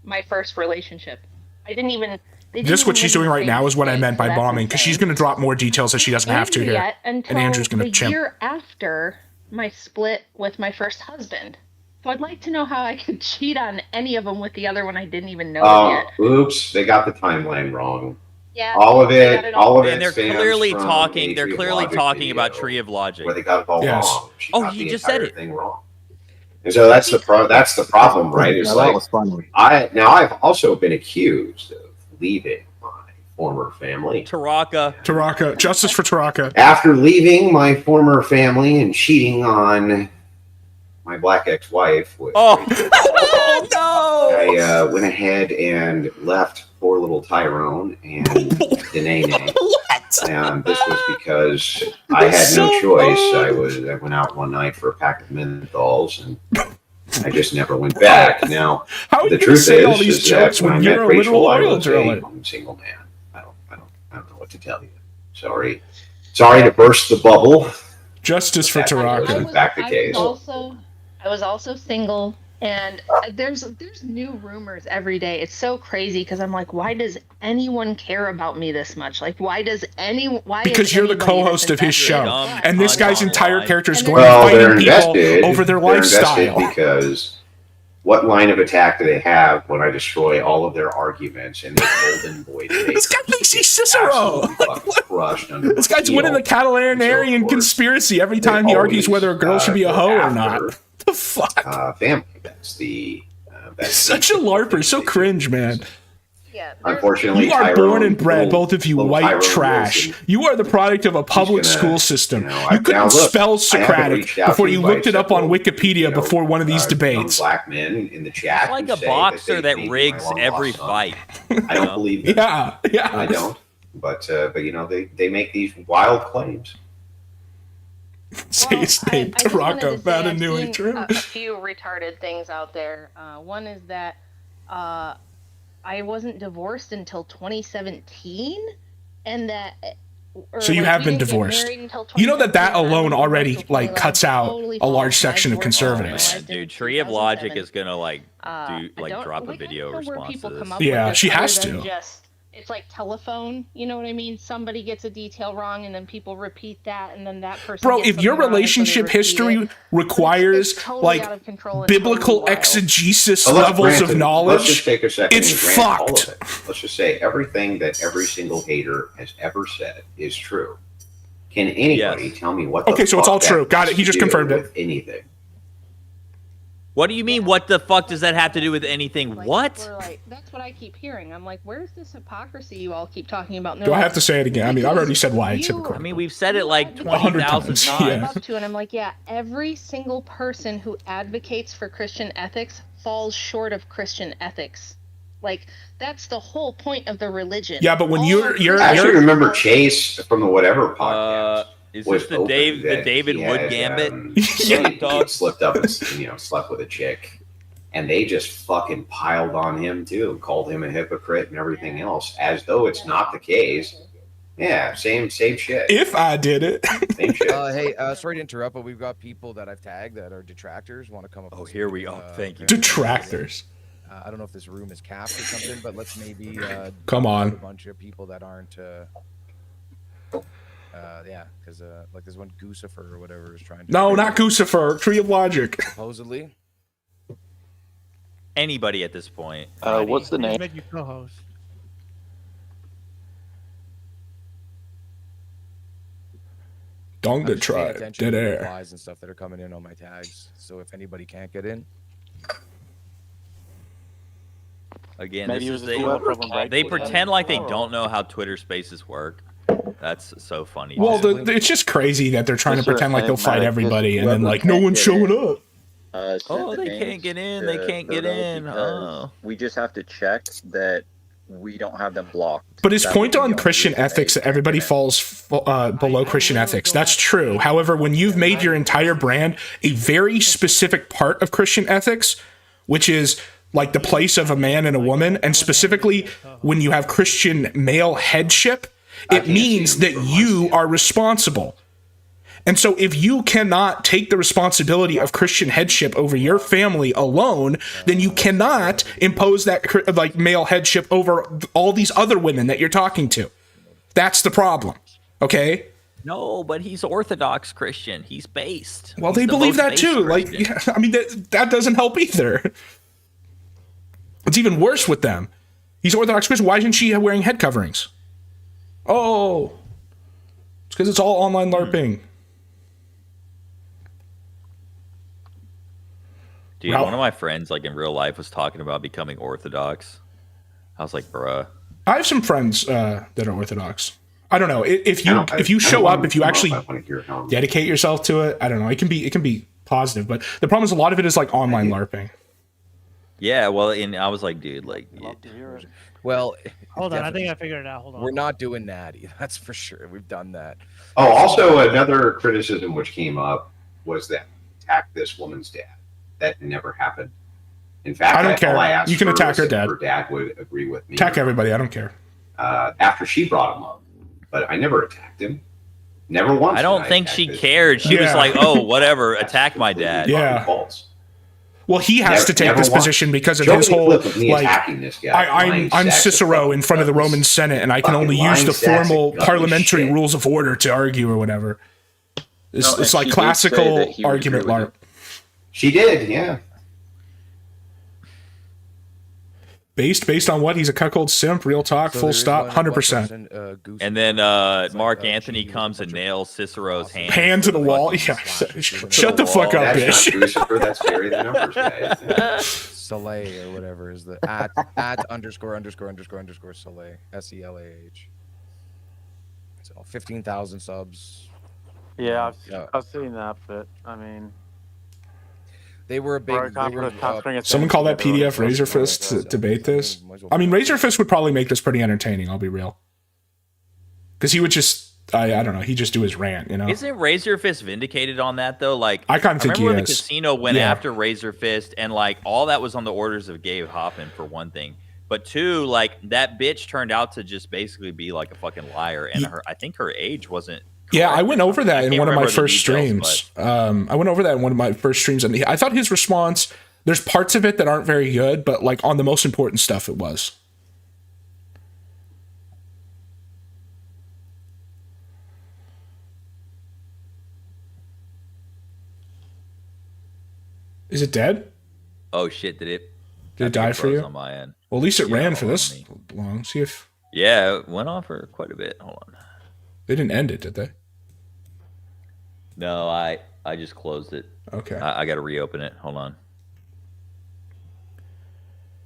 my first relationship. I didn't even. This what she's doing right now is what I meant by bombing, because she's going to drop more details that she doesn't have to here, and Andrew's going to chimp. The year after my split with my first husband, so I'd like to know how I could cheat on any of them with the other one I didn't even know yet. Oops, they got the timeline wrong. Yeah, all of it. And they're clearly talking. They're clearly talking about Tree of Logic. Where they got it all wrong. He just said it. Thing wrong. And so that's the problem, right? It's like I've also been accused of leaving my former family. Taraka. Justice for Taraka. After leaving my former family and cheating on my black ex-wife. Oh no! I went ahead and left poor little Tyrone and Danae. And this was because I had no choice. I went out one night for a pack of menthols and I just never went back. Now, the truth is that when I met Rachel, I was a single man. I don't know what to tell you. Sorry to burst the bubble. Justice for Taraka. Back the case. I was also single, and there's new rumors every day. It's so crazy because I'm like, why does anyone care about me this much? Like, because you're the co-host of his show, and this guy's entire character is going to fighting people over their lifestyle. Because What line of attack do they have when I destroy all of their arguments and their golden boy face? This guy thinks he's Cicero. Crushed under This guy's winning the Catalanarian conspiracy every time he argues whether a girl should be a hoe or not. What the fuck? Family. That's the. That's such a LARPer. So cringe, man. Yeah, unfortunately, you are born and bred, both of you, white Tyrone trash. Wilson. You are the product of a public school system. You couldn't spell Socratic before you looked it up on Wikipedia before one of these debates. Black men in the chat. It's like a boxer that rigs every fight. I don't believe them. Yeah. I don't. But you know, they make these wild claims. Say his name, Taraka Vatanui. A few retarded things out there. One is that I wasn't divorced until 2017, and that. So you have been divorced. You know that alone already like cuts out a large section of conservatives. Man, dude, Tree of Logic is gonna drop a video response to this. Yeah, she has to. It's like telephone, you know what I mean? Somebody gets a detail wrong, and then people repeat that, and then that person. Bro, if your relationship history requires like biblical exegesis levels of knowledge, let's just take a second it's and grant all fucked. of it. Let's just say everything that every single hater has ever said is true. Can anybody tell me what? Okay, so it's all true. Got it. He just confirmed it. Anything. What do you mean? What the fuck does that have to do with anything? What? That's what I keep hearing. I'm like, where's this hypocrisy you all keep talking about? Do I have to say it again? I mean, I've already said why it's I hypocritical. mean, we've said it like 20,000 times. Yeah. And I'm like, yeah, every single person who advocates for Christian ethics falls short of Christian ethics. Like, that's the whole point of the religion. Yeah, but when you're I actually remember Chase from the whatever podcast. Is this the David Wood Gambit? He slipped up and slept with a chick, and they just fucking piled on him too, called him a hypocrite and everything else, as though it's not the case. Yeah, same shit. If I did it. Same shit. Hey, sorry to interrupt, but we've got people that I've tagged that are detractors. Want to come up? Oh, here we go. Thank you. Detractors. I don't know if this room is capped or something, but let's maybe come on. A bunch of people that aren't. Yeah, because like there's one Goosifer or whatever is trying to. No, not Goosifer. Tree of Logic. Supposedly. Anybody at this point. What's the name? Make you co-host. Donga tribe. Dead air. Lies and stuff that are coming in on my tags. So if anybody can't get in. Again, Maybe this it is was a problem, they pretend like they don't know how Twitter Spaces work. That's so funny. Well, it's just crazy that they're trying to pretend like they'll fight everybody, and then like no one's showing up. They can't get in. They can't get in. Oh. We just have to check that we don't have them blocked. But his point on Christian ethics, that everybody falls below Christian ethics, that's true. However, when you've made your entire brand a very specific part of Christian ethics, which is like the place of a man and a woman, and specifically when you have Christian male headship, it means that you are responsible. And so if you cannot take the responsibility of Christian headship over your family alone, then you cannot impose that like male headship over all these other women that you're talking to. That's the problem. Okay? No, but he's Orthodox Christian. He's based. Well, they believe that too. Christian. Like, I mean, that doesn't help either. It's even worse with them. He's Orthodox Christian. Why isn't she wearing head coverings? Oh, it's because it's all online LARPing. Dude, one of my friends, like in real life, was talking about becoming Orthodox. I was like, bruh. I have some friends that are Orthodox. I don't know if you show up, if you actually dedicate yourself to it. I don't know. It can be positive, but the problem is a lot of it is like online LARPing. Yeah, well, and I was like, dude, like, well, hold on, I think I figured it out. Hold on. We're not doing natty, that's for sure. We've done that. Oh, also another criticism which came up was that attack this woman's dad. That never happened. In fact, I don't care. You can attack her dad. Her dad would agree with me. Attack everybody. I don't care. After she brought him up, but I never attacked him. Never once. I don't think she cared. She was like, "Oh, whatever, attack my dad." Yeah. Well, he has to take this position because of his whole like. I'm Cicero in front of the Roman Senate, and I can only use the formal parliamentary rules of order to argue or whatever. It's like classical argument LARP. She did, yeah. Based on what? He's a cuckold simp. Real talk. Full stop. 100%. And then Mark Anthony comes and nails Cicero's hand to the wall. Yeah. Shut the fuck up, bitch. That's Gary the numbers guy. Soleil or whatever is the at ___ Soleil SELAH. So 15,000 subs. Yeah, I've seen that, but I mean, they were a big. Someone call that PDF Razor Fist to debate this. I mean, Razor Fist would probably make this pretty entertaining. I'll be real, because he would just. I don't know. He just do his rant, you know. Isn't Razor Fist vindicated on that though? Like I kind of think he remember is. The casino went after Razor Fist, and like all that was on the orders of Gabe Hoffman for one thing, but two, like that bitch turned out to just basically be like a fucking liar, and I think her age wasn't. Yeah, I went over that in one of my first streams. I went over that in one of my first streams, and I thought his response. There's parts of it that aren't very good, but like on the most important stuff, it was. Is it dead? Oh shit! Did it die for you? On my end. Well, at least it ran for this long. See if. Yeah, it went on for quite a bit. Hold on. They didn't end it, did they? No, I just closed it. Okay. I got to reopen it. Hold on.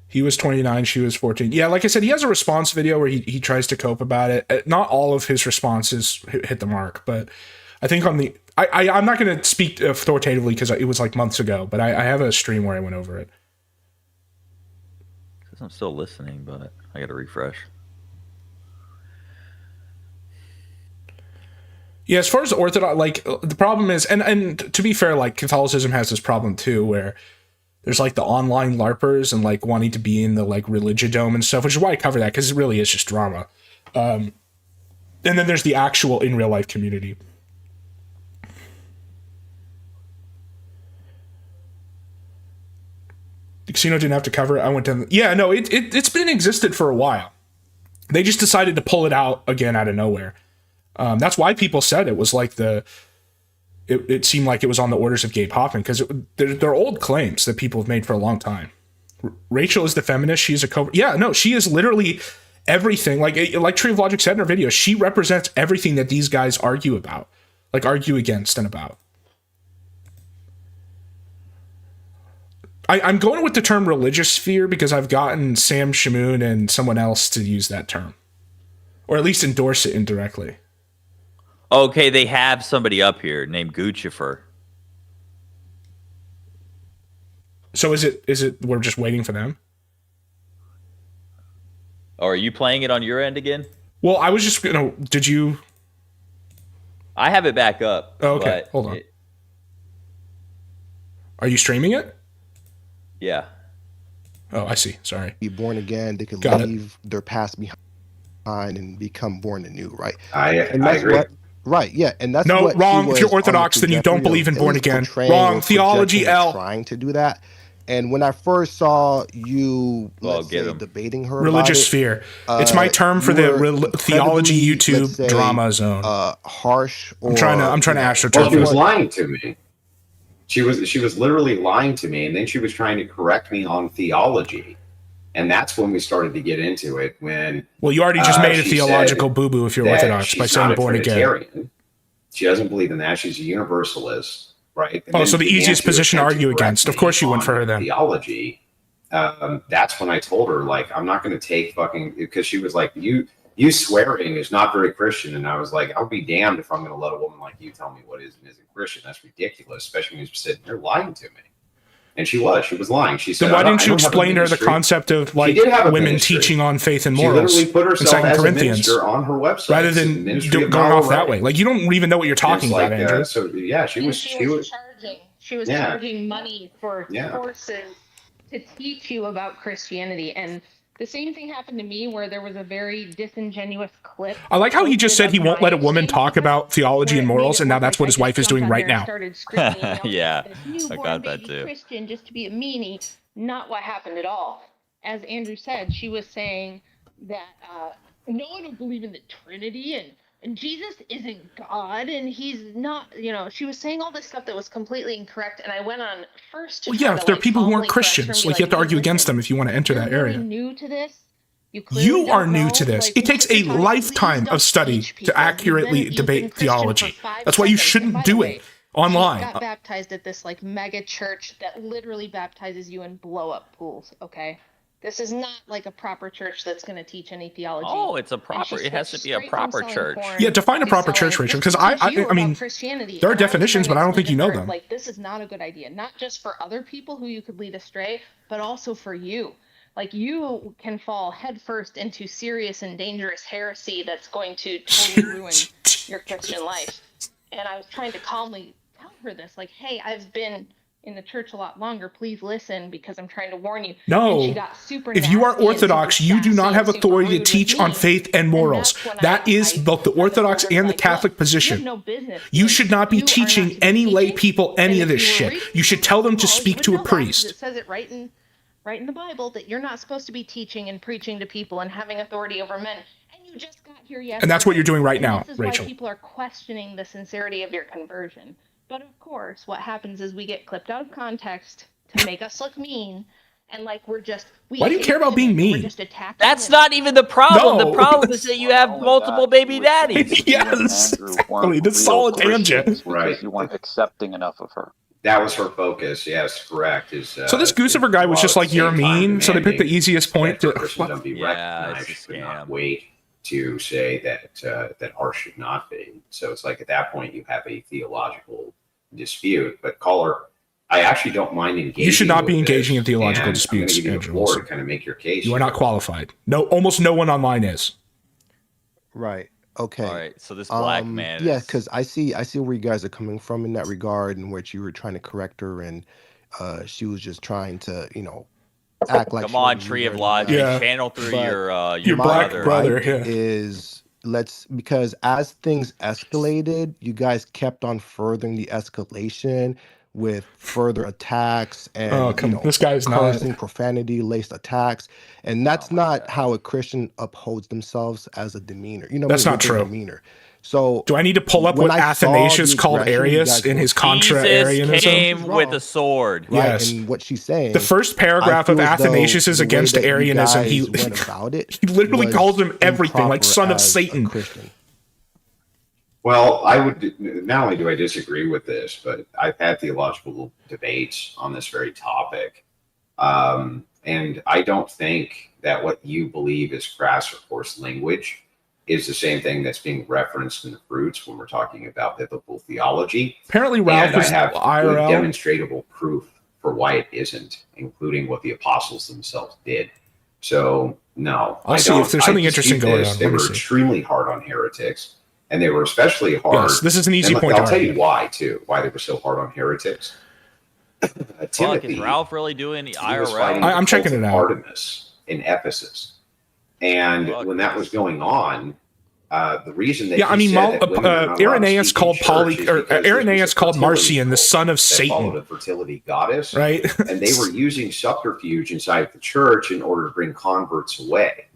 He was 29, she was 14. Yeah, like I said, he has a response video where he tries to cope about it. Not all of his responses hit the mark, but I think on the... I'm not going to speak authoritatively because it was like months ago, but I have a stream where I went over it. Says I'm still listening, but I got to refresh. Yeah, as far as Orthodox, like the problem is, and to be fair, like Catholicism has this problem too, where there's like the online LARPers and like wanting to be in the like Religidome and stuff, which is why I cover that, because it really is just drama. And then there's the actual in real life community. The casino didn't have to cover it. I went down. Yeah, no, it's been existed for a while. They just decided to pull it out again out of nowhere. That's why people said it was like it seemed like it was on the orders of Gabe Hoffman, because they're old claims that people have made for a long time. Rachel is the feminist. She's a yeah, no, she is literally everything. Like Tree of Logic said in her video, she represents everything that these guys argue about, like argue against and about. I'm going with the term religious sphere because I've gotten Sam Shamoon and someone else to use that term, or at least endorse it indirectly. Okay, they have somebody up here named Guccifer. So is it we're just waiting for them? Or are you playing it on your end again? Well, I was just did you? I have it back up. Oh, okay, hold on. Are you streaming it? Yeah. Oh, I see. Sorry. Be born again. They can leave their past behind and become born anew, right? I agree. Right, yeah, and that's no wrong. If you're Orthodox, then you don't believe in born again. Wrong. Theology L. Trying to do that, and when I first saw you debating her, religious sphere. It's my term for the theology YouTube drama zone. Harsh. I'm trying to astroturf. Well, she was lying to me. She was literally lying to me, and then she was trying to correct me on theology. And that's when we started to get into it. When you already just made a theological boo-boo if you're Orthodox by saying born again. She doesn't believe in that. She's a universalist, right? And so the easiest position to argue against. Of course you went for her then. Theology. That's when I told her, like, I'm not going to take because she was like, you swearing is not very Christian. And I was like, I'll be damned if I'm going to let a woman like you tell me what is and isn't Christian. That's ridiculous, especially when you're sitting there lying to me. And she was lying. She said, then why didn't you explain to her the concept of like women teaching on faith and morals she literally put herself in 2 as Corinthians a minister on her website rather than going off that way? Like you don't even know what you're talking about, Andrew. She was charging money for courses to teach you about Christianity, and the same thing happened to me where there was a very disingenuous clip. I like how he just said he won't let a woman talk about theology and morals, and now that's what his wife is doing right now. Yeah, I got that too. Christian just to be a meanie, not what happened at all. As Andrew said, she was saying that no, I don't believe in the Trinity, Jesus isn't God, and he's not, she was saying all this stuff that was completely incorrect, and I went on first to Well, yeah, if there are people who aren't calmly correct her and Christians, be like you have to argue "Hey, against listen, them if you want to enter you're that very area. new to this. You clearly You are don't new know, to this. like, It takes a lifetime of study to accurately debate theology. That's why you shouldn't do it online. Got baptized at this like mega church that literally baptizes you in blow up pools. Okay, this is not like a proper church that's going to teach any theology. Oh, it's a proper. It has to be a proper church. Yeah, define a proper church, Rachel, because I mean, Christianity. there are And I was definitions, trying but to I don't think you explain know to her, them. Like, this is not a good idea, not just for other people who you could lead astray, but also for you. Like, you can fall headfirst into serious and dangerous heresy that's going to totally ruin your Christian life. And I was trying to calmly tell her this, like, hey, I've been in the church a lot longer. Please listen, because I'm trying to warn you. No. And she got super If you are nasty and Orthodox, super you do not sassy have and super authority to rude with teach on me. faith and morals. That is both the Orthodox and the Catholic position. You should not be teaching any lay people any of this shit. You should tell them to speak to a priest. It says it right in the Bible that you're not supposed to be teaching and preaching to people and having authority over men. And you just got here yesterday. And that's what you're doing right now, This is Rachel. why people are questioning the sincerity of your conversion. But of course, what happens is we get clipped out of context to make us look mean, and like we're just. Why do you care about being mean? That's not even the problem. No. The problem is that you have multiple baby daddies. Yes, exactly. This is all a tangent. Right. You weren't accepting enough of her. That was her focus. Yes, correct. So this Guccifer guy was just like, you're mean, so they picked the easiest point to. Christendom be recognized, but not wait to say that that ours should not be. So it's like at that point you have a theological dispute. But caller, I actually don't mind engaging. You should not be with engaging this, in theological and disputes, I'm going to give you the Andrew. floor to kind of make your case. You are not qualified. No, almost no one online is. Right. Okay. All right. So this black man. Yeah, is- because I see where you guys are coming from in that regard, in which you were trying to correct her, and she was just trying to, act like. Come on, Tree of Logic. Yeah. Channel through But your black brother. Right Yeah. is because as things escalated, you guys kept on furthering the escalation with further attacks and this guy's not. cursing, profanity laced attacks, and that's not how a Christian upholds themselves as a demeanor. That's not with their true. Demeanor. So Do I need to pull up when what I saw Athanasius the called aggression you Arius guys in were- his Jesus contra-Arianism? came with a sword. right? Yes. And what she's saying. The first paragraph I of feel as though Athanasius is the way against that you Arianism. guys He went about it he literally was calls him everything, like improper son of as a Satan. Christian. Well, I would not only do I disagree with this, but I've had theological debates on this very topic. And I don't think that what you believe is crass or coarse language is the same thing that's being referenced in the fruits when we're talking about biblical theology. Apparently, Ralph And I was have good IRL. demonstrable proof for why it isn't, including what the apostles themselves did. So, no. I'll I see don't- if there's I something interesting dispute going this. on. They Let me were see. extremely hard on heretics, and they were especially hard. Yes, this is an easy and point to I'll tell you argue. why, too, why they were so hard on heretics. Fuck, Timothy, is Ralph really doing the he was fighting IRL? the I'm checking cult it of out. Artemis in Ephesus. And when that was going on, the reason that Yeah, I he mean, said that women are not allowed to Irenaeus speak in called church is because this was Irenaeus a called fertility Marcion the cult son of that followed Satan. a fertility goddess, Right? and they were using subterfuge inside the church in order to bring converts away.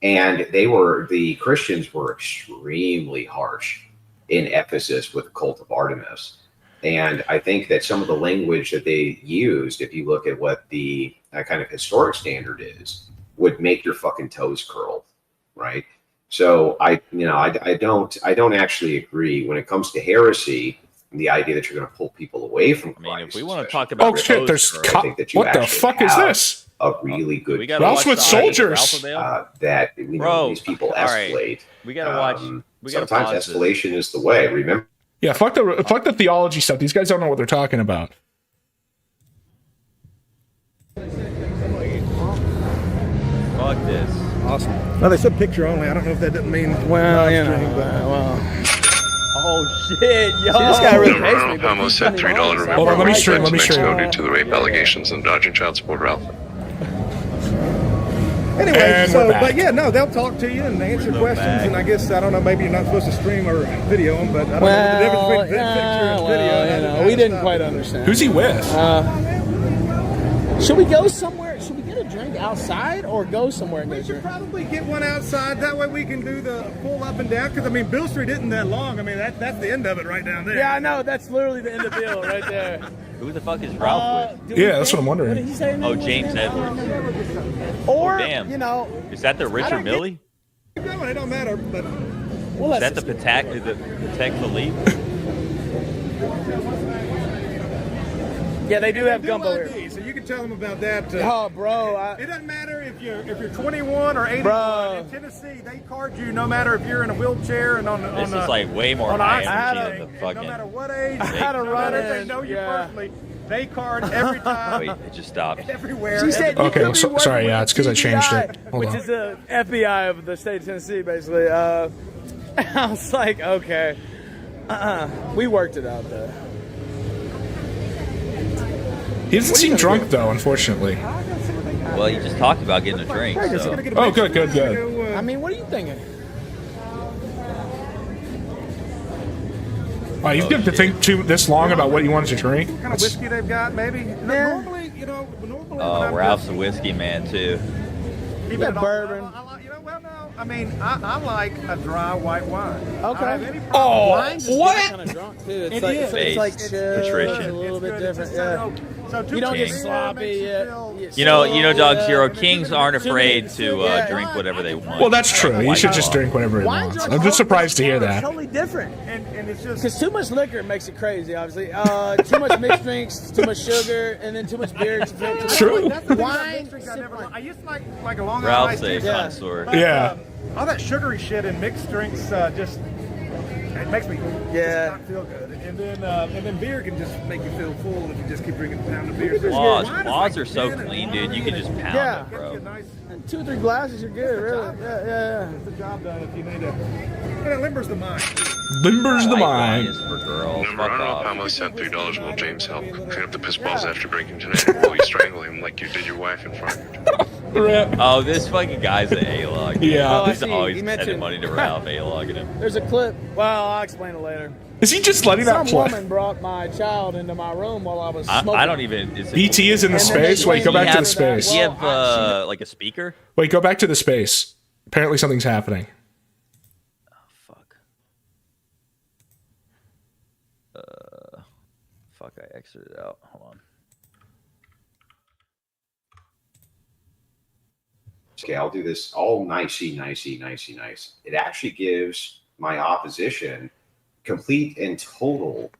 And the Christians were extremely harsh in Ephesus with the cult of Artemis. And I think that some of the language that they used, if you look at what the kind of historic standard is, would make your fucking toes curl, right? So I don't actually agree when it comes to heresy and the idea that you're going to pull people away from Christ. I mean, if we want to talk about Oh shit! There's I think that you what the actually fuck is have this? a really good We gotta Ralph's watch with the Eye of soldiers. Ralph Avail? that Bro, these people all right. escalate. We gotta watch. We gotta Sometimes pause this. escalation is the way. Remember. Yeah, fuck the theology stuff. These guys don't know what they're talking about. Fuck this. Awesome. Now they said picture only. I don't know if that didn't mean Well, live you know, stream, but well. Oh shit, yo! See, this guy really hates me. Ronald Pamo said $3 reward Hold on, let me stream, to let me Mexico stream. due to the rape allegations and dodging child support, Ralph. anyway, And so we're back. but yeah, no, they'll talk to you and answer questions. back. And I guess I don't know, maybe you're not supposed to stream or video them, but I don't know the difference between picture and video. Well, and you I know, we just didn't stopped quite it. understand. Who's he with? Should we go somewhere? Should we get a drink outside or go somewhere and We get a should drink? probably get one outside. That way we can do the full up and down. Because I mean, Bill Street isn't that long. I mean, that's the end of it right down there. Yeah, I know. That's literally the end of Bill right there. Who the fuck is Ralph with? Yeah, that's what I'm wondering. What did he say? Oh, James Edwards. Or, Damn. you know. Is that the Richard Millie? Keep going. It don't matter. But Is that the Patek Philippe? Yeah, they do have do gumbo ID, here. so you can tell them about that. Oh, bro. It doesn't matter if you're 21 or 81. Bro. In Tennessee, they card you no matter if you're in a wheelchair and on This is like way more on high oxygen. energy than the fucking. No matter what age, I had a no run matter if they in, know you yeah. personally, they card every time. Wait, it just stopped. Everywhere. She said you Okay, could I'm be so, working sorry. with Yeah, the it's because I changed it. TBI, Hold which on. is the FBI of the state of Tennessee, basically. I was like, okay. We worked it out, though. He doesn't seem drunk though, unfortunately. Well, you just talked about getting a drink. So. Oh, good, good, good. I mean, what are you thinking? Wow, you get to think this long about what you wanted to drink? What kind of whiskey they've got, maybe? Normally, when Oh, Ralph's a whiskey man too. keep Yeah, it on- bourbon. I mean, I like a dry white wine. Okay. I don't have any problem. Oh, Wine's just what? kind of drunk, too. It's It like, is. it's like Based chill, nutrition. a little bit It's good. different. It's Yeah. So too You don't much get beer sloppy. makes you Yeah. feel- You know, Dog Yeah. Zero, kings aren't afraid to Yeah. drink whatever they want. Well, that's true. He White should just Claw. drink whatever he Wines wants. are I'm just surprised to hear It's that. totally different. And it's just Because too much liquor makes it crazy, obviously. Too much mixed drinks, too much sugar, and then too much beer. It's True. That's the thing about Wine, mixed drinks I never liked. I used to like a Long Island Ralph's iced a tea. connoisseur. But, Yeah. all that sugary shit in mixed drinks just it makes me Yeah. not feel good. And then beer can just make you feel full if you just keep drinking a pound of beer. Laws Wine is are like so 10 and clean, wine dude. You can just pound Yeah. it, bro. And 2 or 3 glasses, you're good, really. Yeah. Get the job done if you need it. And it limbers the mind. Limbers the White wine mind. is for girls. Number, I Fuck don't know if off. Pamela sent $3. Will James help clean up the piss balls after drinking tonight? Will you strangle him like you did your wife in front of you? Rip. Oh, this fucking guy's an A-log. Yeah. Oh, I He's see. always He sending mentioned- money to Ralph, A-logging him. There's a clip. Well, I'll explain it later. Is he just letting that Some play? woman brought my child into my room while I was I smoking. don't even. Is it, BT is in the And then they space. Wait, go claim back to he the has that- space. Do you have Well, like a speaker? Wait, go back to the space. Apparently something's happening. Fuck. Fuck, I exited out. Hold on. Okay, I'll do this all nicey. It actually gives my opposition complete and total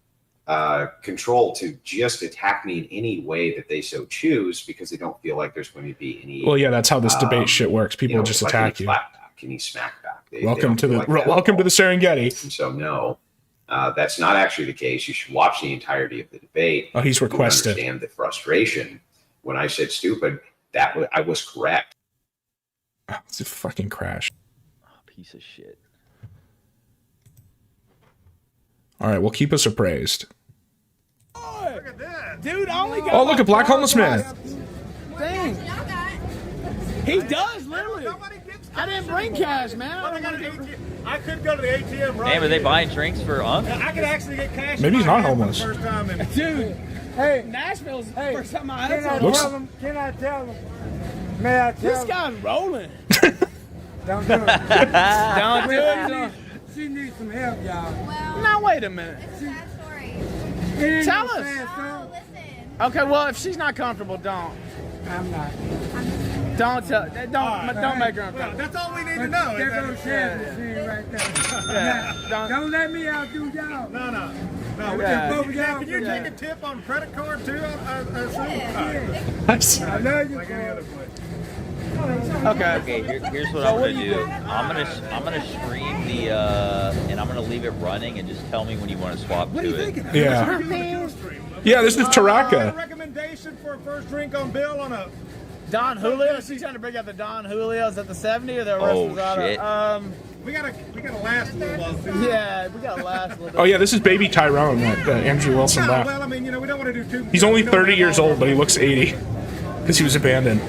control to just attack me in any way that they so choose because they don't feel like there's going to be any. Well, yeah, that's how this debate shit works. People just like attack any you. clap back, any smack back. They Welcome don't to feel the like that at welcome to all. the Serengeti. And so no, that's not actually the case. You should watch the entirety of the debate. Oh, he's to requested. Understand the frustration. When I said stupid, I was correct. It's a fucking crash. Piece of shit. All right, well, keep us appraised. Look at that. Dude, I only got Oh, look, a black homeless man. Dang. He does, literally. I didn't bring cash, man. I could go to the ATM right Damn, are they here. buying drinks for Unc? I could actually get cash. Maybe in he's my not hand for homeless. the first time in- Dude, hey, Nashville's the first time I had Looks- some. Can I tell them? May I tell This guy's rolling. Don't do it. Don't do it. She needs some help, y'all. Now, wait a minute. Tell us. Okay, well, if she's not comfortable, don't. I'm not. Don't tell. Don't make her uncomfortable. That's all we need to know. There goes Shannon right there. Yeah, Don't let me outdo y'all. No. No, we Yeah. just both y'all. Can you take a tip on credit card too? I assume. I know you. Like any other place. Okay, here's what So I'm what gonna do you do. do? I'm gonna stream the and I'm gonna leave it running and just tell me when you want to swap What to are you it. thinking? Yeah. Yeah, Yeah, this is Taraka. recommendation for a first drink on Bill on a. Don Julio. She's trying to bring out the Don Julio. Is that the 70 or the rest Oh, was out shit. We gotta last a little while too. Yeah, we got to last a little bit. Oh yeah, this is baby Tyrone that Andrew Wilson No, left. well, I mean, we don't want to do too. He's only 30 years old, but he looks 80 because he was abandoned.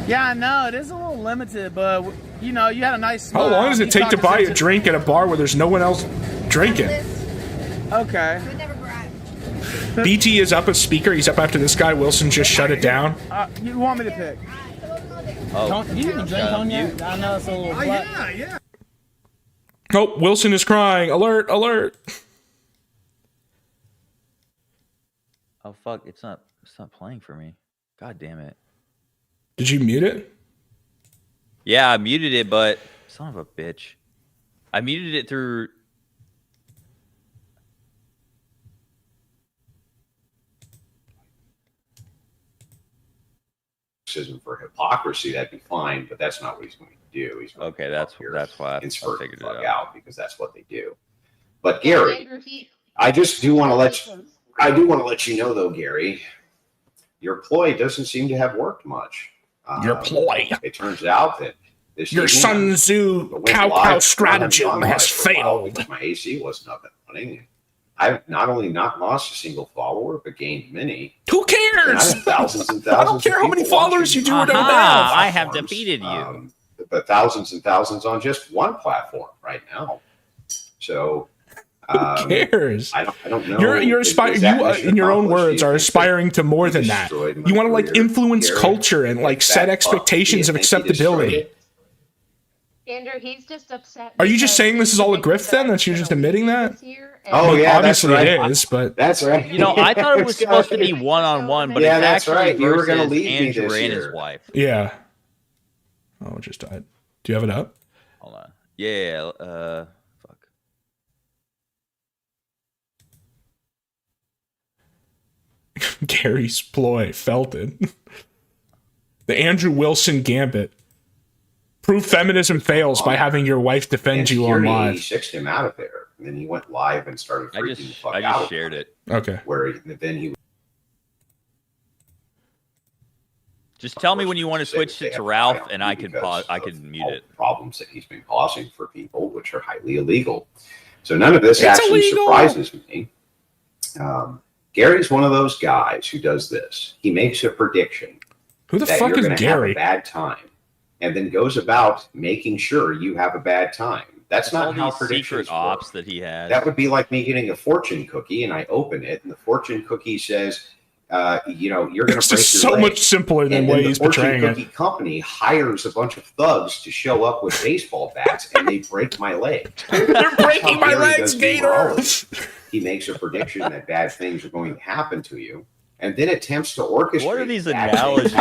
Yeah, I know. It is a little limited, but, you know, you had a nice How smile. long does You it take to talked buy a sense- drink at a bar where there's no one else drinking? Okay. BT is up a speaker. He's up after this guy. Wilson just shut it down. You want me to pick? Oh, Do you even drink cognac? I know it's a little black. Yeah. Oh, Wilson is crying. Alert, alert. Oh fuck, it's not playing for me. God damn it. Did you mute it? Yeah, I muted it, but son of a bitch. I muted it through for hypocrisy, that'd be fine, but that's not what he's going to do. He's going okay, that's why I figured it out. out because that's what they do. But Gary, I just do want to let you know though, Gary, your ploy doesn't seem to have worked much. Your ploy. It turns out that this your Sun Tzu cow stratagem has failed. My AC wasn't up and running. I've not only not lost a single follower, but gained many. Who cares? Thousands and thousands. I don't care how many followers you do or don't have. I have defeated you. But thousands and thousands on just one platform right now. So who cares? I don't know. You're aspiring. You, in your own words, are aspiring to more than that. You want to like influence culture and like set expectations of acceptability. Andrew, he's just upset. Are you just saying this is all a grift then? That you're just admitting that? Oh yeah, obviously that's right. it is, but that's right. You know, I thought it was supposed to be one-on-one, but yeah, it's that's actually right. You were going to versus leave me Andrew this and year. his wife. Yeah. Oh, it just died. Do you have it up? Hold on. Yeah. Fuck. Gary's ploy, Felton. The Andrew Wilson Gambit. Prove feminism fails by having your wife defend you on live. He sixed him out of there, and then he went live and started freaking the fuck out. I just shared it. Okay. Then he. Just tell me when you want to switch it to Ralph, and I can pause. I can mute it. Problems that he's been causing for people, which are highly illegal. So none of this actually surprises me. Gary's one of those guys who does this. He makes a prediction. Who the fuck is Gary? Have a bad time, and then goes about making sure you have a bad time. That's not how predictions secret ops that he has. That would be like me getting a fortune cookie, and I open it, and the fortune cookie says, you're going to break your so leg. Much simpler than the way he's portraying it. The fortune cookie company hires a bunch of thugs to show up with baseball bats, and they break my leg. They're breaking my legs, Gator. He makes a prediction that bad things are going to happen to you, and then attempts to orchestrate. What are these analogies?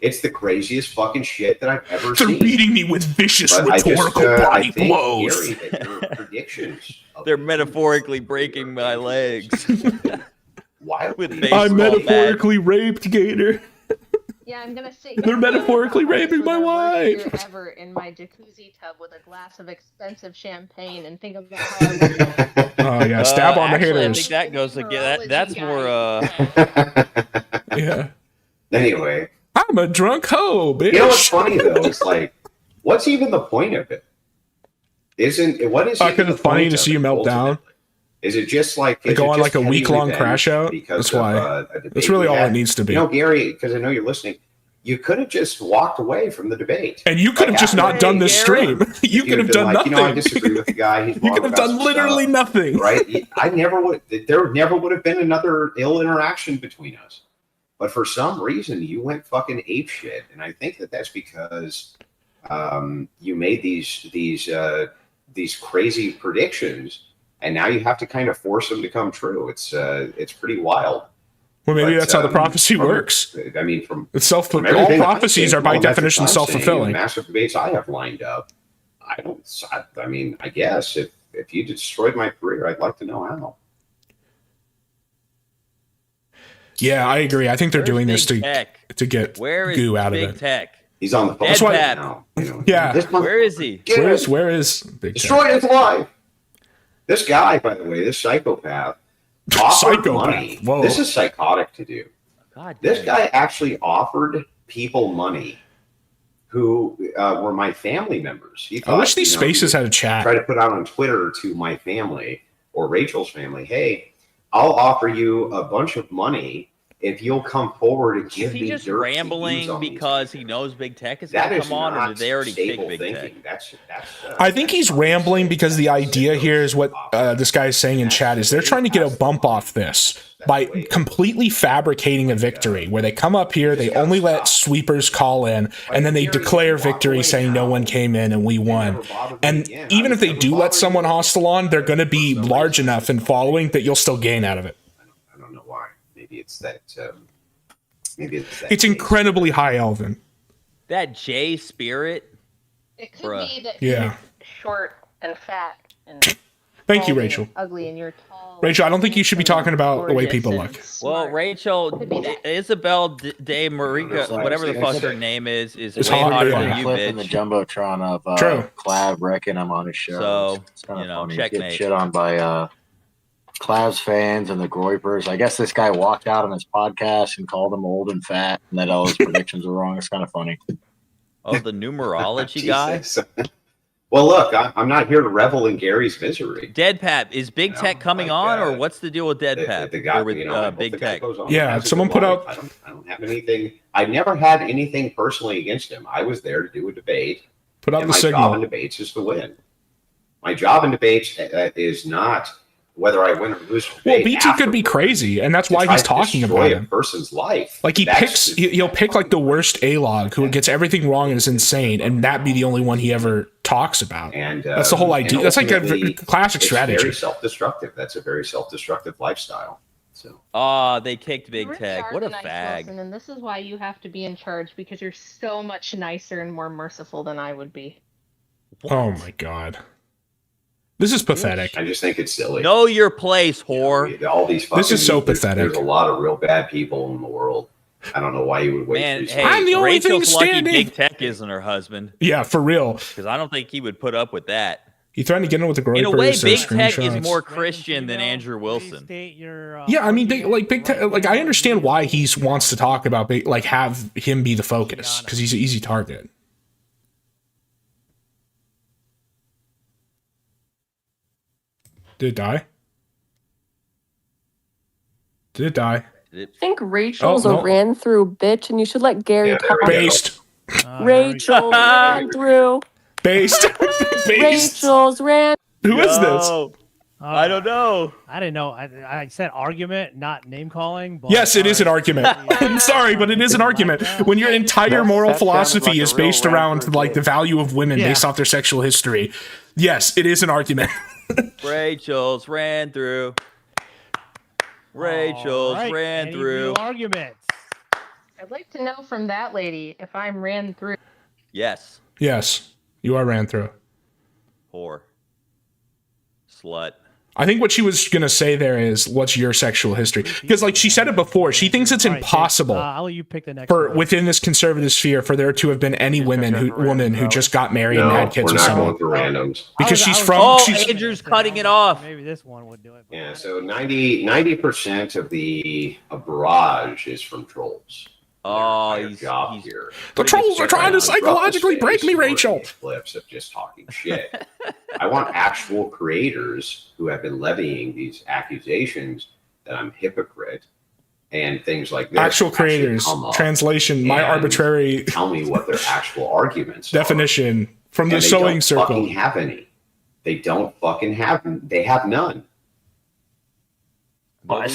It's the craziest fucking shit that I've ever seen. They're beating me with vicious rhetorical body blows. Gary, that your predictions. They're metaphorically breaking my legs. I'm metaphorically raped, Gator. Yeah, I'm gonna say they're metaphorically raping my wife. Ever in my jacuzzi tub with a glass of expensive champagne, and think about how. Oh yeah, stab on the haters. I think that goes again. That's more. Yeah. Anyway, I'm a drunk hoe, bitch. You know what's funny though? It's like, what's even the point of it? What is? Because it's funny to see you melt down. Is it just like go on like a week-long crash out? That's why. That's really all it needs to be. You know, Gary, because I know you're listening, you could have just walked away from the debate. And you could have just not done this stream. You could have done nothing. I disagree with the guy. You could have done literally nothing. Right? I never would. There never would have been another ill interaction between us. But for some reason, you went fucking apeshit, and I think that's because you made these crazy predictions. And now you have to kind of force them to come true. It's pretty wild. Well, maybe that's how the prophecy works. I mean, from all prophecies are by definition self-fulfilling. Massive debates I have lined up. I guess if you destroyed my career, I'd like to know how. Yeah, I agree. I think they're doing this to get goo out of it. Tech? He's on the phone. That's why. Yeah. Where is he? Where is Big Tech? Destroyed his life. This guy, by the way, this psychopath, offered money. Whoa. This is psychotic to do. This guy actually offered people money who were my family members. He thought, I wish these spaces had a chat. Try to put out on Twitter to my family or Rachel's family, hey, I'll offer you a bunch of money if you'll come forward and give Is he me just dirt to use rambling on these because he knows Big Tech is That going to is come on, or not did they already pick stable Big thinking. Tech? I think he's rambling because the idea here is what this guy is saying in chat is they're trying to get a bump off this by completely fabricating a victory where they come up here, they only let sweepers call in, and then they declare victory saying no one came in and we won. And even if they do let someone hostile on, they're going to be large enough in following that you'll still gain out of it. I don't know why. Maybe it's that. Maybe it's that. It's incredibly high elven. That J spirit. It could be that Yeah. he's short and fat and Thank you, bald Rachel. and ugly, and you're tall. Rachel, I don't think you should be talking about the way people look. Well, Rachel, Isabel de Marica, whatever the fuck her name is It's way hot, hotter yeah. than you, Clip in the bitch. jumbotron of True. Clav wrecking him on his show. So, it's kind of you know, funny. checkmate. Get shit on by Clav's fans and the Groypers. I guess this guy walked out on his podcast and called him old and fat, and that all his predictions were wrong. It's kind of funny. Oh, the numerology guy. Well, look, I'm not here to revel in Gary's misery. Dead Pap, is Big Tech coming on, or what's the deal with Dead Pap? The guy, or with Big Tech? Yeah, someone put out. I don't have anything. I never had anything personally against him. I was there to do a debate. Put out and the my signal. job in debates is to win. My job in debates is not whether I win or lose. Well, BT could be crazy, and that's why he's talking about a him. person's life. Like he'll pick like the worst A-log who gets everything wrong and is insane, and that be the only one he ever talks about. And that's the whole idea. That's like a classic strategy. It's very self-destructive. That's a very self-destructive lifestyle. So. Oh, they kicked Big really Tech. are What a the nice fag. person, and this is why you have to be in charge, because you're so much nicer and more merciful than I would be. Oh my god. This is pathetic. I just think it's silly. Know your place, whore. All these fucking, This is so pathetic. There's a lot of real bad people in the world. I don't know why you would wait. Man, hey, I'm the only thing Rachel's lucky standing. Big Tech isn't her husband. Yeah, for real. Because I don't think he would put up with that. He threatened to get in with the Groypers. In a way, Big Tech is screenshots. more Christian than Andrew Wilson. Yeah, I mean, Big Tech. Like, I understand why he wants to talk about, have him be the focus because he's an easy target. Did it die? Did it die? I think Rachel's Oh, no. a ran through bitch, and you should let Gary talk. Based. Rachel ran through. Based. Rachel's ran. Who is this? I don't know. I didn't know. I said argument, not name calling. But Yes, it is an argument. I'm sorry, but it is an argument. When your entire moral philosophy is based around like the value of women based off their sexual history, yes, it is an argument. Rachel's ran through. Rachel's All right, ran any through. real arguments. I'd like to know from that lady if I'm ran through. Yes. Yes, you are ran through. Whore. Slut. I think what she was going to say there is, what's your sexual history? Because like she said it before, she thinks it's impossible I'll let you pick the next for one. within this conservative sphere for there to have been any woman who just got married and had kids we're with not someone. going through randoms. Because she's from. Oh, she's, Andrew's cutting it off. Maybe this one would do it. Yeah, so 90% of the barrage is from trolls. Oh, he's here. The trolls are trying to psychologically break me, Rachel. Clips of just talking shit. I want actual creators who have been levying these accusations that I'm hypocrite and things like this. actual creators. come up Translation. My and arbitrary tell me what their actual arguments are. definition from the And they sewing don't circle. fucking have any. They don't fucking have. They have none. But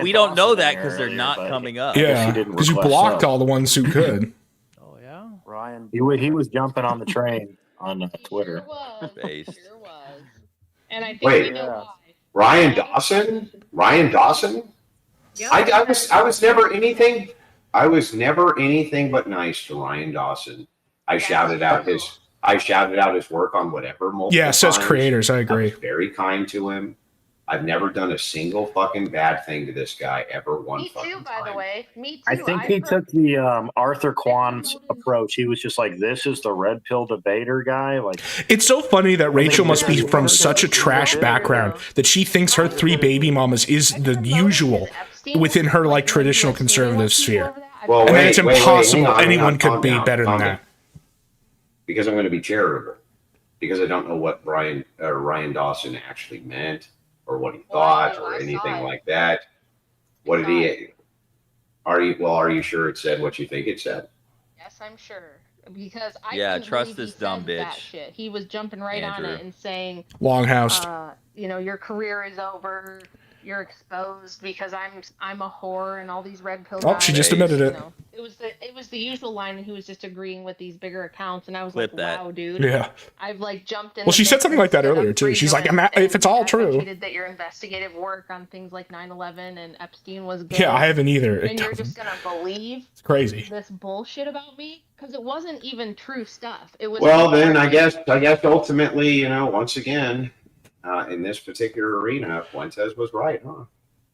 we don't know that because they're not coming up. Yeah, because you blocked all the ones who could. Ryan. He was jumping on the train on Twitter. Based. And I think Wait, we know why. Ryan Dawson? Ryan Dawson? I was never anything. I was never anything but nice to Ryan Dawson. I shouted out his work on whatever. Yeah, says times. creators. I agree. I was very kind to him. I've never done a single fucking bad thing to this guy ever one Me fucking too, by the way. Me too. I think he took the Arthur Kwan's approach. He was just like, "This is the red pill debater guy." Like, It's so funny that Rachel must be from such a trash background that she thinks her 3 baby mamas is the usual within her like traditional conservative sphere. Well, and wait, it's wait, impossible hang on, anyone could calm be down, better than calm that. down. Because I'm going to be charitable. Because I don't know what Ryan Dawson actually meant or what he thought or anything like that. What did he? Are you sure it said what you think it said? Yes, I'm sure. Because I Yeah, couldn't trust believe this he dumb said that bitch. shit. He was jumping right on Andrew. it and saying, Longhoused. you know, your career is over. You're exposed because I'm a whore and all these red pill Oh, guys. she just admitted it. You know, it was the usual line, and he was just agreeing with these bigger accounts, and I was Clip like, that. wow, dude. Yeah. I've like jumped in. Well, the she said mix something and like that stood earlier up too. for She's you like, and if it's all true. advocated that your investigative work on things like 9/11 and Epstein was good. Yeah, I haven't either. And you're just gonna believe It's crazy. this bullshit about me because it wasn't even true stuff. It was. Well, then I guess ultimately, you know, once again, in this particular arena, Fuentes was right, huh?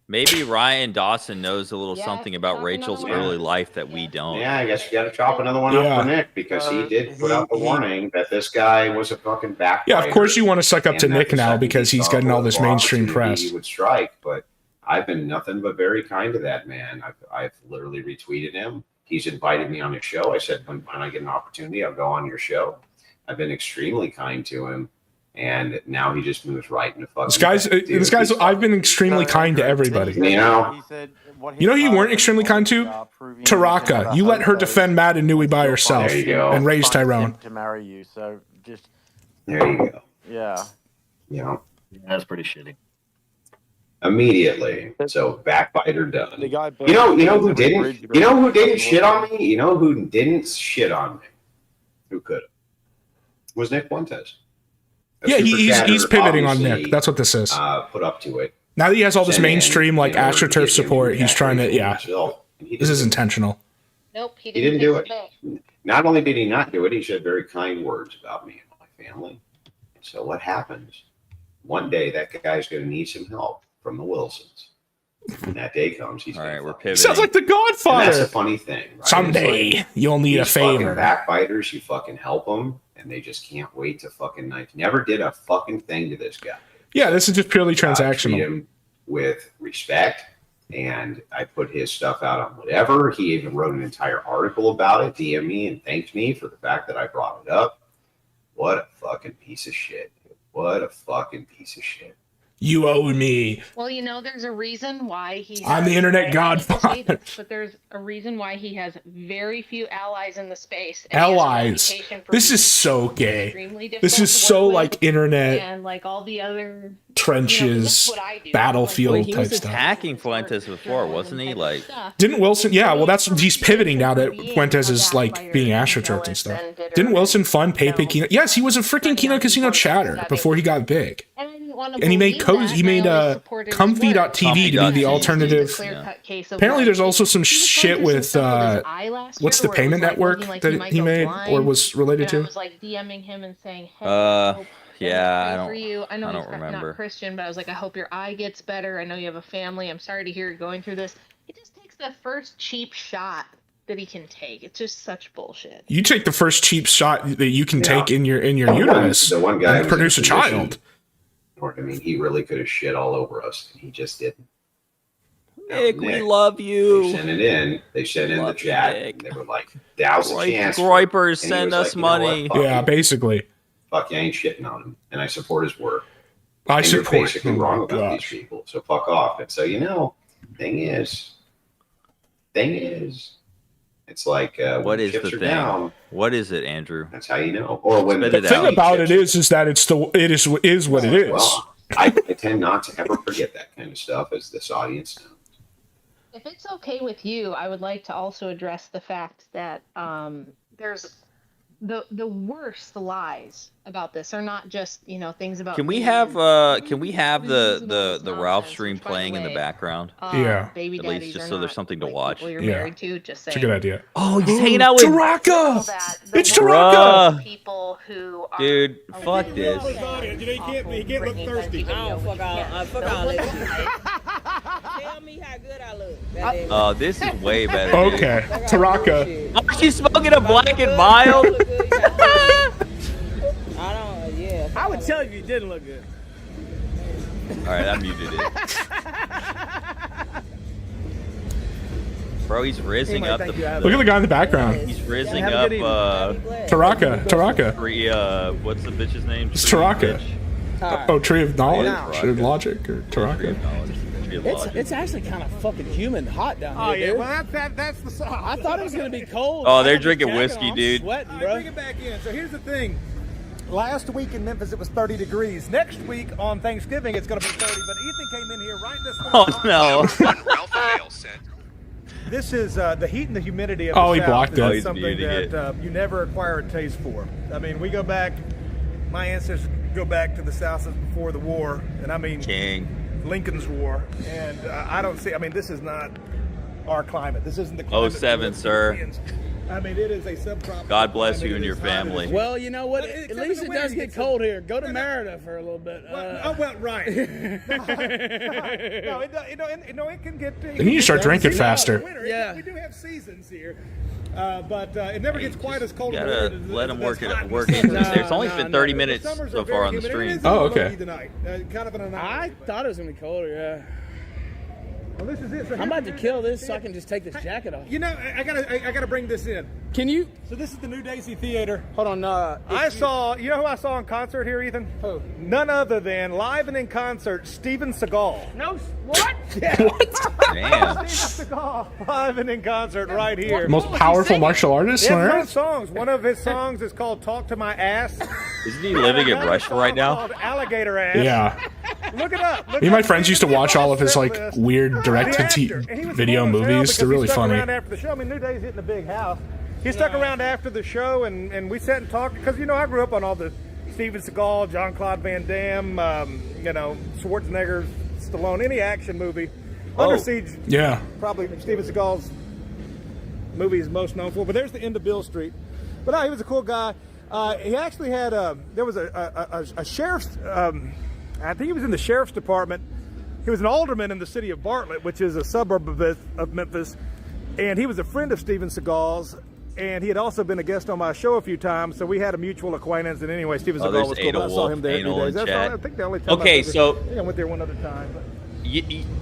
Maybe Ryan Dawson knows a little something about Rachel's early life that we don't. Yeah, I guess you got to chop another one up for Nick because he did put out the warning that this guy was a fucking backbiter. Yeah, of course you want to suck up and to that Nick the now second because he he's saw getting all a this political mainstream opportunity, press. He would strike, but I've been nothing but very kind to that man. I've literally retweeted him. He's invited me on his show. I said, when I get an opportunity, I'll go on your show. I've been extremely kind to him. And now he just moves right into fucking. This guy's. I've been extremely kind to everybody. You know, you weren't extremely kind to Taraka. You let her defend Matt and Nui by herself There you go. and raise Tyrone. To marry you, so just there you go. yeah. You know, That's pretty shitty. Immediately. So backbiter done. The guy You know who didn't? You know who didn't shit on me? You know who didn't shit on me? Who could have? Was Nick Fuentes. Yeah, he's pivoting on Nick. That's what this is. Put up to it. Now that he has all this Send in mainstream like in order to AstroTurf get him support, to he's trying to. react Yeah, himself. this is intentional. Nope, he He didn't do it. back. Not only did he not do it, he said very kind words about me and my family. So what happens? One day that guy's going to need some help from the Wilsons. When that day comes, he's all right. We're pivoting. Sounds like the Godfather. And that's a funny thing. Right? Someday It's like, you'll need a these fucking favor. Backbiters, you fucking help them, and they just can't wait to fucking knife. Never did a fucking thing to this guy. Yeah, this is just purely Treat transactional. him with respect, and I put his stuff out on whatever. He even wrote an entire article about it, DM me, and thanked me for the fact that I brought it up. What a fucking piece of shit. What a fucking piece of shit. You owe me. Well, you know, there's a reason why he. I'm the internet godfather. But there's a reason why he has very few allies in the space. And he has a Allies. reputation for This being is so gay. extremely This difficult is to so work with, like internet and like all the other trenches, battlefield Wait, he type was stuff. attacking Fuentes before, wasn't he? Like, Didn't Wilson? Yeah, well, that's he's pivoting now that Fuentes is like being astroturfed and stuff. Didn't Wilson fund Pepe Kino? Yes, he was a freaking Kino Casino chatter before he got big. And he made he made Comfy.tv to be the alternative. Apparently, there's also some shit with what's the payment network that he made or was related I to? was like DMing him and saying, "Hey, yeah, for you. I know I he's don't not remember. Christian, but I was like, I hope your eye gets better. I know you have a family. I'm sorry to hear you're going through this." It just takes the first cheap shot that he can take. It's just such bullshit. You take the first cheap shot that you can take in your uterus The one guy and was produce a in position- child. I mean, he really could have shit all over us, and he just didn't. Nick, we love you. They sent it in. They sent in the chat. And they were like, "Now's the chance." Groypers, And he send was us like, "You know what? money." Fuck Yeah, you. basically. Fuck, you ain't shitting on him, and I support his work. I and you're support. basically Oh wrong my about these gosh. people. So fuck off. And so thing is, it's like What when is chips the are thing? down. What is it, Andrew? That's how you know. Or when Spit the it thing out. about it is that it is what it is. Well, I tend not to ever forget that kind of stuff, as this audience knows. If it's okay with you, I would like to also address the fact that there's the worst lies about this are not just things about. Can we have the Ralph stream playing in the background? Yeah. Baby At least daddies just are so there's not, something to like, watch. people you're Yeah. married to. Just It's a saying. good idea. Oh, he's hanging out with Taraka. It's Bruh. Taraka. People who are Dude, fuck this. He can't look thirsty. I don't fuck all Tell me how good I look. Oh, this is way better. Dude. Okay, Taraka. Oh, she's smoking a black and mild. I would tell you didn't look good. All right, I muted it. Bro, he's rizzing up the. Look at the guy in the background. He's rizzing up. Taraka. What's the bitch's name? It's Tree Taraka. bitch. Oh, Tree of Knowledge, Taraka. Tree of Logic, or Taraka. Tree It's actually kind of fucking humid and hot down here. Oh yeah, dude. well that's the song. I thought it was gonna be cold. Oh, they're drinking whiskey, dude. Sweating, All bro. right, bring it back in. So here's the thing. Last week in Memphis it was 30 degrees. Next week on Thanksgiving it's going to be 30. But Ethan came in here right this. Oh no. This is the heat and the humidity of Oh, the he South blocked is it. Oh, he's something muting that you never acquire a taste for. I mean, we go back. My ancestors go back to the South before the war, and I mean Lincoln's War. And I don't see. I mean, this is not our climate. This isn't the climate. 07, sir. I mean, it is a subtropical. God bless climate. you and It your is hot. family. Well, you know what? But At least it does get cold here. Go to Merida for a little bit. Oh well, right. No, it can get. Then you start drinking faster. Yeah, we do have seasons here, but it never gets quite as cold. Gotta let them work into this. It's only been 30 minutes so far on the stream. Oh, okay. Kind of an I thought it was gonna be colder. Yeah. Well, this is it. So I'm about to kill this so I can just take this jacket off. You know, I gotta bring this in. Can you? So this is the New Daisy Theater. Hold on. You know who I saw in concert here, Ethan? Who? None other than live and in concert, Steven Seagal. No. What? Yeah. What? Damn. Steven Seagal live and in concert right here. Most powerful martial artist on One earth. songs. One of his songs is called "Talk to My Ass." Isn't he living in Russia right now? Called "Alligator Ass." Yeah. Look it up. Me and my friends used to watch all of his like weird direct-to-video movies. They're really funny. After the show, I mean, New Day's hitting a big house. He stuck around after the show, and we sat and talked because I grew up on all the Steven Seagal, Jean-Claude Van Damme, Schwarzenegger, Stallone, any action movie. Under Siege. Yeah. Probably Steven Seagal's movie is most known for. But there's the end of Bill Street. But no, he was a cool guy. He actually had there was a sheriff's. I think he was in the sheriff's department. He was an alderman in the city of Bartlett, which is a suburb of Memphis, and he was a friend of Steven Seagal's. And he had also been a guest on my show a few times, so we had a mutual acquaintance. And anyway, Steven Seagal was cool. But I saw him there a few days. That's all, I think the only time I went there one other time. But.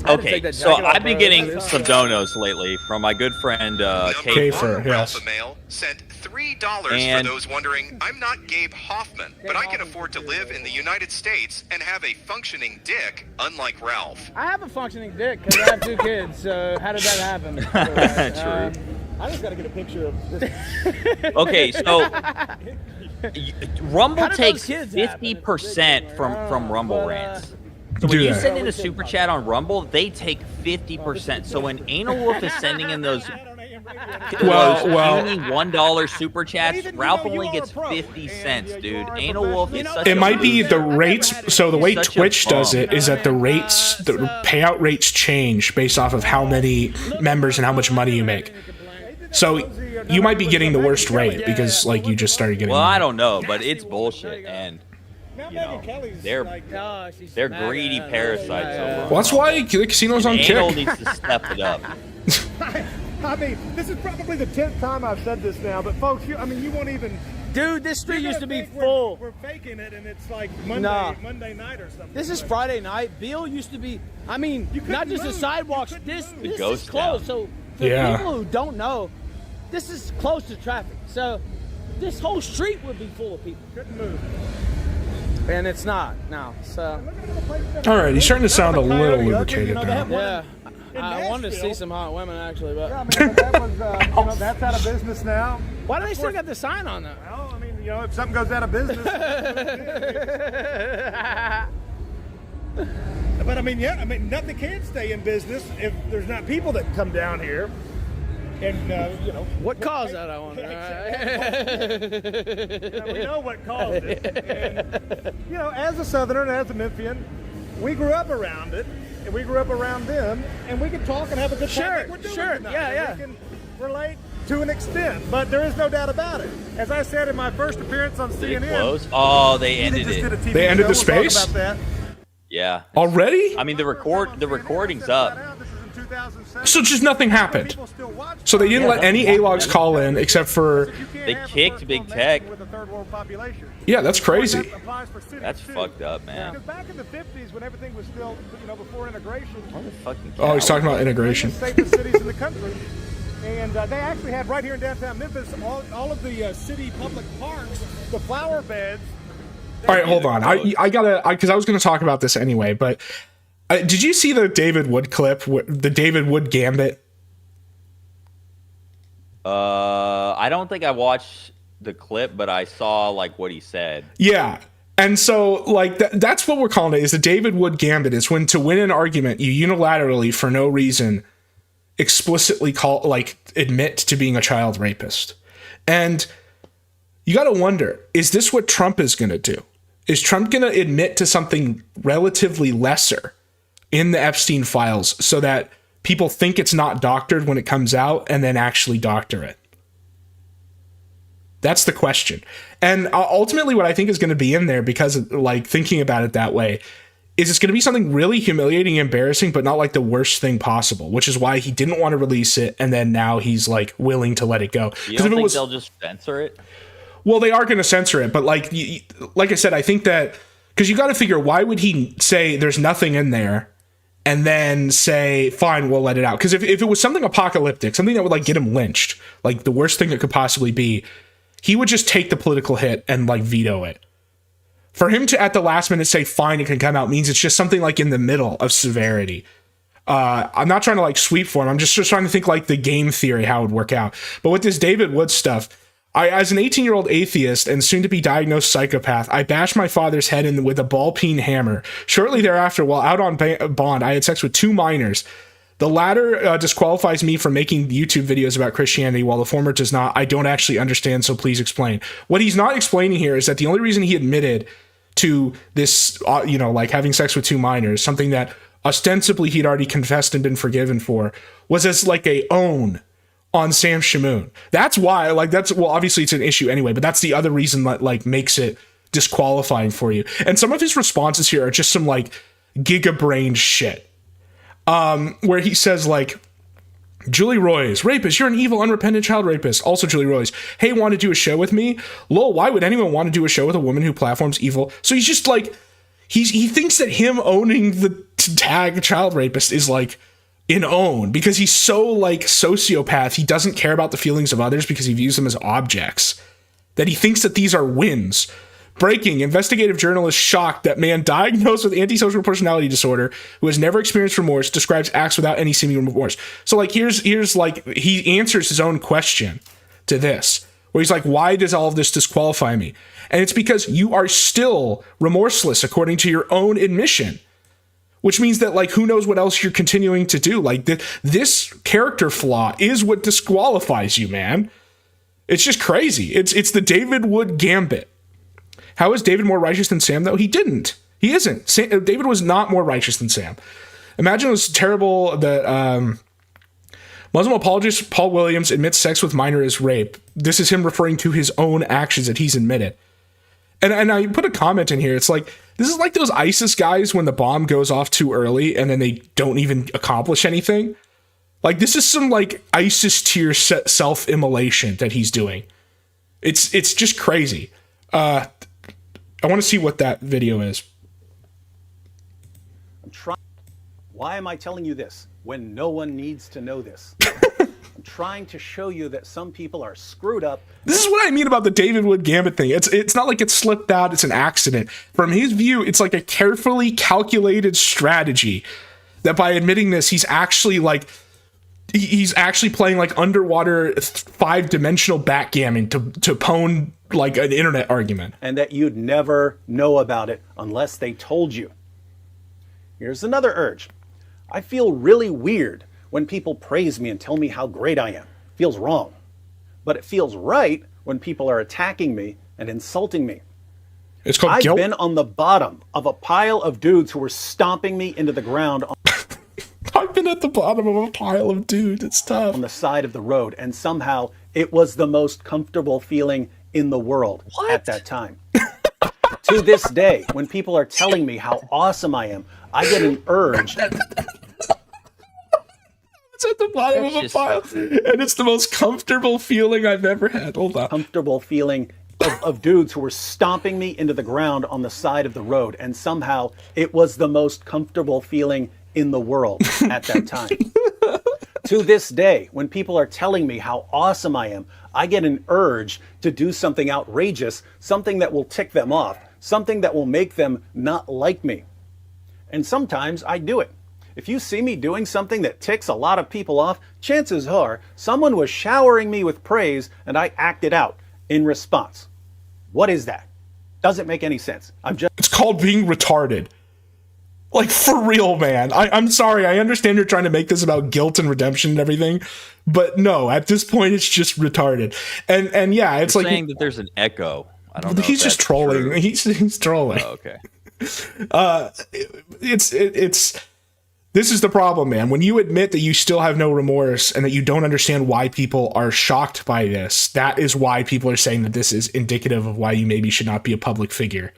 Okay, so I've been getting some donos lately from my good friend Kafer. Yes. Mail sent $3 for those wondering. I'm not Gabe Hoffman, but I can afford to live in the United States and have a functioning dick, unlike Ralph. I have a functioning dick because I have 2 kids. So how did that happen? True. I just got to get a picture of this. Okay, so Rumble takes 50% from Rumble rants. So when you send in a super chat on Rumble, they take 50%. So when Anal Wolf is sending in those puny $1 super chats, Ralph only gets 50 cents, dude. Anal Wolf is such It might be the rates. So the way Twitch does it is that the payout rates change based off of how many members and how much money you make. So you might be getting the worst rate because like you just started getting. Well, I don't know, but it's bullshit, and you know they're greedy parasites. Well, that's why the casino's on Anal kick. needs to step it up. I mean, this is probably the 10th time I've said this now, but folks, you won't even. Dude, this street used to be full. We're faking it, and it's like Monday night or something. This is Friday night. Bill used to be. I mean, not just the sidewalks. This is ghost close. town. So for people who don't know, this is close to traffic. So this whole street would be full of people. Couldn't move. And it's not now. So. All right, he's starting to sound a little lubricated now. Yeah. I wanted to see some hot women actually, but. Yeah, I mean, but that was, that's out of business now. Why do they still got the sign on that? Well, I mean, if something goes out of business. But I mean, nothing can stay in business if there's not people that come down here. And what caused that? I wonder. We know what caused it. And, as a Southerner and as a Memphian, we grew up around it, and we grew up around them, and we can talk and have a good time. Like we're doing tonight. Yeah. We can relate to an extent, but there is no doubt about it. As I said in my first appearance on CNN, did it close? Oh, they ended it. They ended the space. We'll talk about that. Yeah. Already? I mean, the recording's up. So just nothing happened. So they didn't let any A-logs call in except for. They kicked Big Tech. Yeah, that's crazy. That's fucked up, man. Because back in the 50s, when everything was still, before integration. Oh, he's talking about integration. Safest cities in the country. And they actually had right here in downtown Memphis all of the city public parks, the flower beds. All right, hold on. I gotta, because I was gonna talk about this anyway, but Did you see the David Wood clip? The David Wood Gambit? I don't think I watched the clip, but I saw like what he said. Yeah. And so like that's what we're calling it, is the David Wood Gambit. Is when to win an argument, you unilaterally, for no reason, explicitly admit to being a child rapist. And you got to wonder, is this what Trump is going to do? Is Trump going to admit to something relatively lesser in the Epstein files so that people think it's not doctored when it comes out and then actually doctor it? That's the question. And ultimately what I think is going to be in there, because like thinking about it that way, is it's going to be something really humiliating, embarrassing, but not like the worst thing possible, which is why he didn't want to release it. And then now he's like willing to let it go. You don't think they'll just censor it? Well, they are going to censor it, but like I said, I think that because you got to figure, why would he say there's nothing in there and then say, fine, we'll let it out? Because if it was something apocalyptic, something that would like get him lynched, like the worst thing that could possibly be, he would just take the political hit and like veto it. For him to at the last minute say, fine, it can come out, means it's just something like in the middle of severity. I'm not trying to like sweep for him. I'm just trying to think like the game theory, how it would work out. But with this David Wood stuff, as an 18-year-old atheist and soon-to-be diagnosed psychopath, I bashed my father's head in with a ball-peen hammer. Shortly thereafter, while out on bond, I had sex with 2 minors. The latter disqualifies me from making YouTube videos about Christianity, while the former does not. I don't actually understand, so please explain. What he's not explaining here is that the only reason he admitted to this, like having sex with 2 minors, something that ostensibly he'd already confessed and been forgiven for, was as like a own on Sam Shamoon. That's why, well, obviously it's an issue anyway, but that's the other reason that like makes it disqualifying for you. And some of his responses here are just some like giga-brained shit. Where he says like, Julie Roys, rapist, you're an evil, unrepentant child rapist. Also Julie Roys, hey, want to do a show with me? Lol, why would anyone want to do a show with a woman who platforms evil? So he's just like, he thinks that him owning the tag child rapist is like an own, because he's so like sociopath. He doesn't care about the feelings of others because he views them as objects, that he thinks that these are wins. Breaking, investigative journalist shocked that man diagnosed with antisocial personality disorder who has never experienced remorse describes acts without any seeming remorse. So like here's like he answers his own question to this, where he's like, why does all of this disqualify me? And it's because you are still remorseless according to your own admission, which means that like who knows what else you're continuing to do. Like this character flaw is what disqualifies you, man. It's just crazy. It's the David Wood Gambit. How is David more righteous than Sam, though? He didn't. He isn't. David was not more righteous than Sam. Imagine it was terrible that Muslim apologist Paul Williams admits sex with minor is rape. This is him referring to his own actions that he's admitted. And I put a comment in here. It's like, this is like those ISIS guys when the bomb goes off too early and then they don't even accomplish anything. Like, this is some like ISIS tier self-immolation that he's doing. It's just crazy. I want to see what that video is. Why am I telling you this when no one needs to know this? I'm trying to show you that some people are screwed up. This is what I mean about the David Wood Gambit thing. It's not like it's slipped out, it's an accident. From his view, it's like a carefully calculated strategy that by admitting this, he's actually playing like underwater 5-dimensional backgammon to pwn like an internet argument. And that you'd never know about it unless they told you. Here's another urge. I feel really weird when people praise me and tell me how great I am. It feels wrong. But it feels right when people are attacking me and insulting me. It's called I've guilt. been on the bottom of a pile of dudes who were stomping me into the ground. I've been at the bottom of a pile of dudes. It's tough. On the side of the road, and somehow it was the most comfortable feeling in the world at that time. To this day, when people are telling me how awesome I am, I get an urge. It's at the bottom of a pile, and it's the most comfortable feeling I've ever had. Hold on. Comfortable feeling of dudes who were stomping me into the ground on the side of the road, and somehow it was the most comfortable feeling in the world at that time. To this day, when people are telling me how awesome I am, I get an urge to do something outrageous, something that will tick them off, something that will make them not like me. and sometimes I do it. If you see me doing something that ticks a lot of people off, chances are someone was showering me with praise and I acted out in response. What is that? Doesn't make any sense. It's called being retarded. Like, for real, man. I'm sorry. I understand you're trying to make this about guilt and redemption and everything, but no, at this point, it's just retarded. And yeah, it's You're like saying that there's an echo. I don't know. He's just trolling. He's trolling. Oh, okay. This is the problem, man. When you admit that you still have no remorse and that you don't understand why people are shocked by this, that is why people are saying that this is indicative of why you maybe should not be a public figure.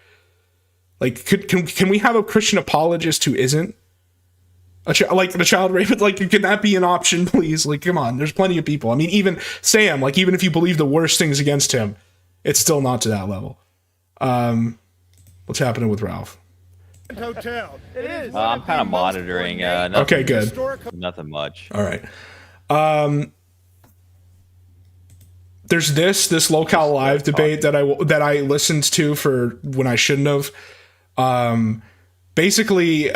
Like, can we have a Christian apologist who isn't like the child rape? Like, can that be an option, please? Like, come on. There's plenty of people. I mean, even Sam. Like, even if you believe the worst things against him, it's still not to that level. What's happening with Ralph? Hotel. It is. I'm kind of monitoring. Nothing, Okay, good. Nothing much. All right. There's this Locale Live debate that I listened to for when I shouldn't have. Basically,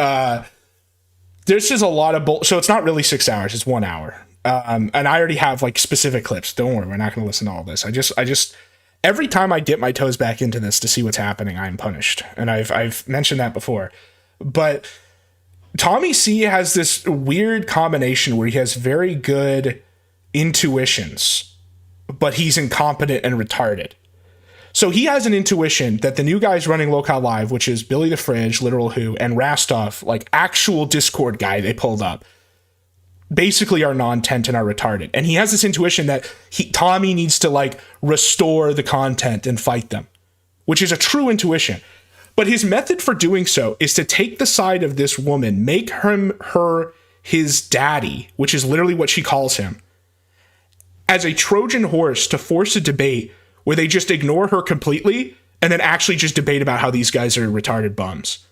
this is a lot of so it's not really 6 hours, it's 1 hour. And I already have like specific clips. Don't worry, we're not going to listen to all this. I just every time I dip my toes back into this to see what's happening, I'm punished. And I've mentioned that before. But Tommy C has this weird combination where he has very good intuitions, but he's incompetent and retarded. So he has an intuition that the new guys running Locale Live, which is Billy the Fridge, Literal Who, and Rastov, like actual Discord guy they pulled up, basically are non-tent and are retarded. And he has this intuition that Tommy needs to like restore the content and fight them, which is a true intuition. But his method for doing so is to take the side of this woman, make her his daddy, which is literally what she calls him, as a Trojan horse to force a debate where they just ignore her completely and then actually just debate about how these guys are retarded bums.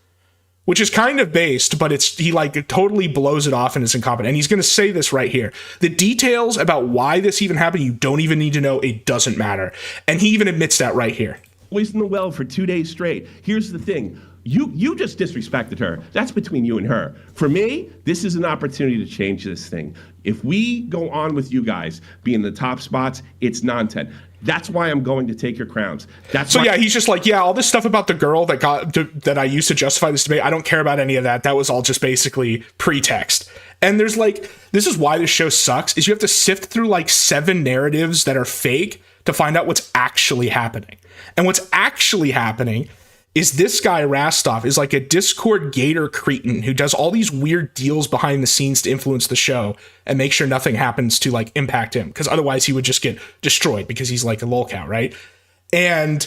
Which is kind of based, but he like totally blows it off and is incompetent. And he's going to say this right here. The details about why this even happened, you don't even need to know. It doesn't matter. And he even admits that right here. Boys in the well for 2 days straight. Here's the thing. You just disrespected her. That's between you and her. For me, this is an opportunity to change this thing. If we go on with you guys being the top spots, it's non-tent. That's why I'm going to take your crowns. Yeah, he's just like, yeah, all this stuff about the girl that I used to justify this debate, I don't care about any of that. That was all just basically pretext. And there's like, this is why this show sucks, is you have to sift through like 7 narratives that are fake to find out what's actually happening. And what's actually happening is this guy Rastov is like a Discord gator cretin who does all these weird deals behind the scenes to influence the show and make sure nothing happens to like impact him, because otherwise he would just get destroyed because he's like a lolcow, right? And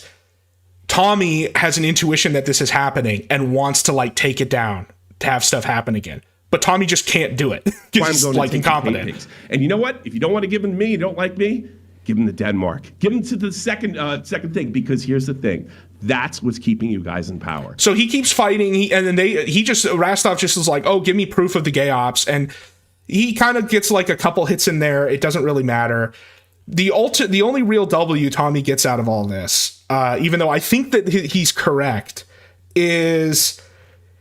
Tommy has an intuition that this is happening and wants to like take it down to have stuff happen again. But Tommy just can't do it because he's like incompetent. And you know what? If you don't want to give him to me, you don't like me, give him to Denmark. Give him to the second thing, because here's the thing. That's what's keeping you guys in power. So he keeps fighting, Rastov just is like, oh, give me proof of the gay ops, and he kind of gets like a couple hits in there. It doesn't really matter. The only real W Tommy gets out of all this, even though I think that he's correct, is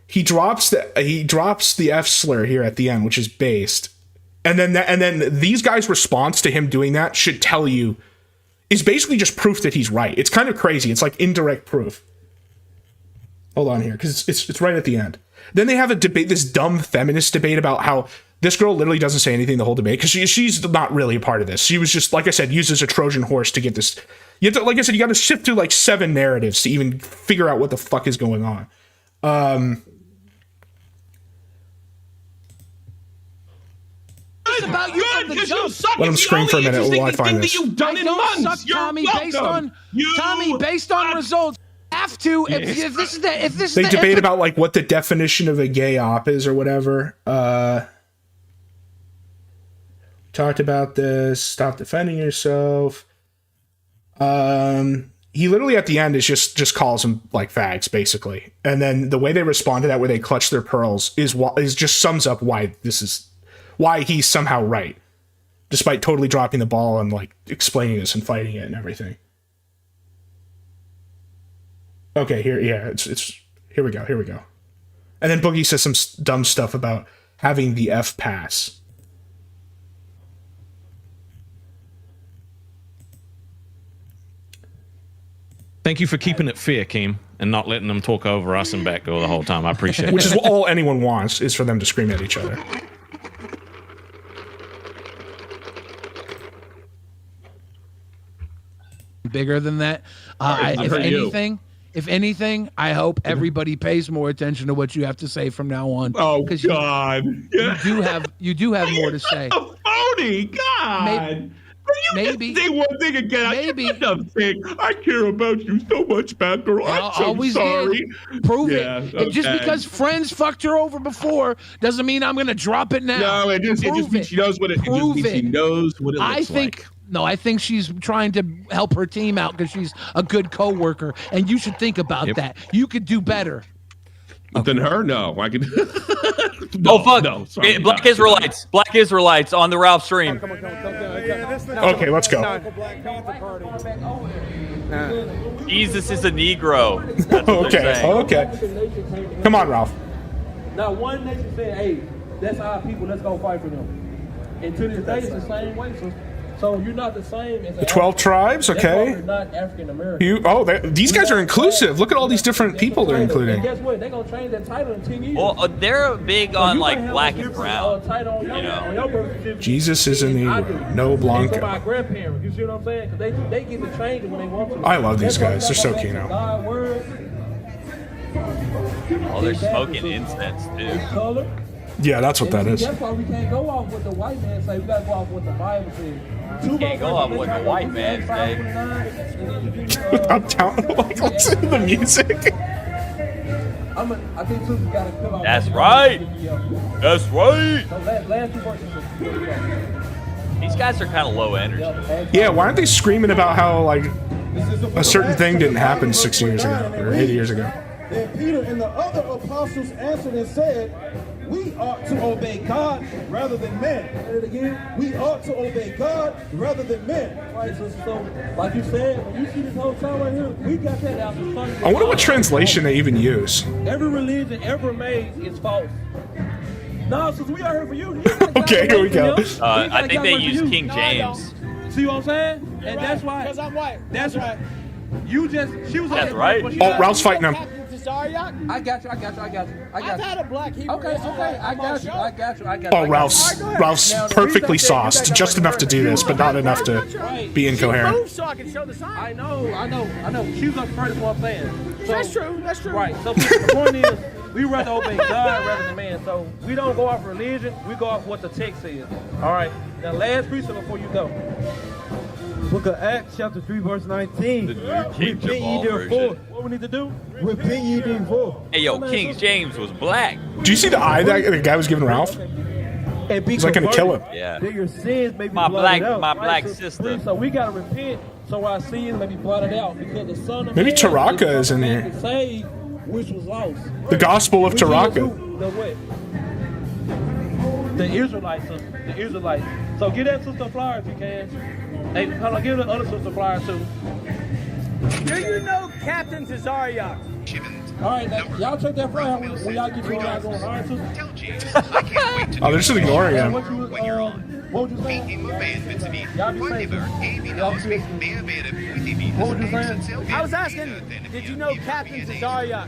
he drops the F slur here at the end, which is based, and then these guys' response to him doing that should tell you. Is basically just proof that he's right. It's kind of crazy. It's like indirect proof. Hold on here, because it's right at the end. Then they have a debate, this dumb feminist debate about how this girl literally doesn't say anything the whole debate, because she's not really a part of this. She was just, like I said, used as a Trojan horse to get this. You have to, like I said, you got to sift through like 7 narratives to even figure out what the fuck is going on. About you from the jump. Let him scream for a minute while I find this. I don't suck, Tommy. Based on results. Have to if this they debate about like what the definition of a gay op is or whatever. Talked about this. Stop defending yourself. He literally at the end is just calls them like fags basically, and then the way they respond to that, where they clutch their pearls, is just sums up why he's somehow right, despite totally dropping the ball and like explaining this and fighting it and everything. Okay, here we go. And then Boogie says some dumb stuff about having the F pass. Thank you for keeping it fair, Keem, and not letting them talk over us and Batgirl the whole time. I appreciate it. Which is all anyone wants, is for them to scream at each other. Bigger than that. If anything, I hope everybody pays more attention to what you have to say from now on. Oh God! You do have more to say. Phony, God. Maybe say one thing again. Maybe I care about you so much, Batgirl. I'm so always sorry. Did. Prove it. Okay. Just because friends fucked her over before doesn't mean I'm gonna drop it now. No, it just means she knows what it. Prove it just means she knows what it looks I think. like. No, I think she's trying to help her team out because she's a good coworker, and you should think about that. You could do better. Than her? No, I can. Fuck! No, sorry, Black Israelites. Black Israelites on the Ralph stream. Okay, let's go. Jesus is a Negro. That's what they're saying. Okay. Come on, Ralph. Now, one nation said, "Hey, that's our people. Let's go fight for them." And to this day, it's the same way. So you're not the same as The 12 tribes, okay. You're not African American. These guys are inclusive. Look at all these different people they're including. And guess what? They're going to change that title in 10 years. Well, they're big on like black and brown. You know. Jesus is a Negro. No So Blanco. my grandparents, you see what I'm saying? Because they get to change it when they want to. I love these guys. They're so keen. Oh, they're smoking incense too. Yeah, that's what that is. That's why we can't go off what the white man say. We got to go off what the Bible says. You can't go off what the white man say. I'm down. Like, listen to the music. I think Susie got to come out. That's right. That's right. Last 2 verses. These guys are kind of low energy. Yeah, why aren't they screaming about how like a certain thing didn't happen 6 years ago or 8 years ago? Then Peter and the other apostles answered and said, "We ought to obey God rather than men." And again, we ought to obey God rather than men. Right, so like you said, when you see this whole time right here, we got that out the front. I wonder what translation they even use. Every religion ever made is false. No, since we are here for you. Okay, here we go. I think they use King James. See what I'm saying? And that's why. Because I'm white. That's right. You just, she was. That's right. Oh, Ralph's fighting him. I got you. I've had a black Hebrew. Okay, I got you. Oh, Ralph's perfectly sauced, just enough to do this, but not enough to be incoherent. Move so I can show the sign. I know. She was the first one saying. So, That's true. Right. So the point is, we rather obey God rather than man. So we don't go off religion. We go off what the text says. All right. Now, last precept before you go. Book of Acts, chapter 3, verse 19. Repent ye therefore. What we need to do? Repent ye therefore. Hey, yo, King James was black. Do you see the eye that the guy was giving Ralph? He's like gonna kill him. Yeah. That your sins may be My blotted out. black sister. So we gotta repent so our sins may be blotted out because the Son of Maybe Man Taraka is in here. saved, which was lost. The Gospel of Taraka. The what? The Israelites. So get that sister flyer if you can. Hey, hold on, give the other sister flyer too. Do you know Captain Tazariak? All right, y'all check that flyer when y'all get going. All right, sister. Oh, they're just ignoring him. What would you say? Y'all be safe. What would you say? I was asking, did you know Captain Tazariak?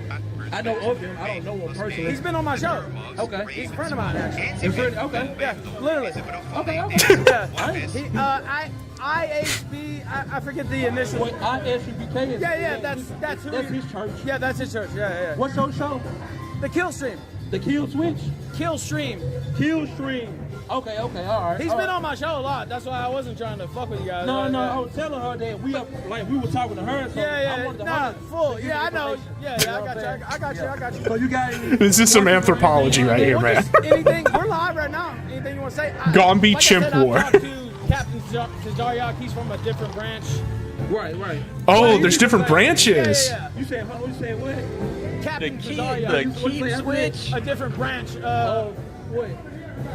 I know of him. I don't know him personally. He's been on my show. Okay. He's a friend of mine, actually. Okay. Yeah, literally. Okay. Yeah. IHB, I forget the initials. Wait, ISUBK is. Yeah, that's who. That's his church. Yeah, that's his church. Yeah. What's your show? The Kill Stream. The Kill Switch? Kill Stream. Kill Stream. Okay, all right. He's been on my show a lot. That's why I wasn't trying to fuck with you guys. No, I was telling her that we were talking to her. So I wanted to full. Yeah, I know. Yeah, I got you. So you guys. This is some anthropology right here, man. Anything? We're live right now. Anything you want to say? Gambit Chimp War. I talked to Captain Tazariak. He's from a different branch. Right. Oh, there's different branches. Yeah. You saying what? Captain The key switch. A different branch. What?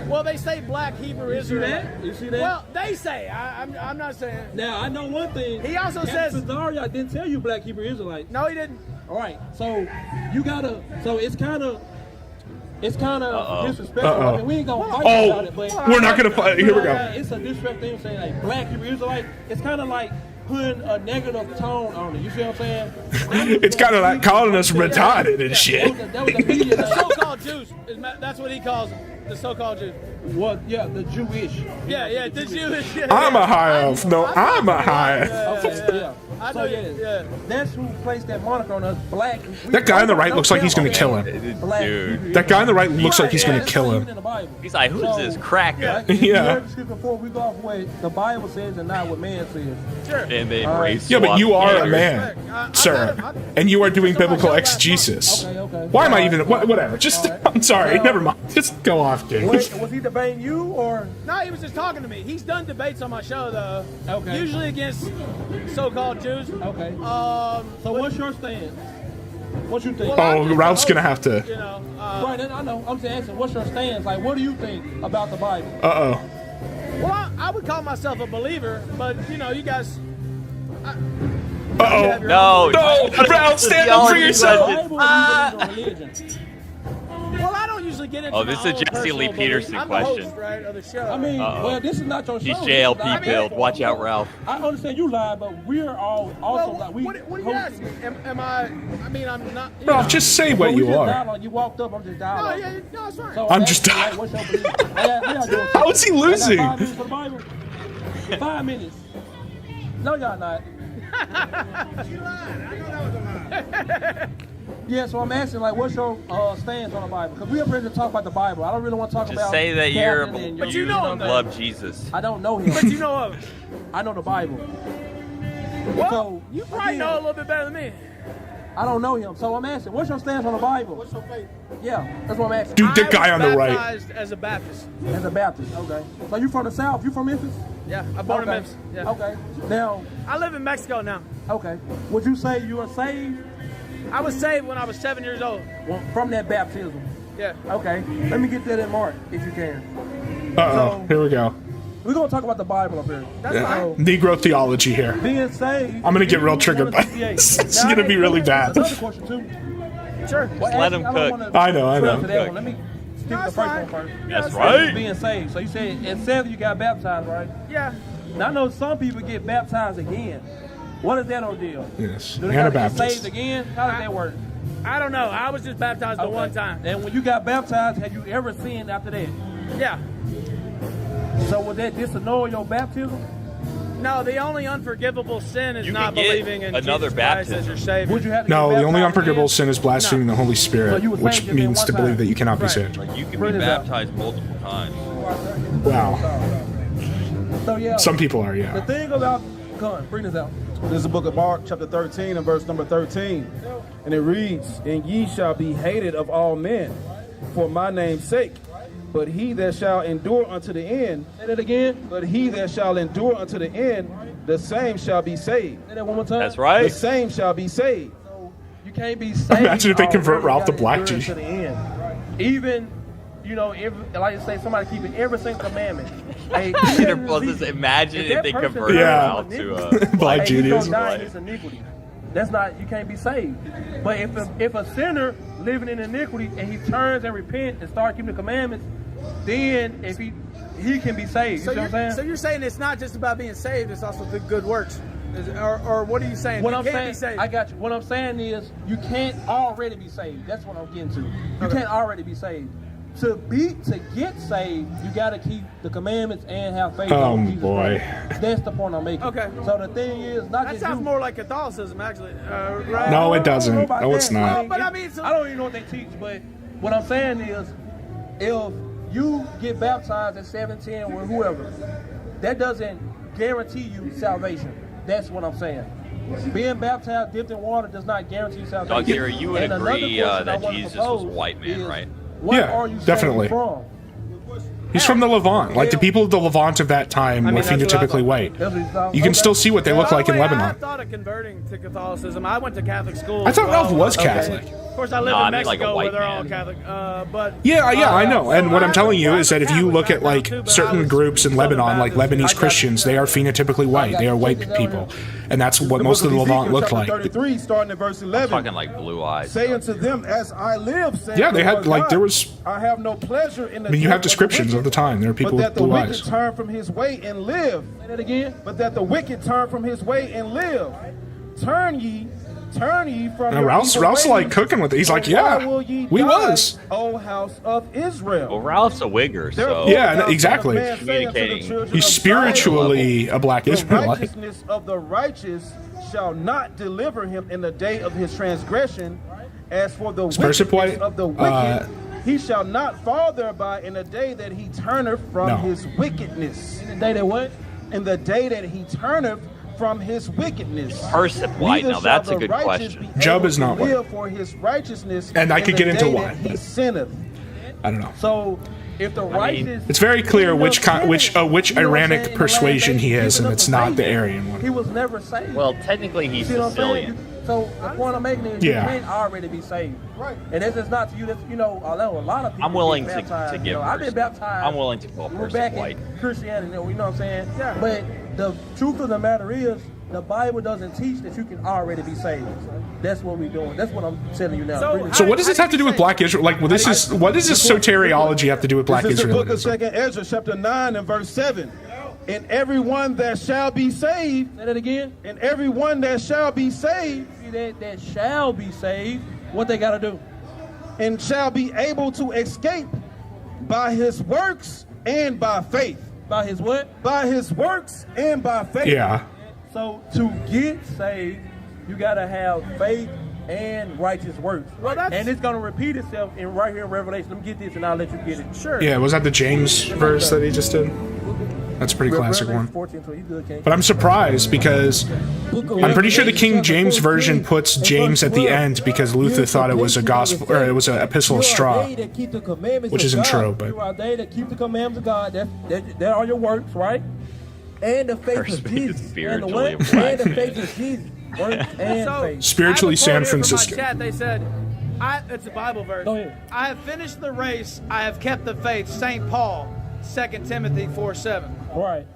Well, they say black Hebrew Israelite. You see that? Well, they say. I'm not saying. Now, I know one thing. He also says. Tazariak didn't tell you black Hebrew Israelite. No, he didn't. All right. So, you gotta. So, it's kind of. It's kind of disrespectful. I mean, we ain't gonna fight about it, but we're not gonna fight. Here we go. It's a disrespectful thing saying like black Hebrew Israelite. It's kind of like putting a negative tone on it. You see what I'm saying? It's kind of like calling us retarded and shit. The so-called Jews. That's what he calls them. The so-called Jews. What? Yeah, the Jewish. Yeah, the Jewish. Yeah, I'm a high elf. No, I'm a high elf. Okay, yeah. That's who placed that moniker on us, black. That guy on the right looks like he's gonna kill him. Dude. That guy on the right looks like he's gonna kill him. He's like, who's this cracker? Yeah. Before we go off what the Bible says and not what man says. Sure. And then race. Yeah, but you are a man, sir, and you are doing biblical exegesis. Okay. Why am I even? Whatever. Just, I'm sorry. Never mind. Just go off, dude. Was he debating you or? No, he was just talking to me. He's done debates on my show though. Okay. Usually against so-called Jews. Okay. So what's your stance? What you think? Oh, Ralph's gonna have to. You know. Right, I know. I'm just asking, what's your stance? Like, what do you think about the Bible? Uh-oh. Well, I would call myself a believer, but you know, you guys. Uh-oh. No, Ralph, stand up for yourself. Well, I don't usually get into. Oh, this is a Jesse Lee Peterson I'm question. The host, right, of the show. I mean, well, this is not your show. He's JLP build. Watch out, Ralph. I understand you lie, but we're all also like we. What are you asking? Am I? I mean, I'm not. Ralph, just say what you are. You walked up. I'm just dialogue. No, it's fine. So I'm just what's your belief? How is he losing? 5 minutes for the Bible. 5 minutes. No, y'all not. You lied. I know that was a lie. Yeah, so I'm asking, like, what's your stance on the Bible? Because we're ready to talk about the Bible. I don't really want to talk Just about. say that But you know him, love Jesus. I don't know him. But you know of him. I know the Bible. Well, So, you probably know a little bit better than me. I don't know him, so I'm asking, what's your stance on the Bible? What's your faith? Yeah, that's what I'm asking. Dude, the guy on the right. I was baptized as a Baptist. As a Baptist, okay. So you from the South? You from Memphis? Yeah, I'm born in Memphis. Yeah. Okay. Now, I live in Mexico now. okay. Would you say you are saved? I was saved when I was 7 years old. Well, from that baptism? Yeah. Okay. Let me get that in Mark, if you can. Uh-oh. Here we go. We're going to talk about the Bible up here. That's fine. Negro theology here. Being saved. I'm gonna get real triggered by this. It's gonna be really bad. Another question, too. Sure. Well, let him cook. I know. Let me stick with the first one first. That's right. Being saved. So you said it said you got baptized, right? Yeah. Now I know some people get baptized again. What is that ordeal? Yes. Do they gotta get Anabaptist. saved again? How does that work? I don't know. I was just baptized the one time. And when you got baptized, have you ever sinned after that? Yeah. So would that disannul your baptism? No, the only unforgivable sin is You not can get believing in another Jesus Christ baptism. as your Savior. Would you have to No, get the only baptized unforgivable again? sin is blaspheming the Holy Spirit, So you would which think that means one to believe time. that you cannot be Right. saved. You can Bring be this out. baptized multiple times. Wow. So yeah. Some people are, The yeah. thing about, come on, bring this out. This is the book of Mark, chapter 13, and verse number 13. And it reads, "And ye shall be hated of all men for my name's sake. But he that shall endure unto the end," Say that again. but he that shall endure unto the end, the same shall be saved. Say that one more time. That's The right. same shall be saved. You can't be saved. Imagine if they convert already, Ralph to gotta Black endure G. to the end. Even, you know, like you say, somebody keeping every single commandment. Hey, Well, just imagine if they that person converted Yeah. Ralph to Black hey, you don't Judaism. die in his iniquity. That's not, you can't be saved. But if a sinner living in iniquity and he turns and repents and starts keeping the commandments, then if he can be saved. So You know what I'm saying? so you're saying it's not just about being saved; it's also the good works. Or what are you saying? What you I'm can't saying, be saved. I got you. What I'm saying is, you can't already be saved. That's what I'm getting to. You can't already be saved. To get saved, you got to keep the commandments and have faith in Jesus boy. Christ. That's the point I'm making. Okay. So the thing is, not That just sounds you. more like Catholicism, actually. Right? No, it I don't know doesn't. about No, it's that. not. No, but I mean, I don't even know what they teach, but what I'm saying is, if you get baptized at 17 or whoever, that doesn't guarantee you salvation. That's what I'm saying. Being baptized, dipped in water, does not guarantee you salvation. Dog Gary, you would And another agree question I that wanna Jesus was a propose white man, is, right? Where Yeah, are you saved definitely. from? He's from the Levant. Like the people of the Levant of that time were that's what I phenotypically thought. white. That's what he's talking- You can okay. still see what they look By like the in way, I Lebanon. thought of converting to Catholicism. I went to Catholic school. I as thought well. Ralph was Okay. Catholic. course, I live in Mexico where they're all Catholic. But Yeah, I know. And what I'm telling you is that if you look at like certain groups in Lebanon, like Lebanese Christians, they are phenotypically white. They are white people, and that's what most of the Levant look like. 33, starting at verse 11. Fucking like blue eyes. Say unto them, as I live, saith Yeah, they the had Lord like God, there was. I have no pleasure in the I mean, you have death of the descriptions of wicked, the time. There are people but with that the blue wicked eyes. turn from his way and live. Say that again. But that the wicked turn from his way and live. Turn ye from And your Ralph's evil ways. like cooking with it. He's like, Why yeah, will ye we die, was. O house of Israel. Well, Ralph's a wigger, so Yeah, exactly. communicating. He's spiritually a black The Israelite. righteousness of the righteous shall not deliver him in the day of his transgression. As for the Person wickedness point, of the wicked, he shall not fall thereby in the day that he turneth from No. his wickedness. In the day that what? In the day that he turneth from his wickedness. Person white. Neither Now that's a shall the good righteous question. be Job able is not to white. live for his righteousness. And I in could the get into day why, that he but- sinneth. I don't know. So if the righteous, It's very clear which which you know what I'm saying, Iranic in the last persuasion days, he is, giving and us it's a not the savior. Aryan one. He was never saved. Well, technically he's See what I'm saying? Sicilian. So the point I'm making is Yeah. you can't already be saved. Right. And this is not to you. That's, you know, although a lot of people I'm willing get to baptized, give. you know, I've been baptized. I'm willing to call a We're person back white. in Christianity, you know what I'm saying? Yeah. But the truth of the matter is, the Bible doesn't teach that you can already be saved. That's what we're doing. That's what I'm telling you now. So what does this have to do with black Israel? Like, well, this is what does this soteriology have to do with black This is the book of Israelism? 2nd Ezra, chapter 9 and verse 7. And everyone that shall be saved, say that again. And everyone that shall be saved, see that shall be saved, what they got to do? And shall be able to escape by his works and by faith. By his what? By his works and by faith. Yeah. So to get saved, you got to have faith and righteous works. And it's going to repeat itself in right here in Revelation. Let me get this and I'll let you get it. Sure. Yeah, was that the James verse that he just did? That's a pretty classic one. But I'm surprised because I'm pretty sure the King James version puts James at the end because Luther thought it was a gospel or it was an epistle of straw, which isn't true. But You are they that keep the commandments of God. That are your works, right? And the faith of Jesus. And the what? And the faith of Jesus. Works and faith. spiritually San From my Francisco. chat, they said, it's a Bible verse. I have finished the race. I have kept the faith. St. Paul, 2 Timothy 4:7. Right.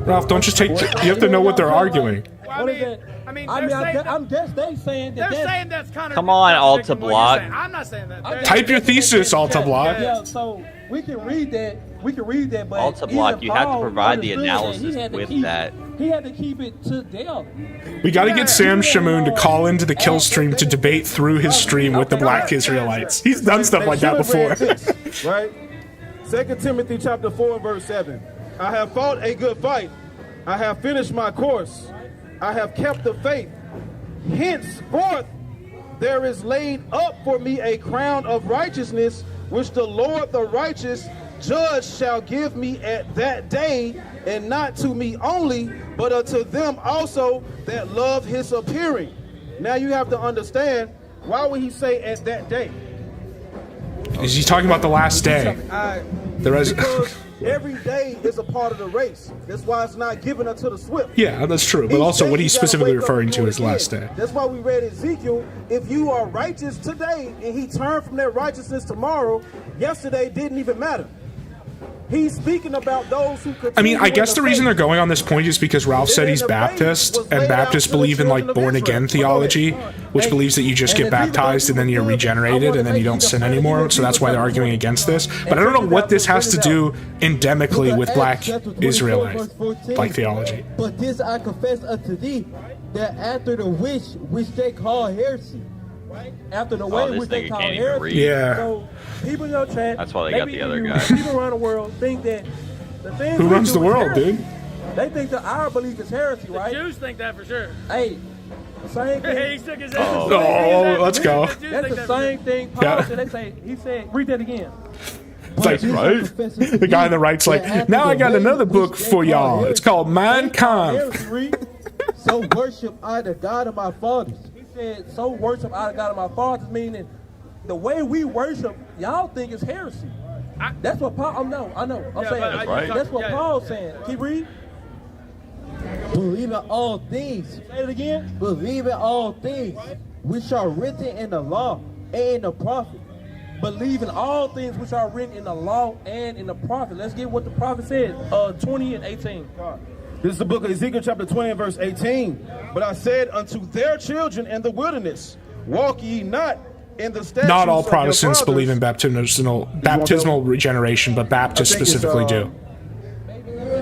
Ralph, don't just take. You have to know what they're arguing. Well, I'm just they saying that. They're saying that's kind of. Come on, Alta Block. I'm not saying that. Type your thesis, Alta Block. Yeah, so we can read that. But Alta Block, even you have to Paul provide the understood that analysis he had to with keep- that. He had to keep it to death. We got to get Sam Shamoon to call into the kill stream to debate through his stream with the black Israelites. He's done stuff like that before. Right? 2 Timothy chapter 4 and verse 7. I have fought a good fight. I have finished my course. I have kept the faith. Henceforth there is laid up for me a crown of righteousness, which the Lord the righteous judge shall give me at that day, and not to me only, but unto them also that love his appearing. Now you have to understand, why would he say at that day? Is he talking about the last day? Because every day is a part of the race. That's why it's not given unto the swift. Yeah, that's true. But also, what he's specifically referring to is last day. That's why we read Ezekiel. If you are righteous today and he turned from that righteousness tomorrow, yesterday didn't even matter. He's speaking about those who continue. I mean, I guess the reason they're going on this point is because Ralph said he's Baptist, and Baptists believe in like born again theology, which believes that you just get baptized and then you're regenerated and then you don't sin anymore. So that's why they're arguing against this. But I don't know what this has to do endemically with black Israelite like theology. But this I confess unto thee, that after the which they call heresy, after the way this which they nigga call can't even heresy. read. Yeah. So people in your chat, That's why they got the other guy. People around the world think that the things Who we runs do the is world, heresy. dude? They think that our belief is heresy, right? Jews think that for sure. Hey, the same thing. He shook his Oh, let's go. That's the same thing Paul Yeah. said. They say, he said, read that again. It's like, right? The guy on the right's like, now I got another book for y'all. It's called Mein Kampf. So worship I the God of my fathers. He said, so worship I the God of my fathers, meaning the way we worship, y'all think is heresy. That's what Paul, I know. I'm saying, That's right. that's what Paul's saying. Keep reading. Believe in all things. Say it again. Believe in all things. which are written in the law and in the prophet. Believe in all things which are written in the law and in the prophet. Let's get what the prophet said, 20 and 18. This is the book of Ezekiel chapter 20 and verse 18. But I said unto their children in the wilderness, walk ye not in the statutes. Not all of your Protestants fathers. believe in baptismal regeneration, but Baptists specifically do.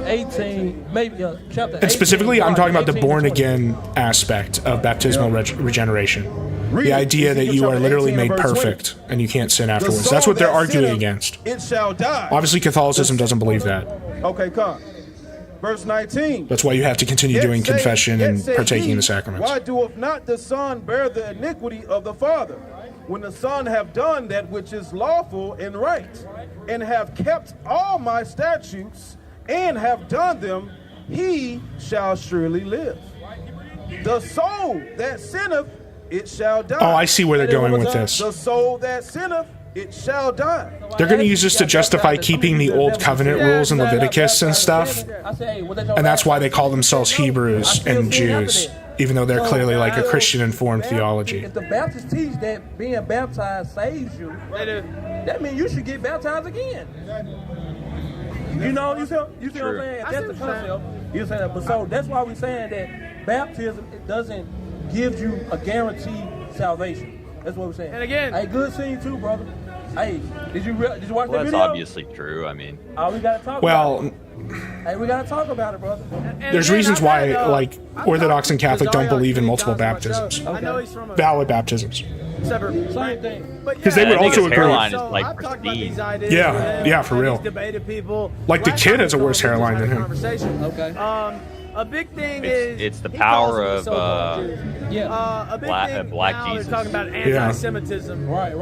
18, maybe chapter 18. And specifically, I'm talking about the 18 born to 20. again aspect of baptismal regeneration. The idea that you are literally made perfect and you can't sin afterwards. That's what they're arguing against. It shall die. Obviously, Catholicism doesn't believe that. Okay, come. Verse 19. That's why you have to continue doing confession and partaking in the sacraments. Why doeth not the Son bear the iniquity of the Father? When the Son have done that which is lawful and right, and have kept all my statutes, and have done them, he shall surely live. The soul that sinneth, it shall die. Oh, I see where they're going with this. The soul that sinneth, it shall die. They're going to use this to justify keeping the old covenant rules in Leviticus and stuff. And that's why they call themselves Hebrews and Jews, even though they're clearly like a Christian-informed theology. If the Baptists teach that being baptized saves you, that means you should get baptized again. You know, you see what I'm saying? That's the concept. You saying that, but so that's why we're saying that baptism, it doesn't give you a guaranteed salvation. That's what we're saying. And again, hey, good seeing you too, brother. Hey, did you watch that video? That's obviously true. I mean, we gotta talk about it. Hey, we gotta talk about it, brother. There's reasons why, like, Orthodox and Catholic don't believe in multiple baptisms. Valid baptisms. Same thing. Because they would also agree. Hairline is like pristine. Yeah, for real. Like the kid has a worse hairline than him. Okay. A big thing is it's the power of a big thing Black now Jesus. They're talking about anti-Semitism. Right.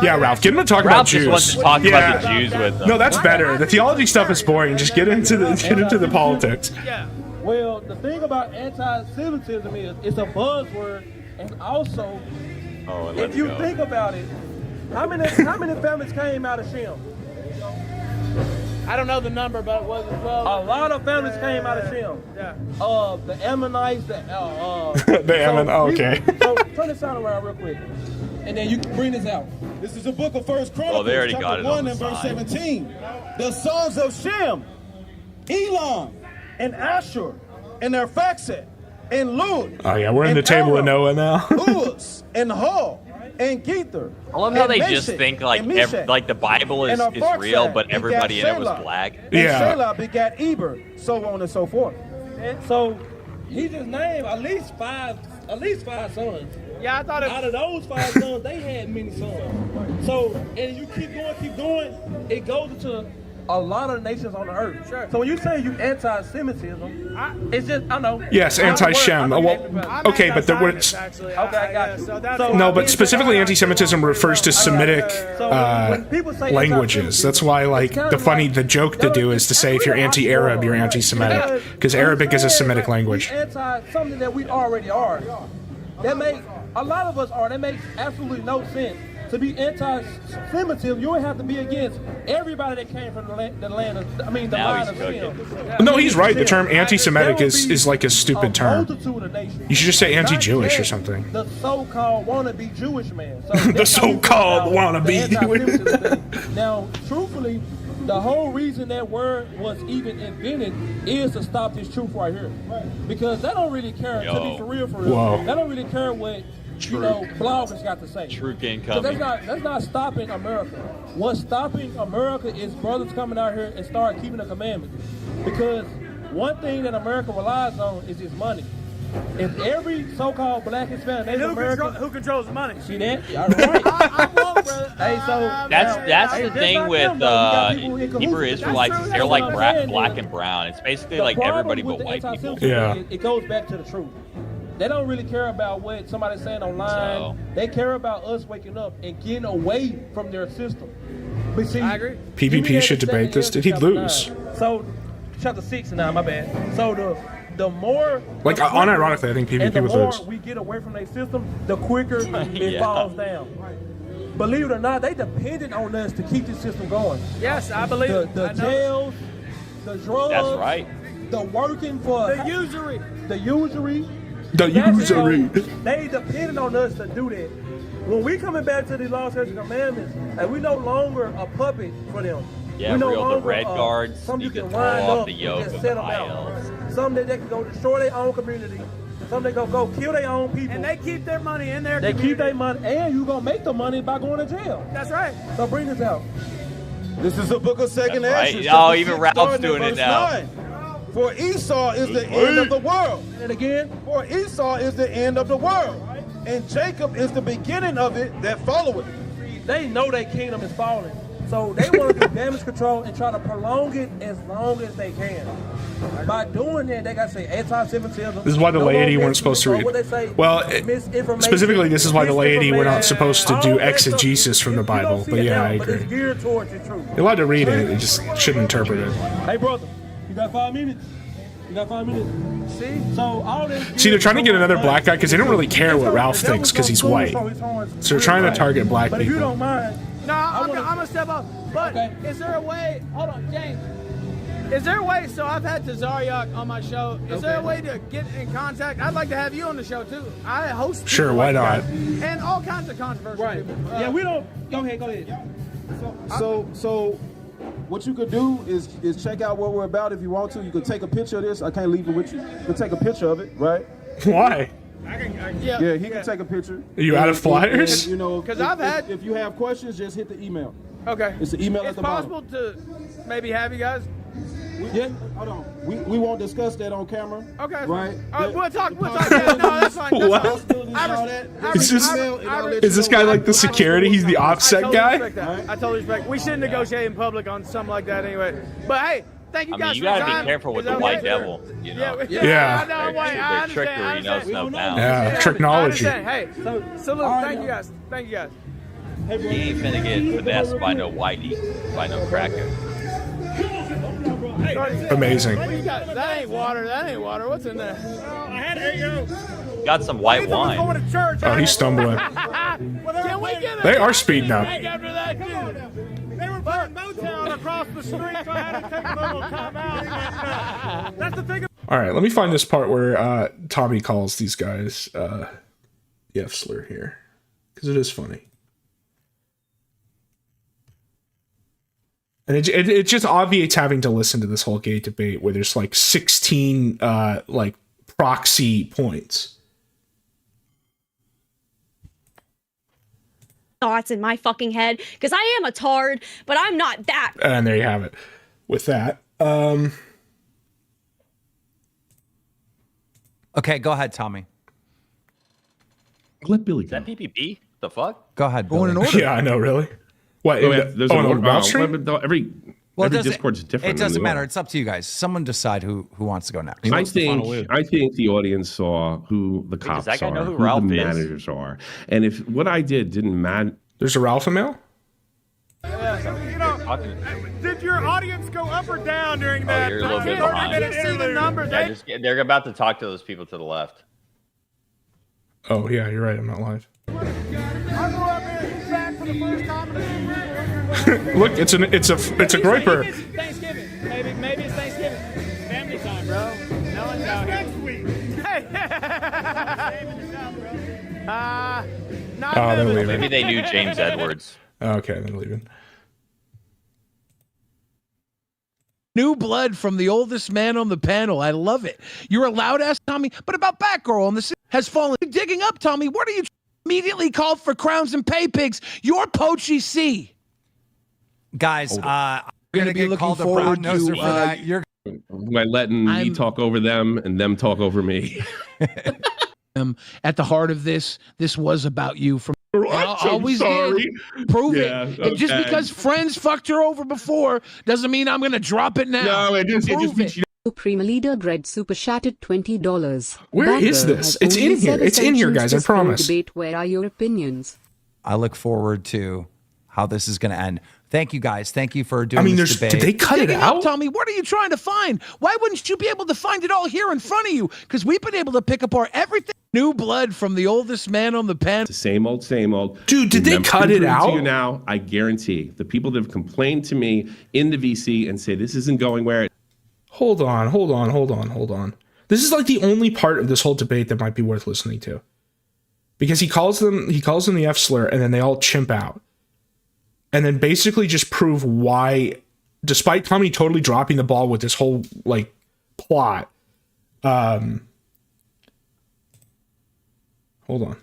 Yeah, Ralph, get him to talk about Jews. Ralph just wants to talk about the Jews with them. No, that's better. The theology stuff is boring. Just get into the politics. Yeah. Well, the thing about anti-Semitism is it's a buzzword, and also, if you think about it, how many families came out of Shem? I don't know the number, but it wasn't 12. A lot of families came out of Shem. Yeah. The Ammonites, the okay. So turn this sound around real quick, and then you can bring this out. This is the book of First Chronicles, they already chapter got it 1 on the and verse side. 17. The sons of Shem, Elon, and Ashur, and Arphaxad, and Lud. Oh yeah, we're in the table of Noah now. Uz, and Hul, and Gether. I love how they just think like like the Bible is real, but everybody in it was black. And Shelah begat Eber, so on and so forth. And so he just named at least five sons. Yeah, I thought out of those 5 sons, they had many sons. So, and you keep going, it goes into a lot of nations on the earth. Sure. So when you say you anti-Semitism, it's just, I know. Yes, anti-Shem. Okay, but there was... Okay, I got you. No, but specifically anti-Semitism refers to Semitic languages. That's why, like, the joke to do is to say if you're anti-Arab, you're anti-Semitic. Because Arabic is a Semitic language. Anti-something that we already are. A lot of us are. That makes absolutely no sense. To be anti-Semitism, you would have to be against everybody that came from the line of Shem. No, he's right. The term anti-Semitic is like a stupid term. You should just say anti-Jewish or something. The so-called wannabe Jewish man. The so-called wannabe. Now, truthfully, the whole reason that word was even invented is to stop this truth right here. Because they don't really care, to be for real. Whoa. They don't really care what bloggers got to say. Truth incoming. That's not stopping America. What's stopping America is brothers coming out here and start keeping the commandments. Because one thing that America relies on is its money. If every so-called black, Hispanic, Native American, who controls the money? See that? All right. I'm woke, brother. Hey, so that's the thing with Hebrew Israelites. They're like black and brown. It's basically like everybody but white people. Yeah. It goes back to the truth. They don't really care about what somebody's saying online. They care about us waking up and getting away from their system. But see, I agree. PPP should debate this. Did he lose? So, chapter 6 now, my bad. So the more... Like, unironically, I think PPP would lose. The more we get away from their system, the quicker it falls down. Believe it or not, they depended on us to keep this system going. Yes, I believe it. The jails, the drugs. That's right. The working for... The usury. The usury. The usury. They depended on us to do that. When we coming back to the laws and commandments, and we no longer a puppet for them. Yeah, we no real, the longer, red guards some you need to can throw wind off up the and yoke just of set the them out. ILs. Some they can go destroy their own community. Some they go kill their own people. And they keep their money in their They community. keep their money, and you gonna make the money by going to jail. That's right. So bring this out. This is the book of Second That's Ezra. right. Oh, even 6, Ralph's starting at doing it verse now. 9. For Esau is the end of the world. And again, for Esau is the end of the world, and Jacob is the beginning of it that followeth. They know their kingdom is falling. So they want to do damage control and try to prolong it as long as they can. By doing that, they got to say anti-Semitism. This is why the laity weren't supposed to read. Well, specifically, this is why the laity were not supposed to do exegesis from the Bible. But yeah, I agree. You're allowed to read it, you just shouldn't interpret it. Hey, brother, you got 5 minutes? You got 5 minutes? See? So all this. See, they're trying to get another black guy because they don't really care what Ralph thinks because he's white. So they're trying to target black But if you people. don't mind. No, I'm gonna step up. But is there a way? Hold on, James. Is there a way? So I've had Tazaryak on my show. Is there a way to get in contact? I'd like to have you on the show too. I host. Sure, why not? And all kinds of controversial people. Yeah, we don't. Go ahead. So what you could do is check out what we're about if you want to. You could take a picture of this. I can't leave it with you. You can take a picture of it, right? Why? Yeah, he can take a picture. Are you out of flyers? And, you know, because I've had. If you have questions, just hit the email. Okay. It's the email at the bottom. It's possible to maybe have you guys. Yeah, hold on. We won't discuss that on camera. Okay. Right? We'll talk. Yeah, no, that's fine. What? Is this guy like the security? He's the offset guy? I totally respect. We shouldn't negotiate in public on something like that anyway. But hey, thank you guys you for your gotta time. be careful with the white devil. You know? Yeah. I know, I'm white. I Their trickery knows no bounds. Yeah, technology. Hey, salute. Thank you guys. Thank you guys. He ain't finna get finessed by no whitey, by no cracker. Amazing. What you got? That ain't water. What's in there? I had it. Got some white wine. Going to church. Oh, he's stumbling. Can we get They are speeding up. after that, too? They were putting Motown across the street, so I had to take a little time out. That's the thing. All right, let me find this part where Tommy calls these guys the F-slur here, because it is funny. And it just obviates having to listen to this whole gay debate where there's like 16 like proxy points. Thoughts in my fucking head because I am a tard, but I'm not that. And there you have it. With that, okay, go ahead, Tommy. Let Billy go. Is that PPP? The fuck? Go ahead. Going in order. Yeah, I know. Really. What? There's on Wall Street? Every Discord's different. It doesn't matter. It's up to you guys. Someone decide who wants to go next. I think the audience saw who the cops that guy are, know who who Ralph the is? managers are, and if what I did didn't matter. There's a Ralph email. Did your audience go up or down during that? You're a little bit behind. I didn't see the numbers. Yeah, they're about to talk to those people to the left. Oh yeah, you're right. I'm not live. I grew up in East Back for the first time in a few years. Look, it's a groiper. Maybe it's Thanksgiving. Maybe it's Thanksgiving. Family time, bro. No one's out here. Next week. Hey. They're leaving. Maybe they knew James Edwards. Okay, they're leaving. New blood from the oldest man on the panel. I love it. You're allowed to ask Tommy, but about Batgirl on the has fallen. Digging up, Tommy. What are you immediately called for crowns and pay pigs? You're Poachy C. Guys, I'm gonna be looking forward to for that. You're by letting me talk over them and them talk over me. At the heart of this was about you. From always sorry. did. Prove Yeah, it. And just okay. because friends fucked her over before doesn't mean I'm gonna drop it now. No, it just Prove it. Supreme Leader Dread Super Shattered $20. Where is this? It's in here. It's in here, guys. I promise. Debate. Where are your opinions? I look forward to how this is going to end. Thank you, guys. Thank you for doing this debate. Did they cut it Digging out? up, Tommy, what are you trying to find? Why wouldn't you be able to find it all here in front of you? Because we've been able to pick apart everything. New blood from the oldest man on the panel. The same old. Dude, did they cut it out? To you now, I guarantee the people that have complained to me in the VC and say this isn't going where. Hold on. This is like the only part of this whole debate that might be worth listening to. Because he calls them the F slur, and then they all chimp out. And then basically just prove why, despite Tommy totally dropping the ball with this whole like plot. Hold on.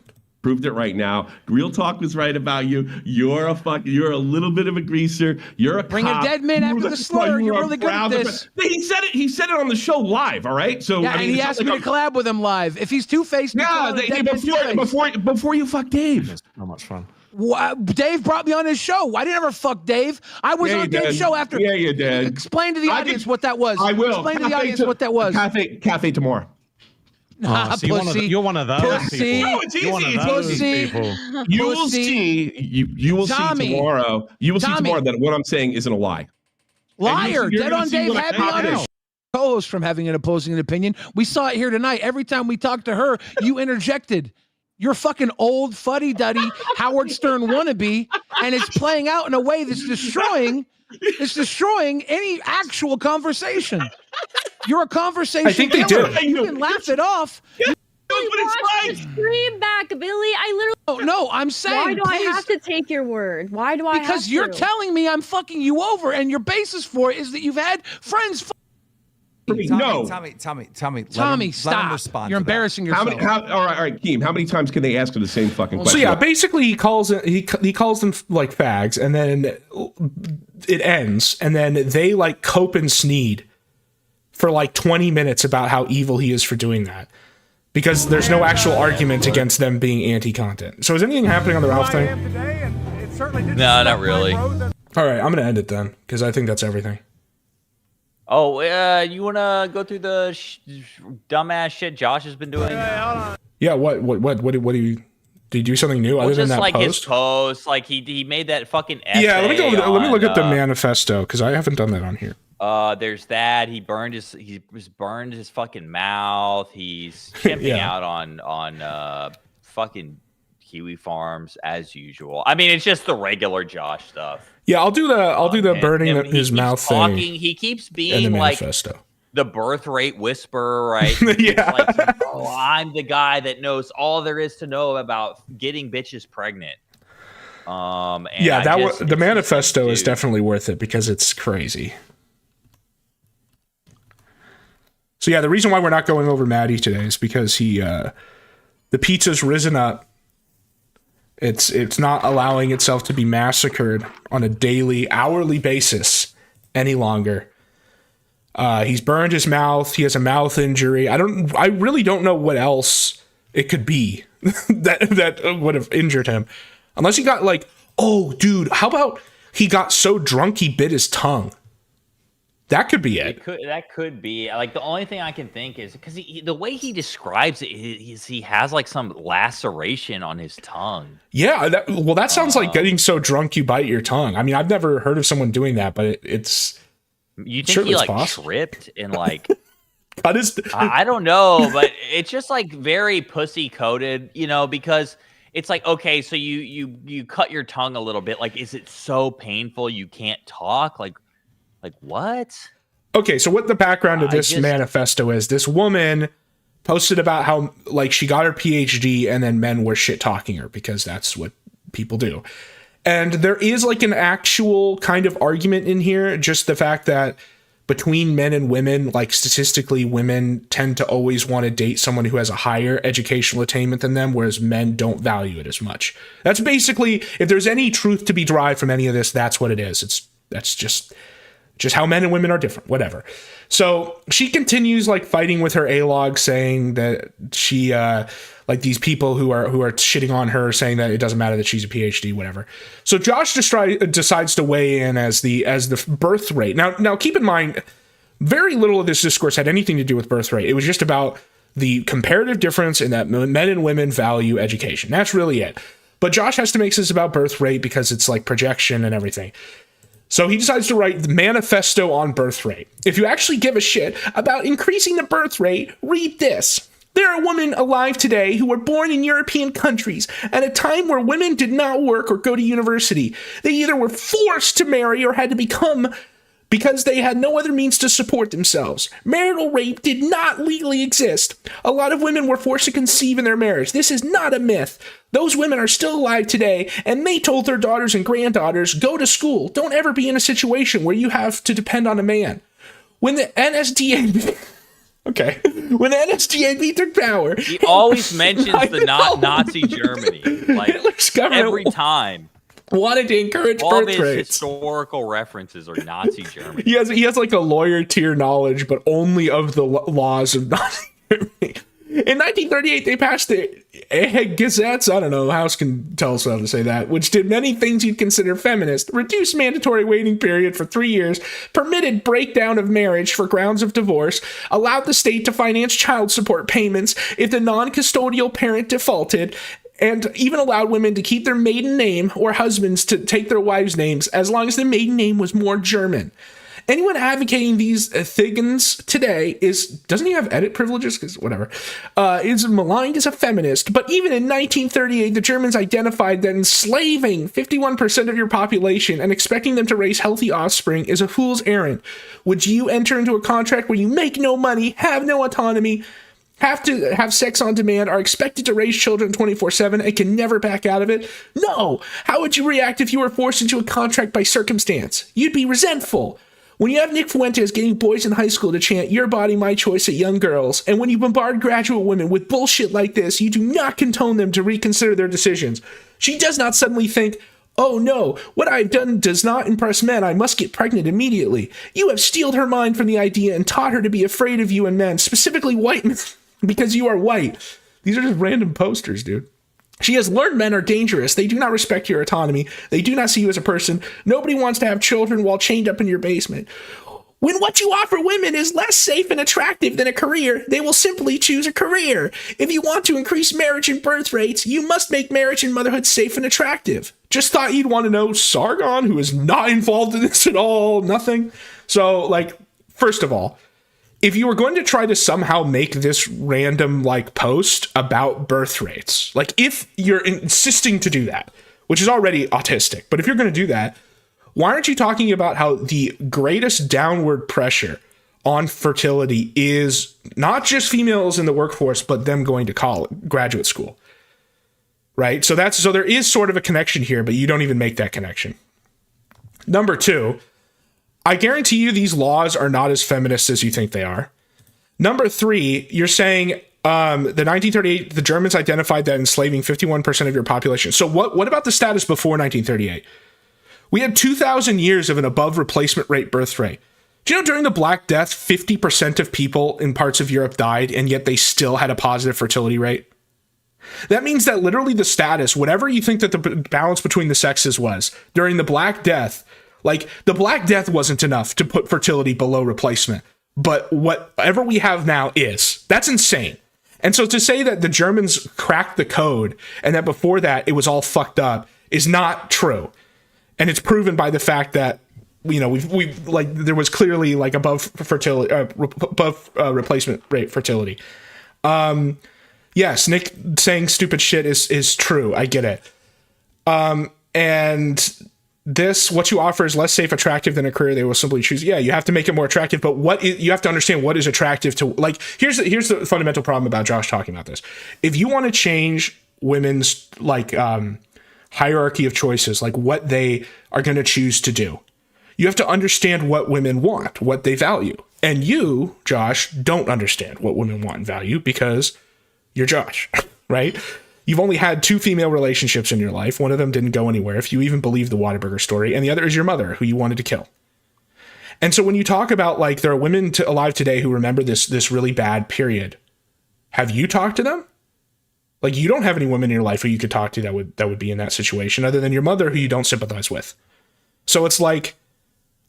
Proved it right now. Real Talk was right about you. You're a little bit of a greaser. You're a Bring cop. a dead man after the slur. You're really good at this. He said it on the show live, all right? So Yeah, I mean, and he asked me to collab with him live. If he's two-faced, before you fuck Dave. How much fun. Dave brought me on his show. I didn't ever fuck Dave. I was on Dave's show after. Yeah, you did. Explain to the audience what that was. I will. Explain to the audience what that was. Cafe tomorrow. So you're one of those pussy. people. No, it's easy. You're one of It's those easy. people. You will see. You will Tommy. see tomorrow. You will see Tommy. tomorrow that what I'm saying isn't a lie. Liar. You're Dead gonna on see Dave what a had me cop on is. his co-host from having an opposing opinion. We saw it here tonight. Every time we talked to her, you interjected. You're fucking old fuddy-duddy Howard Stern wannabe, and it's playing out in a way that's destroying any actual conversation. You're a conversation. I think they killer. did. You can laugh it off. Watch the stream back, Billy. I literally. No, I'm saying. Why do I please. have to take your word? Why do I? Because have you're to? telling me I'm fucking you over, and your basis for it is that you've had friends. Tommy, Tommy, let him stop. respond. You're to that. embarrassing yourself. All right, Keem. How many times can they ask her the same fucking question? So yeah, basically he calls them like fags, and then it ends, and then they like cope and sneed for like 20 minutes about how evil he is for doing that, because there's no actual argument against them being anti-content. So is anything happening on the Ralph thing? No, not really. All right, I'm gonna end it then, because I think that's everything. Oh, you want to go through the dumbass shit Josh has been doing? Yeah, what do you? Did you do something new other than just that like post? his post, like he made that fucking essay. Yeah, let me look at the on, manifesto, because I haven't done that on here. There's that. He burned his fucking mouth. He's chimping out on fucking Kiwi Farms as usual. I mean, it's just the regular Josh stuff. Yeah, I'll do the burning his mouth thing. He keeps and being the like manifesto. the birth rate whisperer, right? Yeah. Like, oh, I'm the guy that knows all there is to know about getting bitches pregnant. And yeah, the manifesto is definitely worth it because it's crazy. So yeah, the reason why we're not going over Maddie today is because the pizza's risen up. It's not allowing itself to be massacred on a daily, hourly basis any longer. He's burned his mouth. He has a mouth injury. I really don't know what else it could be that would have injured him, unless he got like, oh, dude, how about he got so drunk he bit his tongue? That could be it. That could be. Like, the only thing I can think is because the way he describes it is he has like some laceration on his tongue. Yeah, that sounds like getting so drunk you bite your tongue. I mean, I've never heard of someone doing that, but it's. You think he like possible. tripped and like? But I don't know, but it's just like very pussy coded, because it's like, okay, so you cut your tongue a little bit. Like, is it so painful you can't talk? Like what? Okay, so what the background of this manifesto is, this woman posted about how like she got her PhD and then men were shit talking her because that's what people do. And there is like an actual kind of argument in here, just the fact that between men and women, like statistically, women tend to always want to date someone who has a higher educational attainment than them, whereas men don't value it as much. That's basically, if there's any truth to be derived from any of this, that's what it is. That's just how men and women are different, whatever. So she continues like fighting with her A-log, saying that she like these people who are shitting on her, saying that it doesn't matter that she's a PhD, whatever. So Josh decides to weigh in as the birth rate. Now keep in mind, very little of this discourse had anything to do with birth rate. It was just about the comparative difference in that men and women value education. That's really it. But Josh has to make this about birth rate because it's like projection and everything. So he decides to write the manifesto on birth rate. If you actually give a shit about increasing the birth rate, read this. There are women alive today who were born in European countries at a time where women did not work or go to university. They either were forced to marry or had to become because they had no other means to support themselves. Marital rape did not legally exist. A lot of women were forced to conceive in their marriage. This is not a myth. Those women are still alive today, and they told their daughters and granddaughters, go to school. Don't ever be in a situation where you have to depend on a man. When the NSDAP... Okay. When the NSDAP took power... He always mentions the Nazi Germany. Like, every time. Wanted to encourage all birth of his rates. historical references are Nazi Germany. He has like a lawyer tier knowledge, but only of the laws of Nazi Germany. In 1938, they passed the Gesetz, I don't know, House can tell us how to say that, which did many things you'd consider feminist, reduced mandatory waiting period for 3 years, permitted breakdown of marriage for grounds of divorce, allowed the state to finance child support payments if the non-custodial parent defaulted, and even allowed women to keep their maiden name or husbands to take their wives' names as long as the maiden name was more German. Anyone advocating these things today doesn't he have edit privileges? Because whatever. Is maligned as a feminist. But even in 1938, the Germans identified that enslaving 51% of your population and expecting them to raise healthy offspring is a fool's errand. Would you enter into a contract where you make no money, have no autonomy, have to have sex on demand, are expected to raise children 24/7 and can never back out of it? No. How would you react if you were forced into a contract by circumstance? You'd be resentful. When you have Nick Fuentes getting boys in high school to chant "Your body, my choice" at young girls, and when you bombard graduate women with bullshit like this, you do not condone them to reconsider their decisions. She does not suddenly think, oh no, what I've done does not impress men, I must get pregnant immediately. You have steeled her mind from the idea and taught her to be afraid of you and men, specifically white men. Because you are white. These are just random posters, dude. She has learned men are dangerous. They do not respect your autonomy. They do not see you as a person. Nobody wants to have children while chained up in your basement. When what you offer women is less safe and attractive than a career, they will simply choose a career. If you want to increase marriage and birth rates, you must make marriage and motherhood safe and attractive. Just thought you'd want to know Sargon, who is not involved in this at all. Nothing. So, like, first of all, if you were going to try to somehow make this random post about birth rates, if you're insisting to do that, which is already autistic, but if you're going to do that, why aren't you talking about how the greatest downward pressure on fertility is not just females in the workforce, but them going to college, graduate school, right? So there is sort of a connection here, but you don't even make that connection. Number two, I guarantee you these laws are not as feminist as you think they are. Number three, you're saying the 1938, the Germans identified that enslaving 51% of your population. So what about the status before 1938? We had 2,000 years of an above replacement rate birth rate. Do you know during the Black Death, 50% of people in parts of Europe died, and yet they still had a positive fertility rate? That means that literally the status, whatever you think that the balance between the sexes was, during the Black Death, the Black Death wasn't enough to put fertility below replacement. But whatever we have now is. That's insane. And so to say that the Germans cracked the code and that before that it was all fucked up is not true. And it's proven by the fact that, there was clearly above fertility, above replacement rate fertility. Yes, Nick saying stupid shit is true. I get it. And what you offer is less safe, attractive than a career they will simply choose. Yeah, you have to make it more attractive, but you have to understand what is attractive to, here's the fundamental problem about Josh talking about this. If you want to change women's hierarchy of choices, what they are going to choose to do, you have to understand what women want, what they value. And you, Josh, don't understand what women want and value because you're Josh, right? You've only had 2 female relationships in your life. One of them didn't go anywhere, if you even believe the Whataburger story. And the other is your mother, who you wanted to kill. And so when you talk about, there are women alive today who remember this really bad period, have you talked to them? You don't have any women in your life who you could talk to that would be in that situation, other than your mother, who you don't sympathize with. So it's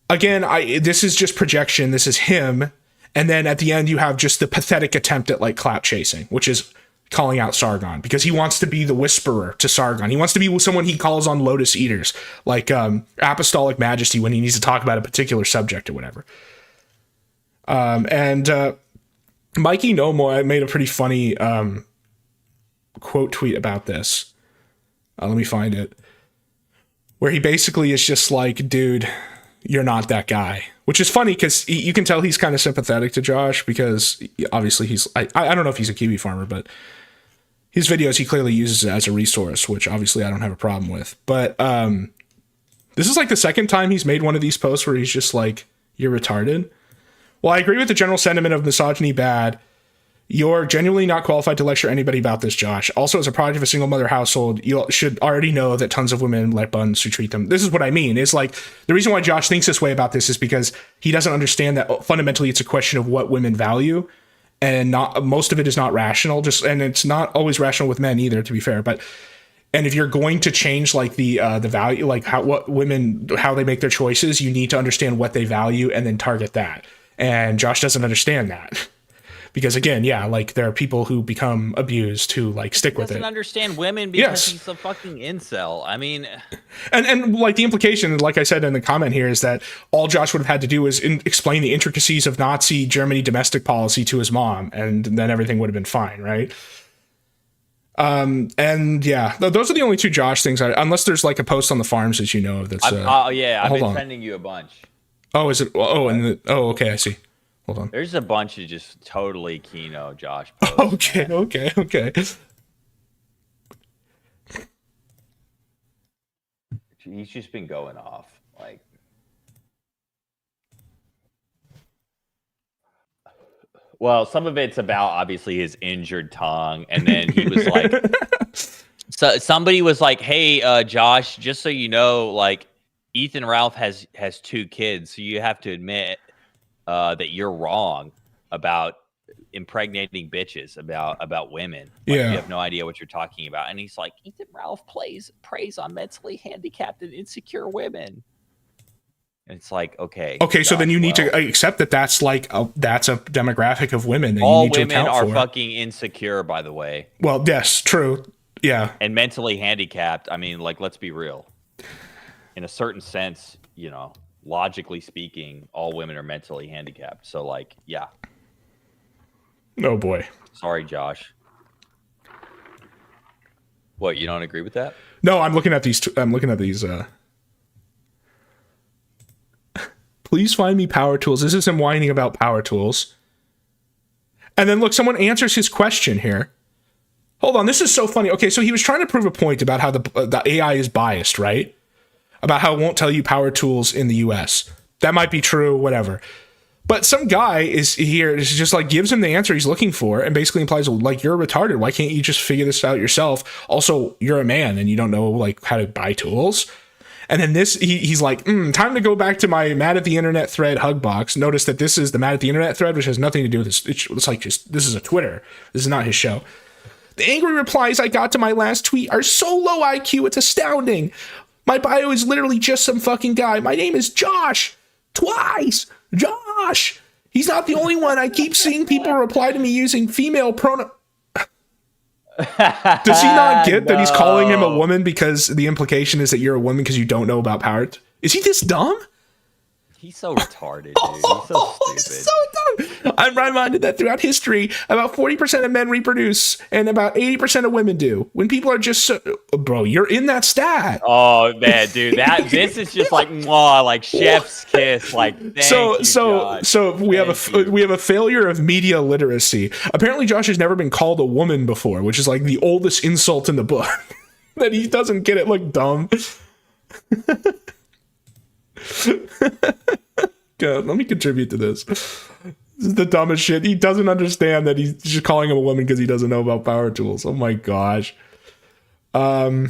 again, this is just projection. This is him. And then at the end, you have just the pathetic attempt at clout chasing, which is calling out Sargon because he wants to be the whisperer to Sargon. He wants to be someone he calls on lotus eaters, apostolic majesty when he needs to talk about a particular subject or whatever. And Mikey No More made a pretty funny quote tweet about this. Let me find it. Where he basically is just dude, you're not that guy. Which is funny because you can tell he's kind of sympathetic to Josh because obviously I don't know if he's a kiwi farmer, but his videos he clearly uses it as a resource, which obviously I don't have a problem with. But this is like the second time he's made one of these posts where he's just like, you're retarded. Well, I agree with the general sentiment of misogyny bad. You're genuinely not qualified to lecture anybody about this, Josh. Also, as a product of a single mother household, you should already know that tons of women let buns who treat them. This is what I mean. It's like the reason why Josh thinks this way about this is because he doesn't understand that fundamentally it's a question of what women value, and not most of it is not rational. And it's not always rational with men either, to be fair. And if you're going to change like the value, like how they make their choices, you need to understand what they value and then target that. And Josh doesn't understand that. Because again, yeah, like there are people who become abused who like stick with it. Doesn't understand women because he's a fucking incel. I mean, and like the implication, like I said in the comment here, is that all Josh would have had to do is explain the intricacies of Nazi Germany domestic policy to his mom, and then everything would have been fine, right? And yeah, those are the only two Josh things. Unless there's like a post on the forums that you know of. That's I've been sending you a bunch. Oh, is it? Oh, okay, I see. Hold on. There's a bunch of just totally Kino Josh posts. Okay. He's just been going off. Like, well, some of it's about obviously his injured tongue, and then he was like, so somebody was like, "Hey, Josh, just so you know, like, Ethan Ralph has 2 kids, so you have to admit that you're wrong about impregnating bitches, about women. Like, you have no idea what you're talking about." And he's like, Ethan Ralph preys on mentally handicapped and insecure women. And it's like, okay, so then you need to accept that that's like that's a demographic of women that all you need to account women are for. fucking insecure, by the way. Well, yes, true. Yeah. And mentally handicapped. I mean, like, let's be real. In a certain sense, logically speaking, all women are mentally handicapped. So, like, yeah. Oh boy. Sorry, Josh. What, you don't agree with that? No, I'm looking at these. Please find me power tools. This is him whining about power tools. And then look, someone answers his question here. Hold on, this is so funny. Okay, so he was trying to prove a point about how the AI is biased, right? About how it won't tell you power tools in the US. That might be true, whatever. But some guy is just like gives him the answer he's looking for and basically implies, well, like, you're retarded. Why can't you just figure this out yourself? Also, you're a man and you don't know like how to buy tools. And then he's like, time to go back to my Mad at the Internet thread hug box. Notice that this is the Mad at the Internet thread, which has nothing to do with this. It's like this is a Twitter. This is not his show. The angry replies I got to my last tweet are so low IQ, it's astounding. My bio is literally just some fucking guy. My name is Josh. Twice. Josh. He's not the only one. I keep seeing people reply to me using female pronoun. Does he not get that he's calling him a woman because the implication is that you're a woman because you don't know about power? Is he this dumb? He's so retarded, dude. He's so stupid. So dumb. I'm reminded that throughout history, about 40% of men reproduce and about 80% of women do. When people are just so... Bro, you're in that stat. Oh, man, dude. This is just like, like chef's kiss. Like, so we have a failure of media literacy. Apparently, Josh has never been called a woman before, which is like the oldest insult in the book. That he doesn't get it. Look dumb. God, let me contribute to this. This is the dumbest shit. He doesn't understand that he's just calling him a woman because he doesn't know about power tools. Oh my gosh. Okay,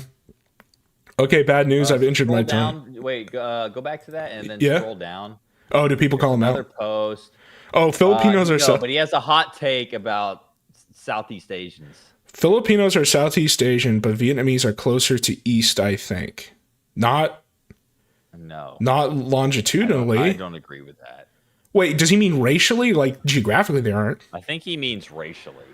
bad news. I've injured my tongue. Wait, go back to that and then scroll down. Oh, do people call him out? Another post. Oh, Filipinos are but he has a hot take about Southeast Asians. Filipinos are Southeast Asian, but Vietnamese are closer to East, I think. Not longitudinally. I don't agree with that. Wait, does he mean racially? Like geographically they aren't? I think he means racially.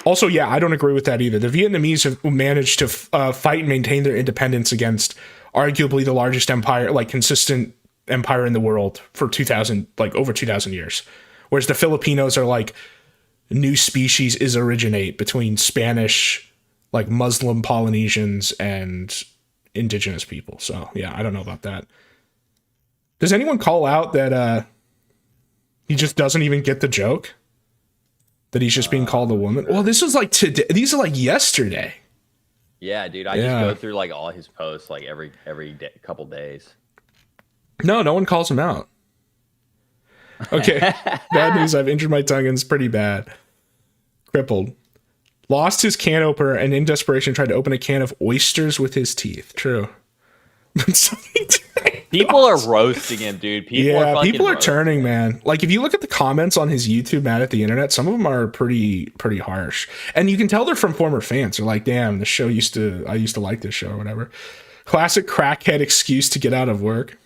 Also, yeah, I don't agree with that either. The Vietnamese have managed to fight and maintain their independence against arguably the largest empire, like consistent empire in the world for over 2,000 years. Whereas the Filipinos are like new species originate between Spanish, like Muslim Polynesians and indigenous people. So yeah, I don't know about that. Does anyone call out that he just doesn't even get the joke? That he's just being called a woman? Well, this was like today. These are like yesterday. Yeah, dude. I just go through like all his posts like every couple days. No one calls him out. Okay. Bad news. I've injured my tongue and it's pretty bad. Crippled. Lost his can opener and in desperation tried to open a can of oysters with his teeth. True. People are roasting him, dude. People are turning, man. Like if you look at the comments on his YouTube Mad at the Internet, some of them are pretty harsh. And you can tell they're from former fans. They're like, damn, I used to like this show or whatever. Classic crackhead excuse to get out of work.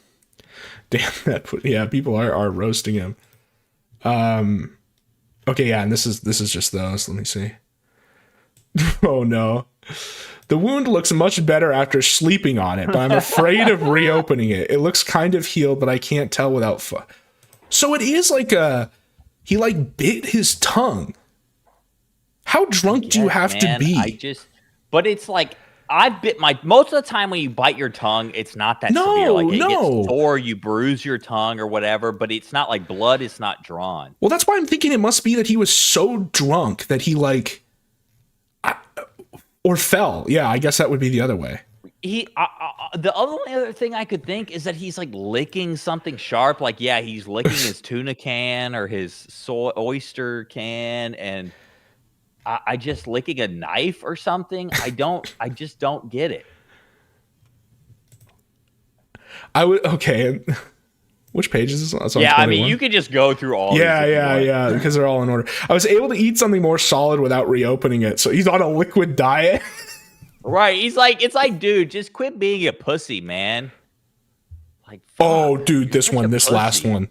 Damn, people are roasting him. Okay, yeah, and this is just those. Let me see. Oh no. The wound looks much better after sleeping on it, but I'm afraid of reopening it. It looks kind of healed, but I can't tell without So it is like he like bit his tongue. How drunk do you have to be? But it's like most of the time when you bite your tongue, it's not that severe. Like it gets sore, you bruise your tongue or whatever, but it's not like blood is not drawn. Well, that's why I'm thinking it must be that he was so drunk that he like or fell. Yeah, I guess that would be the other way. The only other thing I could think is that he's like licking something sharp. Like, yeah, he's licking his tuna can or his oyster can, and I just licking a knife or something. I just don't get it. Okay. Which page is this? Yeah, I mean, you could just go through all. Yeah, because they're all in order. I was able to eat something more solid without reopening it. So he's on a liquid diet. Right. It's like, dude, just quit being a pussy, man. Like, oh, dude, this last one.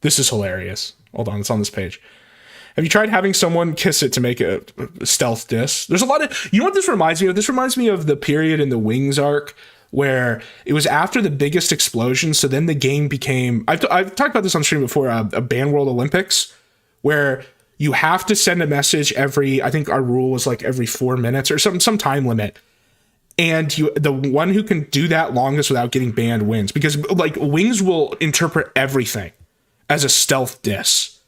This is hilarious. Hold on, it's on this page. Have you tried having someone kiss it to make a stealth diss? There's a lot of, you know what this reminds me of? This reminds me of the period in the Wings arc where it was after the biggest explosion. So then the game became, I've talked about this on stream before, a Band World Olympics, where you have to send a message I think our rule was like every 4 minutes or some time limit. And the one who can do that longest without getting banned wins, because like Wings will interpret everything as a stealth diss.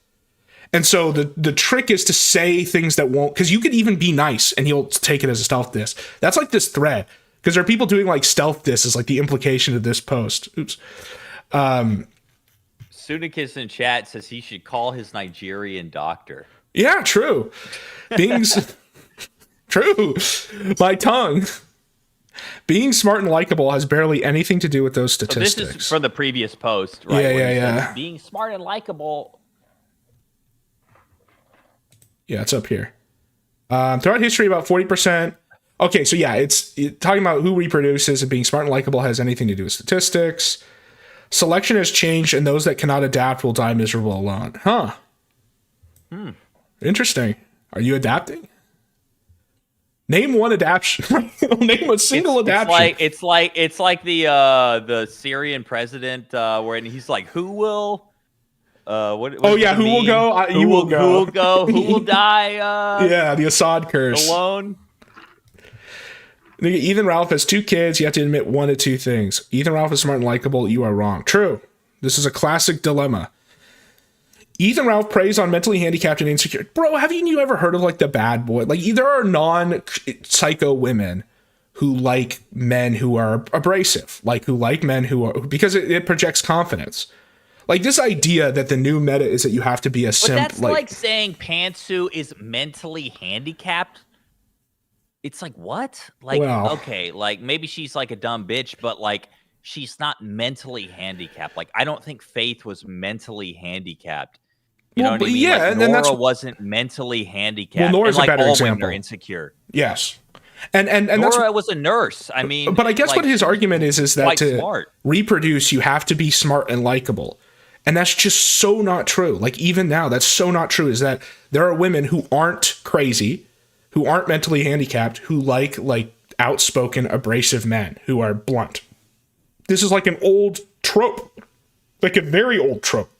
And so the trick is to say things that won't, because you could even be nice and he'll take it as a stealth diss. That's like this thread. Because there are people doing like stealth diss is like the implication of this post. Oops. Sunikis in chat says he should call his Nigerian doctor. Yeah, true. True. My tongue. Being smart and likable has barely anything to do with those statistics. So this is from the previous post, right? Yeah. Being smart and likable. Yeah, it's up here. Throughout history, about 40%. Okay, so yeah, it's talking about who reproduces, and being smart and likable has anything to do with statistics. Selection has changed, and those that cannot adapt will die miserable alone. Huh. Interesting. Are you adapting? Name one adaptation. Name a single adaptation. It's like the Syrian president where he's like, who will who will go? You will go. Who will go? Who will die? Yeah, the Assad curse. Alone. Ethan Ralph has 2 kids. You have to admit one of 2 things. Ethan Ralph is smart and likable. You are wrong. True. This is a classic dilemma. Ethan Ralph preys on mentally handicapped and insecure. Bro, haven't you ever heard of like the bad boy? Like there are non-psycho women who like men who are abrasive, like who like men who are, because it projects confidence. Like this idea that the new meta is that you have to be a simp. But that's like saying Pantsu is mentally handicapped. It's like, what? Like, okay, like maybe she's like a dumb bitch, but like she's not mentally handicapped. Like I don't think Faith was mentally handicapped. You know what I mean? Yeah, like, and Nora that's wasn't mentally handicapped. Well, Nora's and, like, a better all example. women are insecure. Yes. And Nora was a nurse. I mean, but I guess like, what his argument is that to smart. reproduce, you have to be smart and likable. And that's just so not true. Like even now, that's so not true, is that there are women who aren't crazy, who aren't mentally handicapped, who like outspoken, abrasive men who are blunt. This is like an old trope, like a very old trope.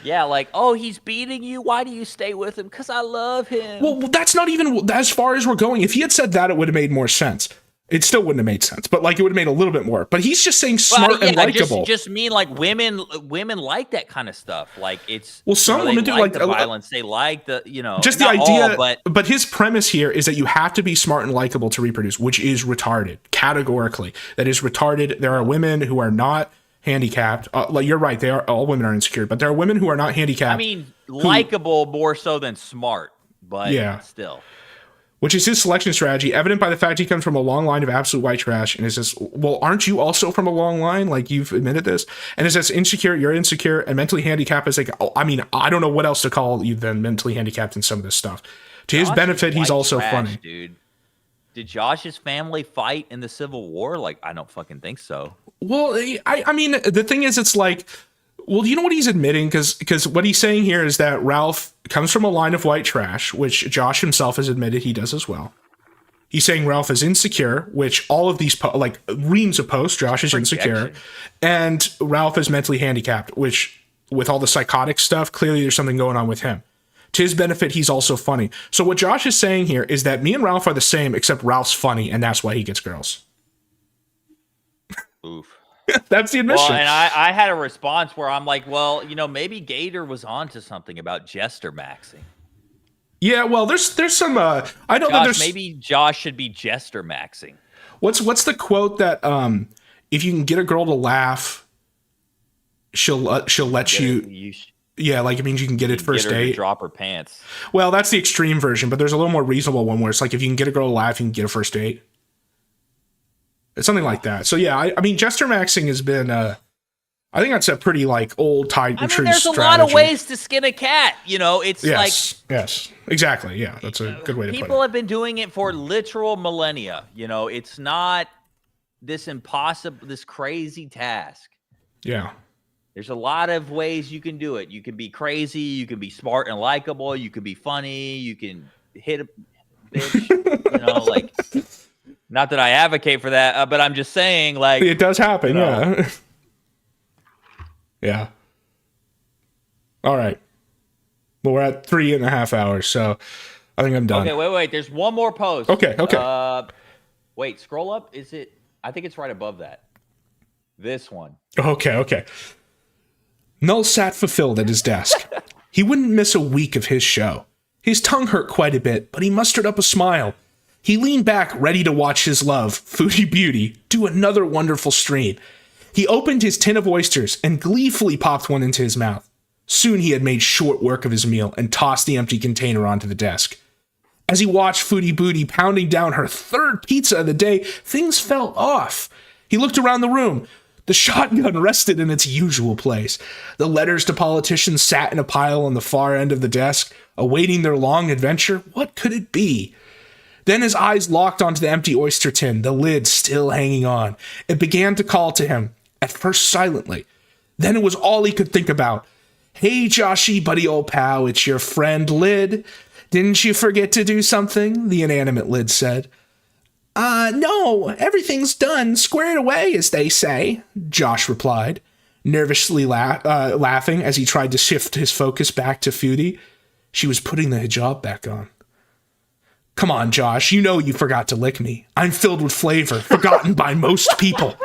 Yeah, like, oh, he's beating you. Why do you stay with him? Because I love him. Well, that's not even as far as we're going. If he had said that, it would have made more sense. It still wouldn't have made sense, but like it would have made a little bit more. But he's just saying smart and likable. Just mean like women like that kind of stuff. Like it's some women do like the violence. They like the just the idea. But his premise here is that you have to be smart and likable to reproduce, which is retarded categorically. That is retarded. There are women who are not handicapped. Like you're right, all women are insecure, but there are women who are not handicapped. I mean, likable more so than smart, but still. Which is his selection strategy, evident by the fact he comes from a long line of absolute white trash. And it says, well, aren't you also from a long line? Like, you've admitted this. And it says, insecure, you're insecure, and mentally handicapped is like, I mean, I don't know what else to call you than mentally handicapped in some of this stuff. To his benefit, he's also funny. Dude. Did Josh's family fight in the Civil War? Like, I don't fucking think so. Well, I mean, the thing is, it's like, well, you know what he's admitting? Because what he's saying here is that Ralph comes from a line of white trash, which Josh himself has admitted he does as well. He's saying Ralph is insecure, which all of these, like reams of posts, Josh is insecure. And Ralph is mentally handicapped, which with all the psychotic stuff, clearly there's something going on with him. To his benefit, he's also funny. So what Josh is saying here is that me and Ralph are the same, except Ralph's funny, and that's why he gets girls. Oof. That's the admission. Well, and I had a response where I'm like, well, maybe Gator was onto something about jester maxing. Yeah, well, there's some. I know that there's maybe Josh should be jester maxing. What's the quote that if you can get a girl to laugh, she'll let you. Yeah, like it means you can get it first date. Drop her pants. Well, that's the extreme version, but there's a little more reasonable one where it's like if you can get a girl to laugh, you can get a first date. It's something like that. So yeah, I mean, jester maxing has been. I think that's a pretty like old type and true there's strategy. A lot of ways to skin a cat. It's yes, exactly. Yeah, that's a good way to put it. People have been doing it for literal millennia. It's not this impossible, this crazy task. Yeah. There's a lot of ways you can do it. You can be crazy. You can be smart and likable. You can be funny. You can hit a bitch. Like. Not that I advocate for that, but I'm just saying, like... It does happen, yeah. Yeah. All right. Well, we're at 3.5 hours, so I think I'm done. Okay, wait. There's one more post. Okay. Wait, scroll up. Is it... I think it's right above that. This one. Okay. Null sat fulfilled at his desk. He wouldn't miss a week of his show. His tongue hurt quite a bit, but he mustered up a smile. He leaned back, ready to watch his love, Foodie Beauty, do another wonderful stream. He opened his tin of oysters and gleefully popped one into his mouth. Soon he had made short work of his meal and tossed the empty container onto the desk. As he watched Foodie Booty pounding down her third pizza of the day, things fell off. He looked around the room. The shotgun rested in its usual place. The letters to politicians sat in a pile on the far end of the desk, awaiting their long adventure. What could it be? Then his eyes locked onto the empty oyster tin, the lid still hanging on. It began to call to him, at first silently. Then it was all he could think about. Hey, Joshy, buddy old pal, it's your friend Lid. Didn't you forget to do something? The inanimate Lid said. No, everything's done, squared away, as they say, Josh replied, nervously laughing as he tried to shift his focus back to Foodie. She was putting the hijab back on. Come on, Josh, you know you forgot to lick me. I'm filled with flavor, forgotten by most people.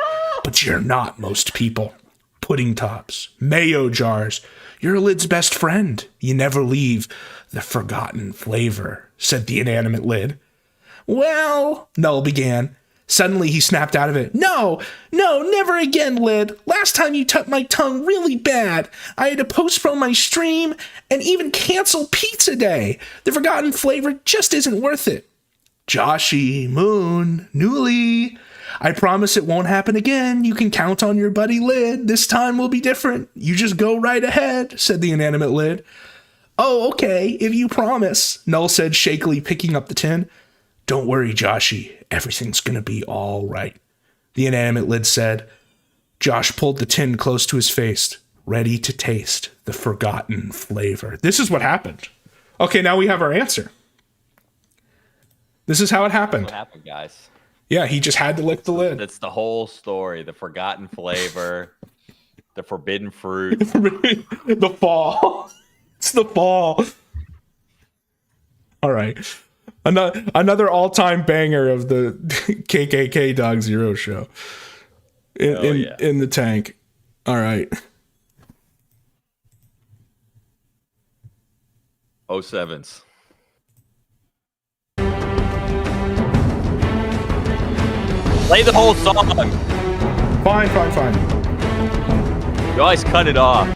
But you're not most people. Pudding tops, mayo jars. You're Lid's best friend. You never leave the forgotten flavor, said the inanimate Lid. Well, Null began. Suddenly he snapped out of it. No, never again, Lid. Last time you took my tongue really bad. I had to postpone my stream and even cancel Pizza Day. The forgotten flavor just isn't worth it. Joshy, Moon, Newly. I promise it won't happen again. You can count on your buddy Lid. This time will be different. You just go right ahead, said the inanimate Lid. Oh, okay, if you promise, Null said shakily, picking up the tin. Don't worry, Joshy. Everything's gonna be all right, the inanimate Lid said. Josh pulled the tin close to his face, ready to taste the forgotten flavor. This is what happened. Okay, now we have our answer. This is how it happened. What happened, guys? Yeah, he just had to lick the lid. That's the whole story. The forgotten flavor, the forbidden fruit. The fall. It's the fall. All right. Another all-time banger of the KKK Dog Zero show in the tank. All right. 07s. Play the whole song. Fine. You always cut it off.